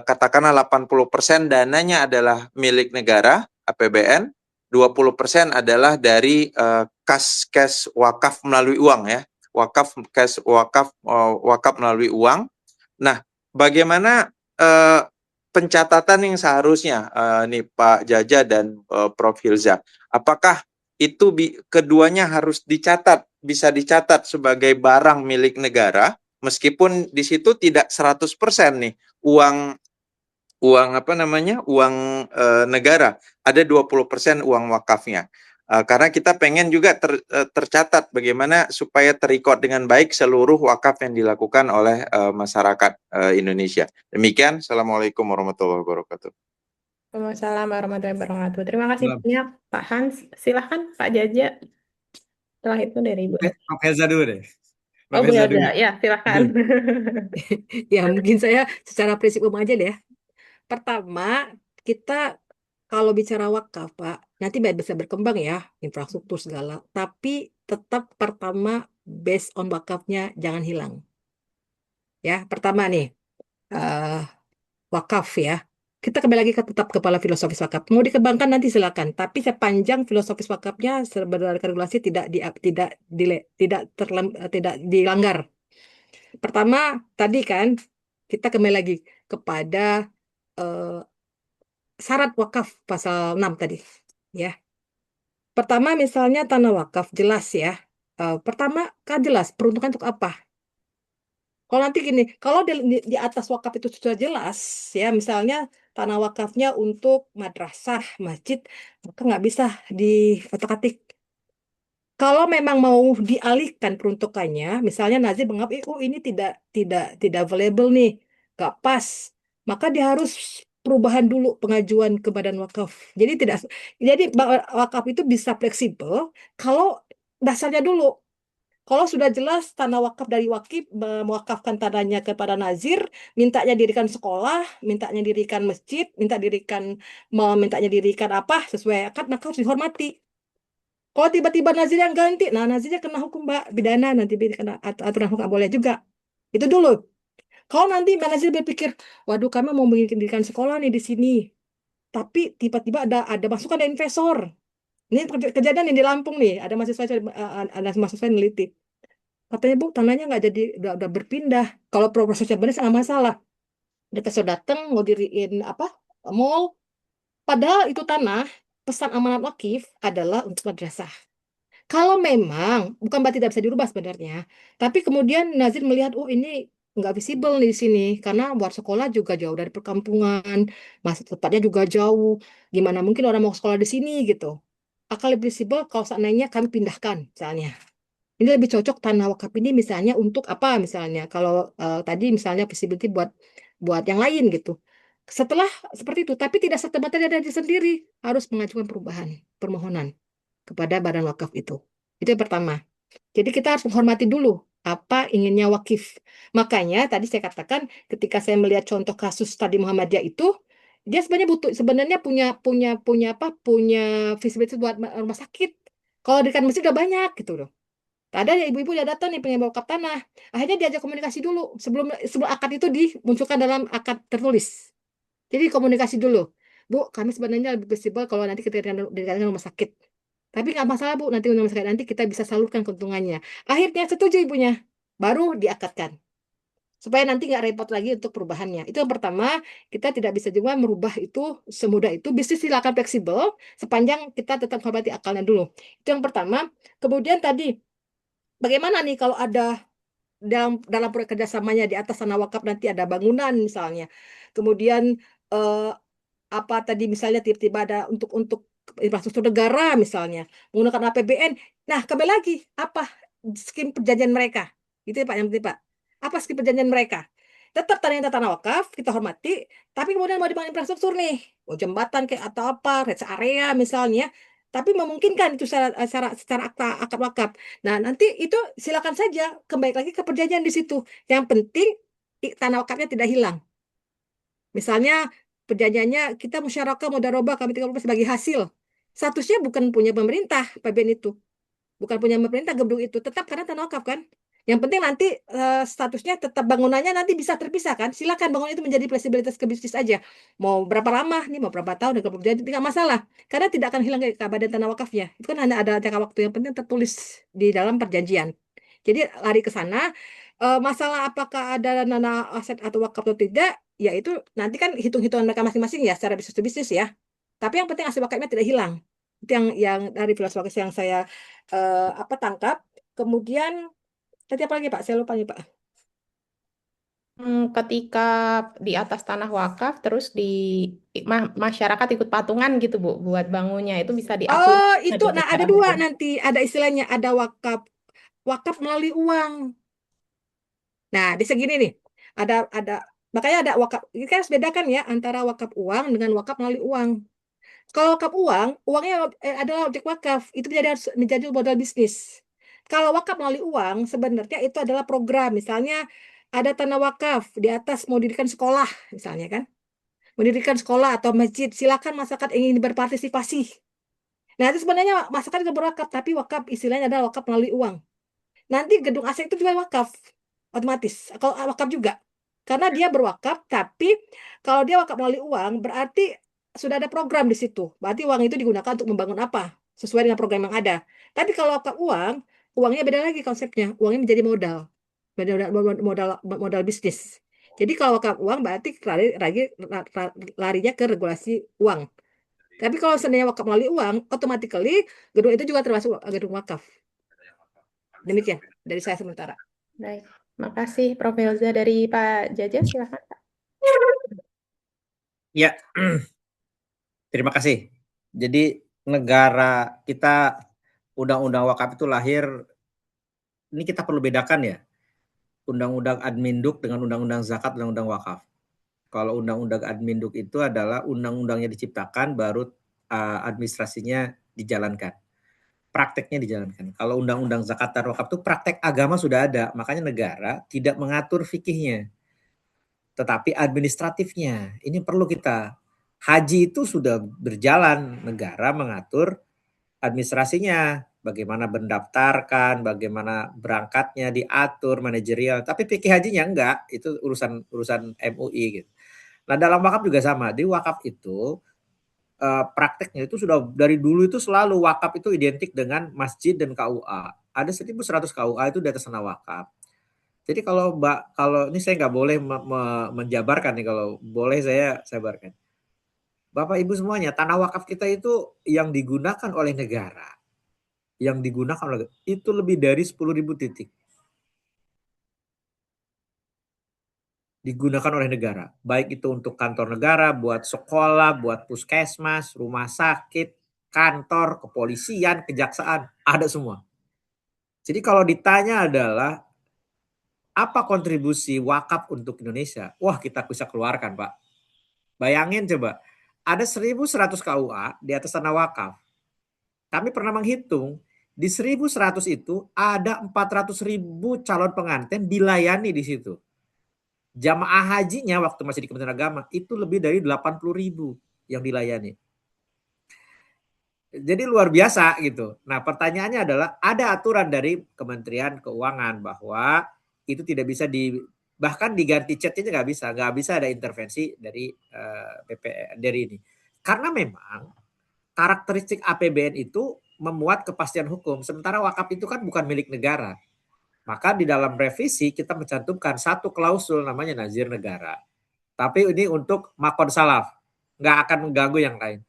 katakanlah 80% dananya adalah milik negara APBN, 20% adalah dari kas wakaf melalui uang ya, wakaf melalui uang. Nah, bagaimana pencatatan yang seharusnya nih Pak Jaja dan Prof. Hilza, apakah itu keduanya harus dicatat, bisa dicatat sebagai barang milik negara, meskipun di situ tidak 100% nih uang negara, ada 20% uang wakafnya. Karena kita pengen juga tercatat bagaimana supaya terrecord dengan baik seluruh wakaf yang dilakukan oleh masyarakat Indonesia. Demikian, Assalamualaikum warahmatullahi wabarakatuh. Waalaikumsalam warahmatullahi wabarakatuh. Terima kasih banyak Pak Hans. Silahkan Pak Jaja. Setelah itu dari Ibu. Prof. Hilza dulu deh. Oh, Bu Yaza, ya silahkan. Ya mungkin saya secara prinsip umum aja deh. Pertama, kita kalau bicara wakaf, Pak, nanti bisa berkembang ya, infrastruktur segala. Tapi tetap pertama, based on wakafnya jangan hilang. Ya, pertama nih, wakaf ya. Kita kembali lagi ke tetap kepala filosofis wakaf. Mau dikembangkan nanti silakan. Tapi sepanjang filosofis wakafnya berdasarkan regulasi tidak dilanggar. Pertama, tadi kan, kita kembali lagi kepada syarat wakaf pasal 6 tadi ya. Pertama misalnya tanah wakaf jelas ya. Pertama kan jelas peruntukan untuk apa. Kalau nanti gini, kalau di atas wakaf itu sudah jelas ya, misalnya tanah wakafnya untuk madrasah, masjid, maka nggak bisa diotak-atik. Kalau memang mau dialihkan peruntukannya, misalnya Nazir menganggap, oh ini tidak available nih, nggak pas, maka dia harus perubahan dulu pengajuan ke Badan Wakaf. Jadi wakaf itu bisa fleksibel kalau dasarnya dulu. Kalau sudah jelas tanah wakaf dari wakif mewakafkan tanahnya kepada Nazir, mintanya dirikan sekolah, mintanya dirikan masjid, mintanya dirikan apa sesuai akad, maka harus dihormati. Kalau tiba-tiba Nazir yang ganti, nah Nazirnya kena hukum pidana, nanti kena aturan hukum boleh juga. Itu dulu. Kalau nanti Nazir berpikir, waduh kami mau mendirikan sekolah nih di sini, tapi tiba-tiba ada masukan dari investor. Ini kejadian yang di Lampung nih, ada mahasiswa yang neliti. Katanya Bu, tanahnya nggak jadi udah berpindah. Kalau prosesnya benar nggak masalah. Investor datang mau diriin apa mall, padahal itu tanah pesan amanat wakif adalah untuk madrasah. Kalau memang bukan berarti tidak bisa dirubah sebenarnya, tapi kemudian Nazir melihat, oh ini nggak visible nih di sini karena buat sekolah juga jauh dari perkampungan, masa tempatnya juga jauh. Gimana mungkin orang mau sekolah di sini gitu? Akan lebih visible kalau seandainya kami pindahkan misalnya. Ini lebih cocok tanah wakaf ini misalnya untuk apa misalnya? Kalau tadi misalnya visibility buat buat yang lain gitu. Setelah seperti itu, tapi tidak serta-merta dari sendiri harus mengajukan perubahan permohonan kepada badan wakaf itu. Itu yang pertama. Jadi kita harus menghormati dulu apa inginnya wakif. Makanya tadi saya katakan ketika saya melihat contoh kasus tadi Muhammadiyah itu, dia sebenarnya punya visibility buat rumah sakit. Kalau di masjid udah banyak gitu loh. Ada ya ibu-ibu udah datang nih pengen bawa wakaf tanah. Akhirnya diajak komunikasi dulu sebelum sebelum akad itu dimunculkan dalam akad tertulis. Jadi komunikasi dulu. Bu, kami sebenarnya lebih fleksibel kalau nanti kita dikatakan rumah sakit. Tapi nggak masalah Bu, nanti rumah sakit nanti kita bisa salurkan keuntungannya. Akhirnya setuju ibunya. Baru diakadkan. Supaya nanti nggak repot lagi untuk perubahannya. Itu yang pertama, kita tidak bisa juga merubah itu semudah itu. Bisnis silakan fleksibel, sepanjang kita tetap hormati akalnya dulu. Itu yang pertama. Kemudian tadi, bagaimana nih kalau ada dalam proyek kerjasamanya di atas tanah wakaf nanti ada bangunan misalnya. Kemudian eh, apa tadi misalnya tiba-tiba ada untuk infrastruktur negara misalnya menggunakan APBN. Nah, kembali lagi apa skim perjanjian mereka? Itu ya Pak yang penting Pak. Apa skim perjanjian mereka? Tetap tanah wakaf kita hormati, tapi kemudian mau dibangun infrastruktur nih, mau jembatan kayak atau apa, rest area misalnya, tapi memungkinkan itu secara akad wakaf. Nah, nanti itu silakan saja kembali lagi ke perjanjian di situ. Yang penting tanah wakafnya tidak hilang. Misalnya perjanjiannya kita musyarakah mudarabah kami 30% sebagai hasil. Statusnya bukan punya pemerintah PBN itu. Bukan punya pemerintah gedung itu. Tetap karena tanah wakaf kan. Yang penting nanti statusnya tetap bangunannya nanti bisa terpisah kan. Silakan bangunan itu menjadi fleksibilitas ke bisnis aja. Mau berapa lama nih, mau berapa tahun, jadi tidak masalah. Karena tidak akan hilang ke badan tanah wakafnya. Itu kan hanya ada jangka waktu yang penting tertulis di dalam perjanjian. Jadi lari ke sana. Masalah apakah ada dana aset atau wakaf atau tidak, ya itu nanti kan hitung-hitungan mereka masing-masing ya secara bisnis to bisnis ya. Tapi yang penting aset wakafnya tidak hilang. Itu yang dari filosofi yang saya apa tangkap. Kemudian tadi apa lagi Pak? Saya lupa nih Pak. Ketika di atas tanah wakaf, terus masyarakat ikut patungan gitu Bu, buat bangunnya itu bisa diatur Oh itu, dengan nah ada cara dua hukum. nanti ada istilahnya ada wakaf melalui uang. Nah bisa gini nih, ada makanya ada wakaf. Ini kan harus bedakan ya antara wakaf uang dengan wakaf melalui uang. Kalau wakaf uang, uangnya adalah objek wakaf, itu menjadi modal bisnis. Kalau wakaf melalui uang, sebenarnya itu adalah program. Misalnya ada tanah wakaf di atas mau dirikan sekolah, misalnya kan, mendirikan sekolah atau masjid, silakan masyarakat ingin berpartisipasi. Nah itu sebenarnya masyarakat itu berwakaf, tapi wakaf istilahnya adalah wakaf melalui uang. Nanti gedung AC itu juga wakaf, otomatis. Kalau wakaf juga, karena dia berwakaf, tapi kalau dia wakaf melalui uang, berarti sudah ada program di situ. Berarti uang itu digunakan untuk membangun apa? Sesuai dengan program yang ada. Tapi kalau wakaf uang, uangnya beda lagi konsepnya. Uangnya menjadi modal. Modal bisnis. Jadi kalau wakaf uang berarti larinya ke regulasi uang. Tapi kalau seandainya wakaf melalui uang, automatically gedung itu juga termasuk gedung wakaf. Demikian dari saya sementara. Baik, makasih Prof. Elza. Dari Pak Jaja, silakan. Ya, terima kasih. Jadi negara kita undang-undang wakaf itu lahir, ini kita perlu bedakan ya, undang-undang Adminduk dengan undang-undang zakat, undang-undang wakaf. Kalau undang-undang Adminduk itu adalah undang-undangnya diciptakan, baru administrasinya dijalankan, prakteknya dijalankan. Kalau undang-undang zakat dan wakaf itu praktek agama sudah ada, makanya negara tidak mengatur fikihnya, tetapi administratifnya. Ini perlu kita. Haji itu sudah berjalan, negara mengatur administrasinya, bagaimana mendaftarkan, bagaimana berangkatnya diatur, manajerial. Tapi fikih hajinya enggak, itu urusan MUI gitu. Nah dalam wakaf juga sama. Di wakaf itu prakteknya itu sudah dari dulu itu selalu wakaf itu identik dengan masjid dan KUA. Ada 1.100 KUA itu di atas tanah wakaf. Jadi kalau ini saya nggak boleh menjabarkan nih, kalau boleh saya jabarkan. Bapak Ibu semuanya, tanah wakaf kita itu yang digunakan oleh negara, itu lebih dari 10.000 titik. Digunakan oleh negara, baik itu untuk kantor negara, buat sekolah, buat puskesmas, rumah sakit, kantor, kepolisian, kejaksaan, ada semua. Jadi kalau ditanya adalah apa kontribusi wakaf untuk Indonesia? Wah, kita bisa keluarkan, Pak. Bayangin coba, ada 1.100 KUA di atas tanah wakaf. Kami pernah menghitung, di 1.100 itu ada 400.000 calon pengantin dilayani di situ. Jamaah hajinya waktu masih di Kementerian Agama itu lebih dari 80.000 yang dilayani. Jadi luar biasa gitu. Nah, pertanyaannya adalah ada aturan dari Kementerian Keuangan bahwa itu tidak bisa bahkan diganti chatnya nggak bisa ada intervensi dari dari ini. Karena memang karakteristik APBN itu memuat kepastian hukum, sementara wakaf itu kan bukan milik negara. Maka di dalam revisi kita mencantumkan satu klausul namanya nazir negara. Tapi ini untuk makon salaf, nggak akan mengganggu yang lain.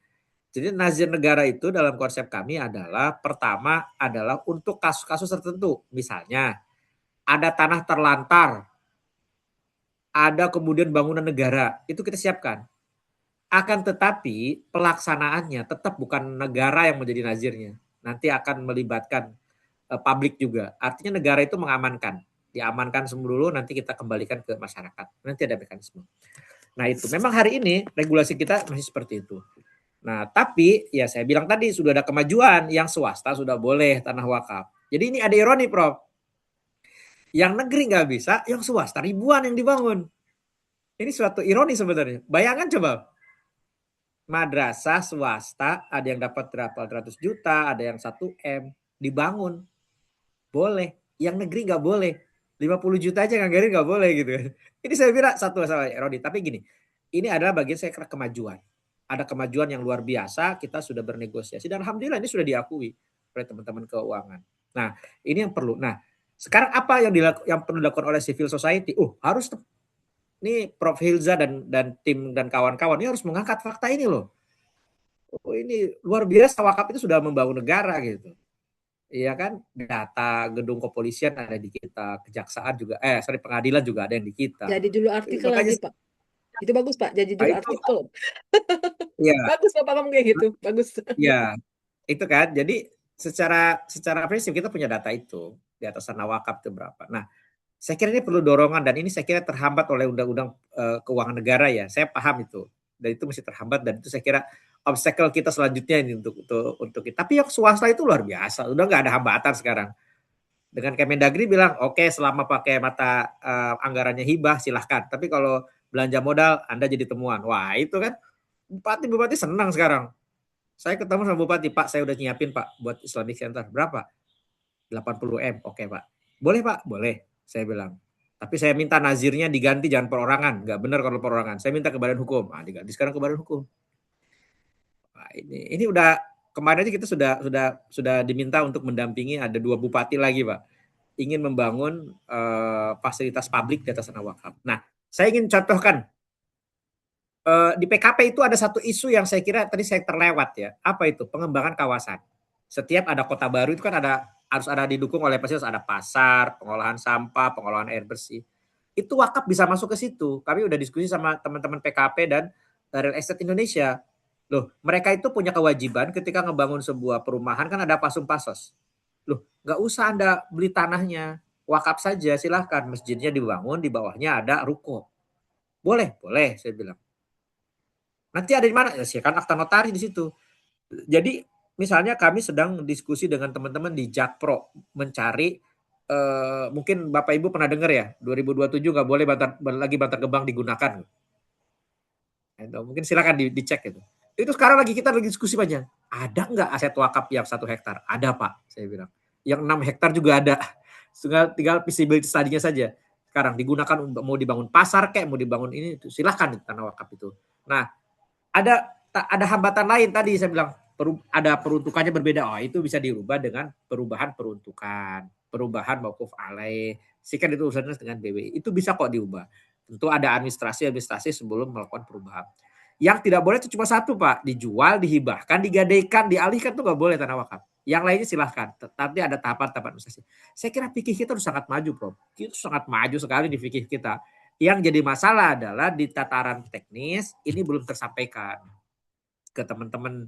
Jadi nazir negara itu dalam konsep kami adalah, pertama adalah untuk kasus-kasus tertentu. Misalnya ada tanah terlantar, ada kemudian bangunan negara, itu kita siapkan. Akan tetapi pelaksanaannya tetap bukan negara yang menjadi nazirnya. Nanti akan melibatkan publik juga. Artinya negara itu mengamankan. Diamankan semua dulu, nanti kita kembalikan ke masyarakat. Nanti ada mekanisme. Nah itu, memang hari ini regulasi kita masih seperti itu. Nah tapi ya saya bilang tadi sudah ada kemajuan, yang swasta sudah boleh tanah wakaf. Jadi ini ada ironi, Prof. Yang negeri nggak bisa, yang swasta ribuan yang dibangun. Ini suatu ironi sebenarnya. Bayangkan coba. Madrasah swasta ada yang dapat berapa ratus juta, ada yang 1 M dibangun. Boleh. Yang negeri nggak boleh. 50 juta aja nganggarin nggak boleh gitu kan. Ini saya kira satu masalah ironi. Tapi gini, ini adalah bagian saya kira kemajuan. Ada kemajuan yang luar biasa, kita sudah bernegosiasi. Dan alhamdulillah ini sudah diakui oleh teman-teman keuangan. Nah, ini yang perlu. Nah, sekarang apa yang perlu dilakukan oleh civil society? Harus ini Prof Hilza dan tim dan kawan-kawan ini harus mengangkat fakta ini loh. Ini luar biasa, wakaf itu sudah membangun negara gitu. Iya kan, data gedung kepolisian ada di kita, kejaksaan juga, pengadilan juga ada yang di kita. Jadi dulu artikel Makanya, lagi Pak. Itu bagus Pak, jadi dulu artikel. Iya. Bagus Bapak ngomong kayak gitu, bagus. Iya, itu kan. Jadi secara prinsip kita punya data itu di atas tanah wakaf itu berapa. Nah, saya kira ini perlu dorongan, dan ini saya kira terhambat oleh undang-undang keuangan negara ya. Saya paham itu, dan itu mesti terhambat, dan itu saya kira obstacle kita selanjutnya ini untuk kita. Tapi yang swasta itu luar biasa, udah nggak ada hambatan sekarang. Dengan Kemendagri bilang oke, selama pakai mata anggarannya hibah silahkan. Tapi kalau belanja modal Anda jadi temuan. Wah itu kan bupati senang sekarang. Saya ketemu sama bupati, Pak saya udah nyiapin Pak buat Islamic Center. Berapa? 80 M. Oke Pak. Boleh Pak? Boleh. Saya bilang. Tapi saya minta nazirnya diganti, jangan perorangan. Nggak benar kalau perorangan. Saya minta ke badan hukum. Diganti sekarang ke badan hukum. Nah, ini udah kemarin aja kita sudah diminta untuk mendampingi, ada 2 bupati lagi Pak. Ingin membangun fasilitas publik di atas tanah wakaf. Nah, saya ingin contohkan. Di PKP itu ada satu isu yang saya kira tadi saya terlewat ya. Apa itu? Pengembangan kawasan. Setiap ada kota baru itu kan harus ada didukung oleh fasilitas, ada pasar, pengolahan sampah, pengolahan air bersih. Itu wakaf bisa masuk ke situ. Kami udah diskusi sama teman-teman PKP dan Real Estate Indonesia. Loh, mereka itu punya kewajiban ketika ngebangun sebuah perumahan kan ada pasum-pasos. Loh, nggak usah Anda beli tanahnya, wakaf saja silahkan. Masjidnya dibangun, di bawahnya ada ruko. Boleh, saya bilang. Nanti ada di mana? Ya kan akta notari di situ. Jadi misalnya kami sedang diskusi dengan teman-teman di Jakpro mencari mungkin Bapak Ibu pernah dengar ya, 2027 nggak boleh Bantar Gebang digunakan. Mungkin silakan dicek itu. Itu sekarang kita lagi diskusi banyak. Ada nggak aset wakaf yang 1 hektar? Ada Pak, saya bilang. Yang 6 hektar juga ada. Tinggal visibility study-nya saja. Sekarang digunakan mau dibangun pasar kayak mau dibangun ini, silahkan di tanah wakaf itu. Nah, ada ada hambatan lain tadi saya bilang ada peruntukannya berbeda. Oh, itu bisa dirubah dengan perubahan peruntukan, perubahan mauquf alaih. Sikan itu urusannya dengan BWI. Itu bisa kok diubah. Tentu ada administrasi sebelum melakukan perubahan. Yang tidak boleh itu cuma satu, Pak. Dijual, dihibahkan, digadaikan, dialihkan itu nggak boleh tanah wakaf. Yang lainnya silahkan. Tapi ada tahapan-tahapan administrasi. Saya kira fikih kita harus sangat maju, Prof. Itu sangat maju sekali di fikih kita. Yang jadi masalah adalah di tataran teknis ini belum tersampaikan ke teman-teman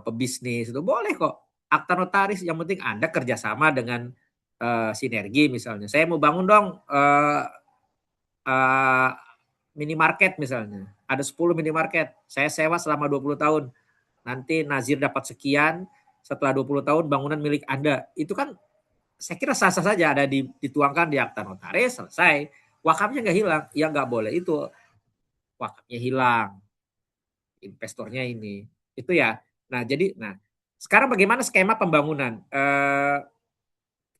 pebisnis. Itu boleh kok. Akta notaris yang penting Anda kerjasama dengan sinergi misalnya. Saya mau bangun dong minimarket misalnya. Ada 10 minimarket. Saya sewa selama 20 tahun. Nanti Nazir dapat sekian, setelah 20 tahun bangunan milik Anda. Itu kan saya kira sah-sah saja ada dituangkan di akta notaris, selesai. Wakafnya nggak hilang. Ya nggak boleh itu. Wakafnya hilang. Investornya ini. Itu ya. Nah, sekarang bagaimana skema pembangunan?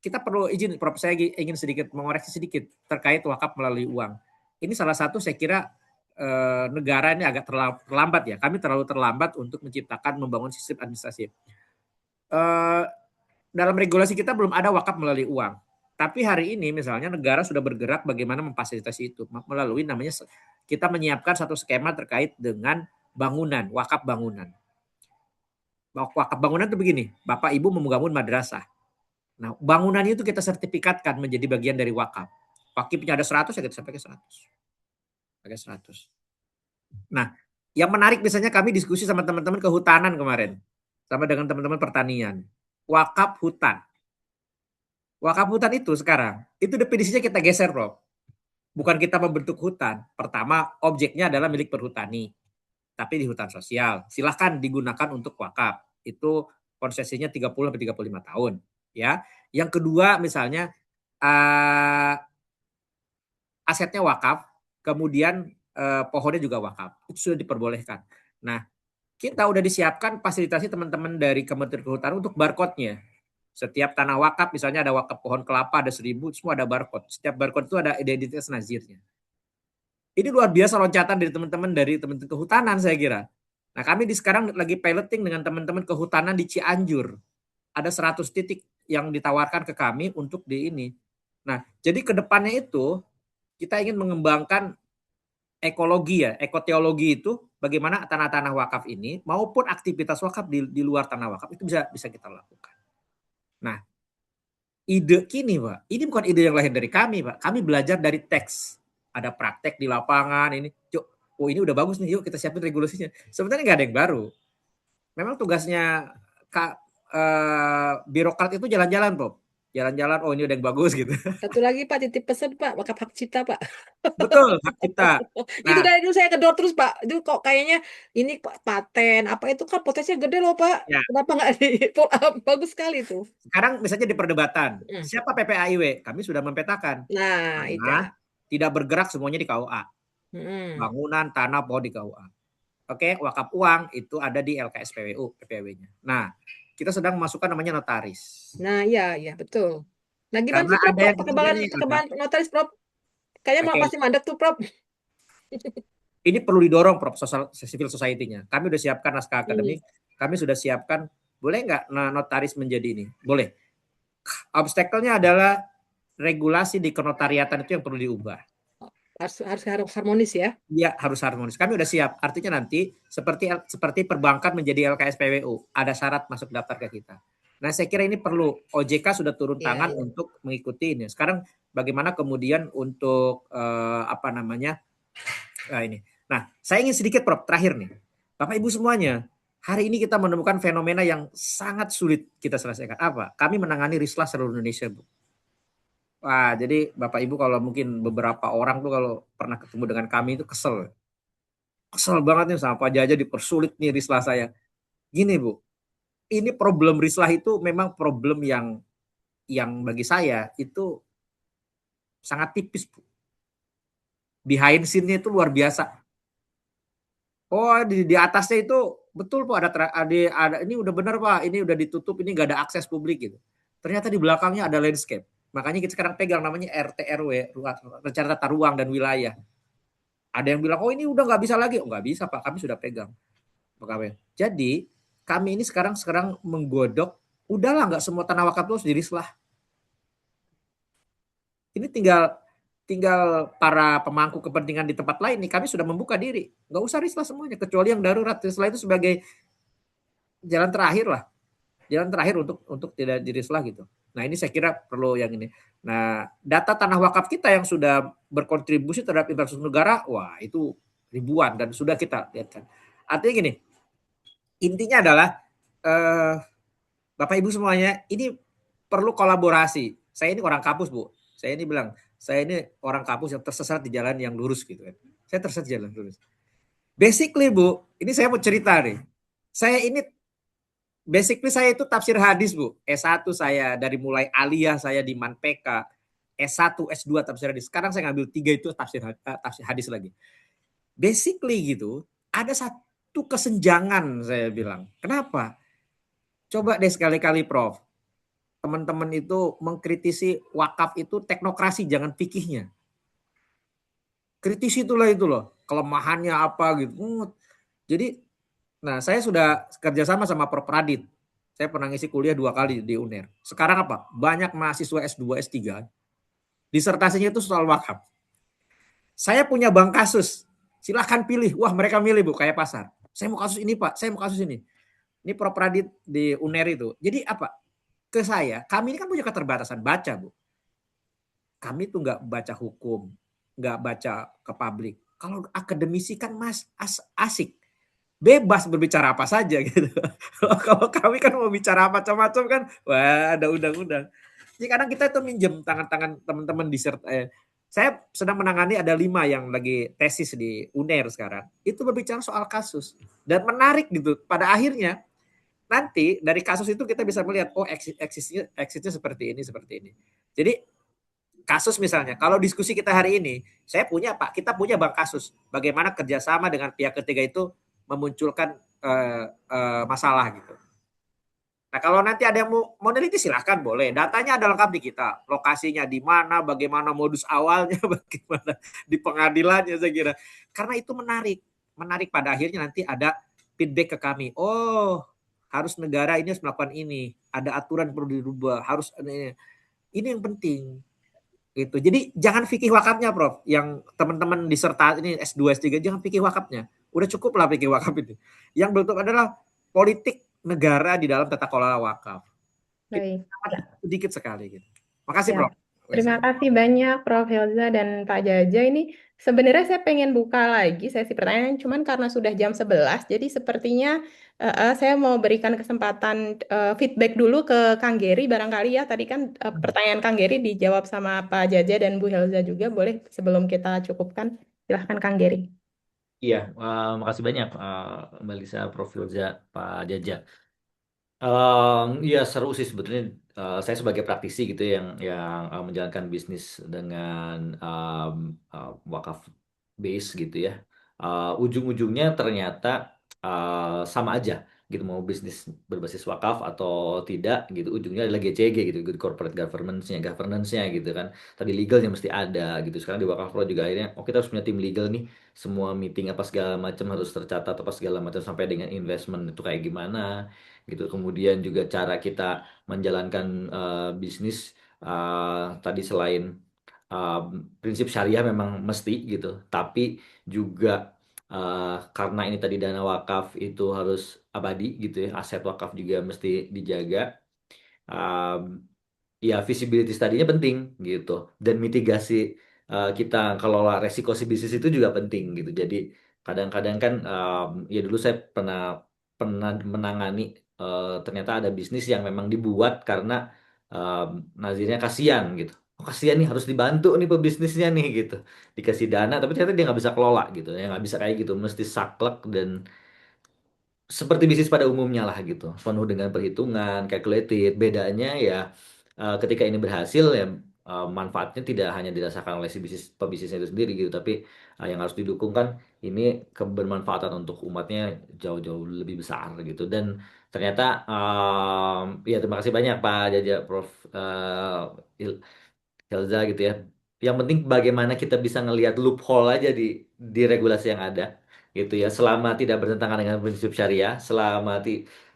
Kita perlu izin, Prof. Saya ingin sedikit mengoreksi sedikit terkait wakaf melalui uang. Ini salah satu saya kira negara ini agak terlambat ya. Kami terlalu terlambat untuk membangun sistem administrasi. Dalam regulasi kita belum ada wakaf melalui uang. Tapi hari ini misalnya negara sudah bergerak bagaimana memfasilitasi itu melalui namanya kita menyiapkan satu skema terkait dengan bangunan, wakaf bangunan. Wakaf bangunan itu begini, Bapak Ibu membangun madrasah. Nah, bangunan itu kita sertifikatkan menjadi bagian dari wakaf. Wakifnya ada 100 ya kita sampai ke 100. Pakai 100. Nah, yang menarik misalnya kami diskusi sama teman-teman kehutanan kemarin. Sama dengan teman-teman pertanian. Wakaf hutan. Wakaf hutan itu sekarang, itu definisinya kita geser, Prof. Bukan kita membentuk hutan. Pertama, objeknya adalah milik perhutani. Tapi di hutan sosial. Silahkan digunakan untuk wakaf. Itu konsesinya 30-35 tahun. Ya. Yang kedua misalnya asetnya wakaf, kemudian pohonnya juga wakaf. Itu sudah diperbolehkan. Nah, kita udah disiapkan fasilitasi teman-teman dari Kementerian Kehutanan untuk barcode-nya. Setiap tanah wakaf, misalnya ada wakaf pohon kelapa, ada 1000, semua ada barcode. Setiap barcode itu ada identitas nazirnya. Ini luar biasa loncatan dari teman-teman kehutanan saya kira. Nah, kami sekarang lagi piloting dengan teman-teman kehutanan di Cianjur. Ada 100 titik yang ditawarkan ke kami untuk di ini. Nah, jadi ke depannya itu kita ingin mengembangkan ekologi ya, ekoteologi itu bagaimana tanah-tanah wakaf ini maupun aktivitas wakaf di luar tanah wakaf itu bisa kita lakukan. Nah, ide kini, Pak, ini bukan ide yang lahir dari kami, Pak. Kami belajar dari teks. Ada praktek di lapangan ini. Oh, ini udah bagus nih, yuk kita siapin regulasinya. Sebenarnya nggak ada yang baru. Memang tugasnya birokrat itu jalan-jalan, Prof. Jalan-jalan, oh ini udah yang bagus gitu. Satu lagi Pak, titip pesan Pak, wakaf hak cipta Pak. Betul, hak cipta. Itu dari dulu saya kedor terus Pak. Itu kok kayaknya ini paten apa itu kan potensinya gede loh Pak. Ya. Kenapa nggak di bagus sekali tuh. Sekarang misalnya di perdebatan, siapa PPAIW? Kami sudah mempetakan. Nah, itu. Tidak bergerak semuanya di KUA. Bangunan, tanah, pohon di KUA. Oke, wakaf uang itu ada di LKS PPAIW-nya. Nah, kita sedang memasukkan namanya notaris. Nah, iya betul. Nah, gimana sih Prof, perkembangan notaris, Prof? Kayaknya masih mandek tuh, Prof. Ini perlu didorong, Prof, civil society-nya. Kami sudah siapkan naskah akademik, kami sudah siapkan, boleh nggak notaris menjadi ini? Boleh. Obstacle-nya adalah regulasi di kenotariatan itu yang perlu diubah. Harus harmonis ya? Iya, harus harmonis. Kami udah siap. Artinya nanti seperti perbankan menjadi LKS PWU, ada syarat masuk daftar ke kita. Nah, saya kira ini perlu. OJK sudah turun tangan untuk mengikuti ini. Sekarang bagaimana kemudian untuk ini. Nah, saya ingin sedikit, Prof, terakhir nih. Bapak Ibu semuanya, hari ini kita menemukan fenomena yang sangat sulit kita selesaikan. Apa? Kami menangani rislah seluruh Indonesia, Bu. Wah, jadi Bapak Ibu kalau mungkin beberapa orang tuh kalau pernah ketemu dengan kami itu kesel. Kesel banget nih sama Pak Jaja dipersulit nih rislah saya. Gini, Bu. Ini problem rislah itu memang problem yang bagi saya itu sangat tipis, Bu. Behind scene-nya itu luar biasa. Oh, di atasnya itu betul, Pak, ada ini udah benar, Pak. Ini udah ditutup, ini nggak ada akses publik gitu. Ternyata di belakangnya ada landscape. Makanya kita sekarang pegang namanya RT/RW, rencana tata ruang dan wilayah. Ada yang bilang, oh ini udah nggak bisa lagi. Oh nggak bisa, Pak, kami sudah pegang. Jadi kami ini sekarang menggodok, udahlah nggak semua tanah wakaf itu harus dirislah. Ini tinggal para pemangku kepentingan di tempat lain nih, kami sudah membuka diri, nggak usah rislah semuanya kecuali yang darurat. Rislah itu sebagai jalan terakhir lah, jalan terakhir untuk tidak dirislah gitu. Nah ini saya kira perlu yang ini. Nah data tanah wakaf kita yang sudah berkontribusi terhadap infrastruktur negara, wah itu ribuan dan sudah kita lihat kan. Artinya gini, intinya adalah eh, Bapak Ibu semuanya ini perlu kolaborasi. Saya ini orang kampus Bu, saya ini bilang saya ini orang kampus yang tersesat di jalan yang lurus gitu kan. Saya tersesat di jalan lurus. Basically Bu, ini saya mau cerita nih. Saya itu tafsir hadis Bu. S1 saya dari mulai aliyah saya di Manpeka, S1, S2 tafsir hadis. Sekarang saya ngambil 3 itu tafsir hadis lagi. Basically gitu, ada satu kesenjangan saya bilang. Kenapa? Coba deh sekali-kali Prof. Teman-teman itu mengkritisi wakaf itu teknokrasi, jangan fikihnya. Kritisi itulah itu loh, kelemahannya apa gitu. Jadi, nah saya sudah kerjasama sama Prof. Radit. Saya pernah ngisi kuliah 2 kali di UNER. Sekarang apa? Banyak mahasiswa S2, S3, disertasinya itu soal wakaf. Saya punya bank kasus, silahkan pilih. Wah mereka milih Bu, kayak pasar. Saya mau kasus ini Pak, saya mau kasus ini. Ini Prof. Radit di UNER itu. Jadi apa? Ke saya, kami ini kan punya keterbatasan baca Bu. Kami tuh nggak baca hukum, nggak baca ke publik. Kalau akademisi kan Mas asik, bebas berbicara apa saja gitu. Kalau kami kan mau bicara macam-macam kan, wah ada undang-undang. Jadi kadang kita itu minjem tangan-tangan teman-teman saya sedang menangani ada 5 yang lagi tesis di UNER sekarang. Itu berbicara soal kasus dan menarik gitu. Pada akhirnya nanti dari kasus itu kita bisa melihat oh eksisnya seperti ini seperti ini. Jadi kasus misalnya, kalau diskusi kita hari ini, kita punya bank kasus. Bagaimana kerjasama dengan pihak ketiga itu memunculkan masalah gitu. Nah kalau nanti ada yang mau meneliti silahkan boleh. Datanya ada lengkap di kita. Lokasinya di mana, bagaimana modus awalnya, bagaimana di pengadilannya saya kira. Karena itu menarik. Menarik pada akhirnya nanti ada feedback ke kami. Oh harus negara ini harus melakukan ini. Ada aturan perlu dirubah. Harus ini yang penting. Gitu. Jadi jangan fikih wakafnya Prof. Yang teman-teman disertasi ini S2, S3 jangan fikih wakafnya. Udah cukup lah fikih wakaf itu. Yang belum adalah politik negara di dalam tata kelola wakaf. Baik. Sedikit sekali gitu. Makasih Ya. Prof. Terima kasih banyak Prof. Hilza dan Pak Jaja. Ini sebenarnya saya pengen buka lagi sesi pertanyaan, cuman karena sudah jam 11, jadi sepertinya saya mau berikan kesempatan feedback dulu ke Kang Geri barangkali ya. Tadi kan pertanyaan Kang Geri dijawab sama Pak Jaja dan Bu Hilza juga. Boleh sebelum kita cukupkan, silahkan Kang Geri. Iya, makasih banyak Mbak Lisa, Prof. Filza, Pak Jaja. Iya seru sih sebetulnya. Saya sebagai praktisi gitu yang menjalankan bisnis dengan wakaf base gitu ya. Ujung-ujungnya ternyata sama aja gitu, mau bisnis berbasis wakaf atau tidak gitu. Ujungnya adalah GCG gitu, good corporate governance-nya gitu kan. Tadi legalnya mesti ada gitu. Sekarang di wakaf pro juga akhirnya, oh kita harus punya tim legal nih. Semua meeting apa segala macam harus tercatat apa segala macam sampai dengan investment itu kayak gimana gitu. Kemudian juga cara kita menjalankan bisnis tadi selain uh, prinsip syariah memang mesti gitu, tapi juga karena ini tadi dana wakaf itu harus abadi gitu ya, aset wakaf juga mesti dijaga. Um, Ya visibility tadinya penting gitu, dan mitigasi kita kelola resiko si bisnis itu juga penting gitu. Jadi kadang-kadang kan ya dulu saya pernah pernah menangani ternyata ada bisnis yang memang dibuat karena um, nazirnya kasihan gitu. Oh, kasihan nih harus dibantu nih pebisnisnya nih gitu, dikasih dana tapi ternyata dia nggak bisa kelola gitu ya, nggak bisa kayak gitu, mesti saklek dan seperti bisnis pada umumnya lah gitu, penuh dengan perhitungan, calculated. Bedanya ya ketika ini berhasil ya manfaatnya tidak hanya dirasakan oleh si pebisnisnya itu sendiri gitu, tapi yang harus didukung kan ini kebermanfaatan untuk umatnya jauh-jauh lebih besar gitu. Dan ternyata ya terima kasih banyak Pak Jaja, Prof. Hilza gitu ya. Yang penting bagaimana kita bisa ngelihat loophole aja di regulasi yang ada gitu ya, selama tidak bertentangan dengan prinsip syariah,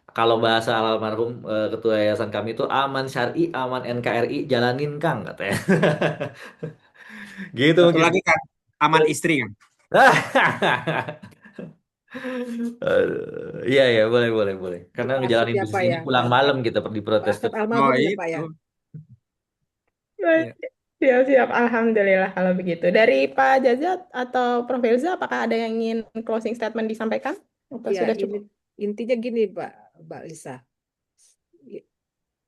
kalau bahasa almarhum ketua yayasan kami itu aman syar'i, aman NKRI, jalanin Kang katanya. Gitu Satu mungkin. lagi kan, aman istri kan. Iya ya, boleh boleh boleh. Karena Pak Asep ngejalanin ya bisnis Pak ini ya. pulang malam kita Pak diprotes Asep tuh. Oh almarhum ya Pak ya. itu. Baik, Iya. siap-siap. Alhamdulillah kalau begitu. Dari Pak Jajat atau Prof. Ilza, apakah ada yang ingin closing statement disampaikan? Atau Ya, sudah ini cukup? intinya gini Mbak Lisa.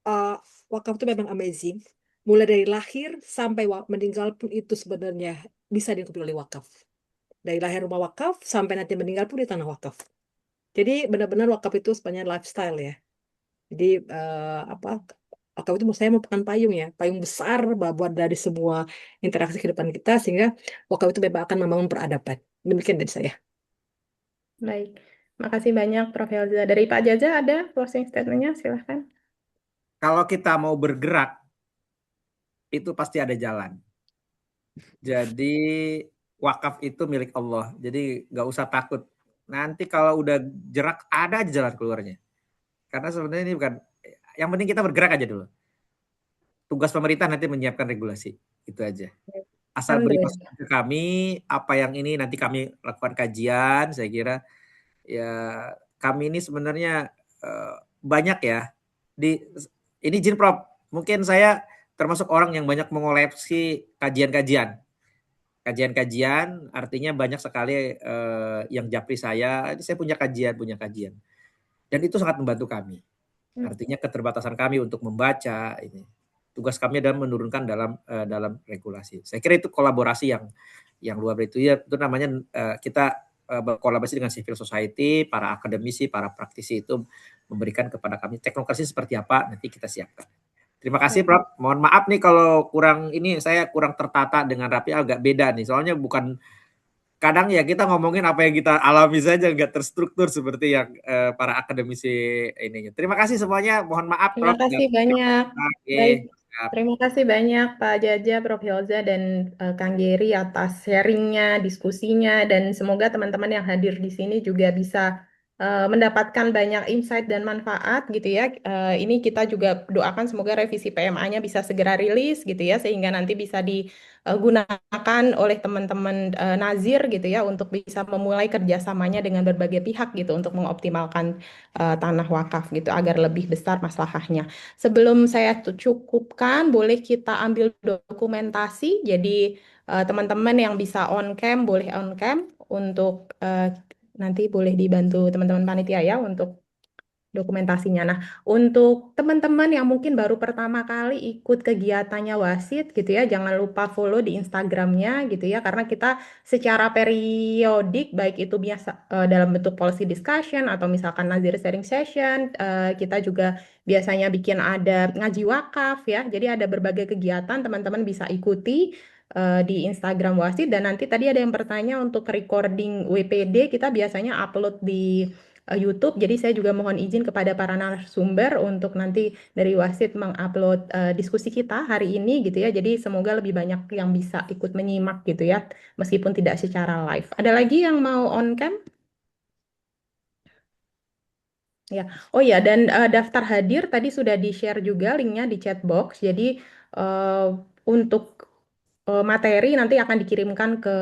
Uh, Wakaf itu memang amazing. Mulai dari lahir sampai meninggal pun itu sebenarnya bisa diikuti oleh wakaf. Dari lahir rumah wakaf sampai nanti meninggal pun di tanah wakaf. Jadi benar-benar wakaf itu sebenarnya lifestyle ya. Jadi wakaf itu menurut saya merupakan payung ya, payung besar buat dari semua interaksi kehidupan kita sehingga wakaf itu memang akan membangun peradaban. Demikian dari saya. Baik. Makasih banyak Prof. Ilza. Dari Pak Jaja ada closing statement-nya? Silahkan. Kalau kita mau bergerak, itu pasti ada jalan. Jadi wakaf itu milik Allah. Jadi nggak usah takut. Nanti kalau udah jerak, ada aja jalan keluarnya. Karena sebenarnya ini bukan, yang penting kita bergerak aja dulu. Tugas pemerintah nanti menyiapkan regulasi. Itu aja. Asal beri Alhamdulillah. masukan ke kami, apa yang ini nanti kami lakukan kajian, saya kira ya kami ini sebenarnya banyak ya. Ini izin Prof, mungkin saya termasuk orang yang banyak mengoleksi kajian-kajian. Kajian-kajian artinya banyak sekali yang japri saya, ini saya punya kajian. Dan itu sangat membantu kami. Artinya keterbatasan kami untuk membaca ini. Tugas kami adalah menurunkan dalam regulasi. Saya kira itu kolaborasi yang luar biasa. Itu namanya kita berkolaborasi dengan civil society, para akademisi, para praktisi itu memberikan kepada kami teknokrasi seperti apa nanti kita siapkan. Terima kasih Prof. Mohon maaf nih kalau saya kurang tertata dengan rapi, agak beda nih. Soalnya bukan, kadang ya kita ngomongin apa yang kita alami saja, nggak terstruktur seperti yang para akademisi ini. Terima kasih semuanya. Mohon maaf Terima Prof. kasih banyak. Baik. Oke. Terima kasih banyak Pak Jaja, Prof. Hilza, dan Kang Geri atas sharingnya, diskusinya, dan semoga teman-teman yang hadir di sini juga bisa mendapatkan banyak insight dan manfaat gitu ya. Ini kita juga doakan semoga revisi PMA-nya bisa segera rilis gitu ya, sehingga nanti bisa digunakan oleh teman-teman Nazir gitu ya untuk bisa memulai kerjasamanya dengan berbagai pihak gitu untuk mengoptimalkan tanah wakaf gitu agar lebih besar maslahahnya. Sebelum saya cukupkan, boleh kita ambil dokumentasi. Jadi teman-teman yang bisa on cam boleh on cam untuk nanti boleh dibantu teman-teman panitia ya untuk dokumentasinya. Nah, untuk teman-teman yang mungkin baru pertama kali ikut kegiatannya Wasit gitu ya, jangan lupa follow di Instagramnya gitu ya, karena kita secara periodik, baik itu biasa dalam bentuk policy discussion atau misalkan Nazir sharing session, kita juga biasanya bikin ada ngaji wakaf ya, jadi ada berbagai kegiatan teman-teman bisa ikuti di Instagram Wasit. Dan nanti tadi ada yang bertanya untuk recording WPD, kita biasanya upload di YouTube. Jadi saya juga mohon izin kepada para narasumber untuk nanti dari Wasit mengupload diskusi kita hari ini gitu ya. Jadi semoga lebih banyak yang bisa ikut menyimak gitu ya, meskipun tidak secara live. Ada lagi yang mau on cam? Ya, oh ya, dan daftar hadir tadi sudah di-share juga linknya di chat box. Jadi untuk materi nanti akan dikirimkan ke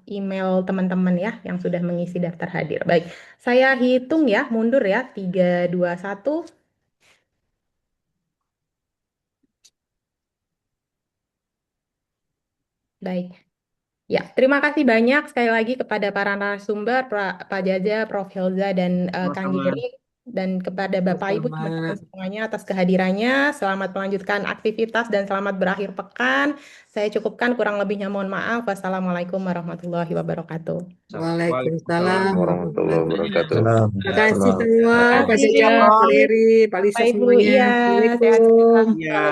email teman-teman ya yang sudah mengisi daftar hadir. Baik, saya hitung ya, mundur ya, 3, 2, 1. Baik. Ya, terima kasih banyak sekali lagi kepada para narasumber, Pak Jaja, Prof. Hilza, dan Kang Sama-sama. Giri, dan kepada Bapak Ibu Sama. teman-teman semuanya atas kehadirannya. Selamat melanjutkan aktivitas dan selamat berakhir pekan. Saya cukupkan, kurang lebihnya mohon maaf. Wassalamualaikum warahmatullahi wabarakatuh. Waalaikumsalam warahmatullahi wabarakatuh. Salam. Terima kasih Salam. semua, Pak Terima Jaja, kasih, Pak Leri, Pak Lisa Bapak Ibu. semuanya. Iya, Assalamualaikum. sehat-sehat. Iya.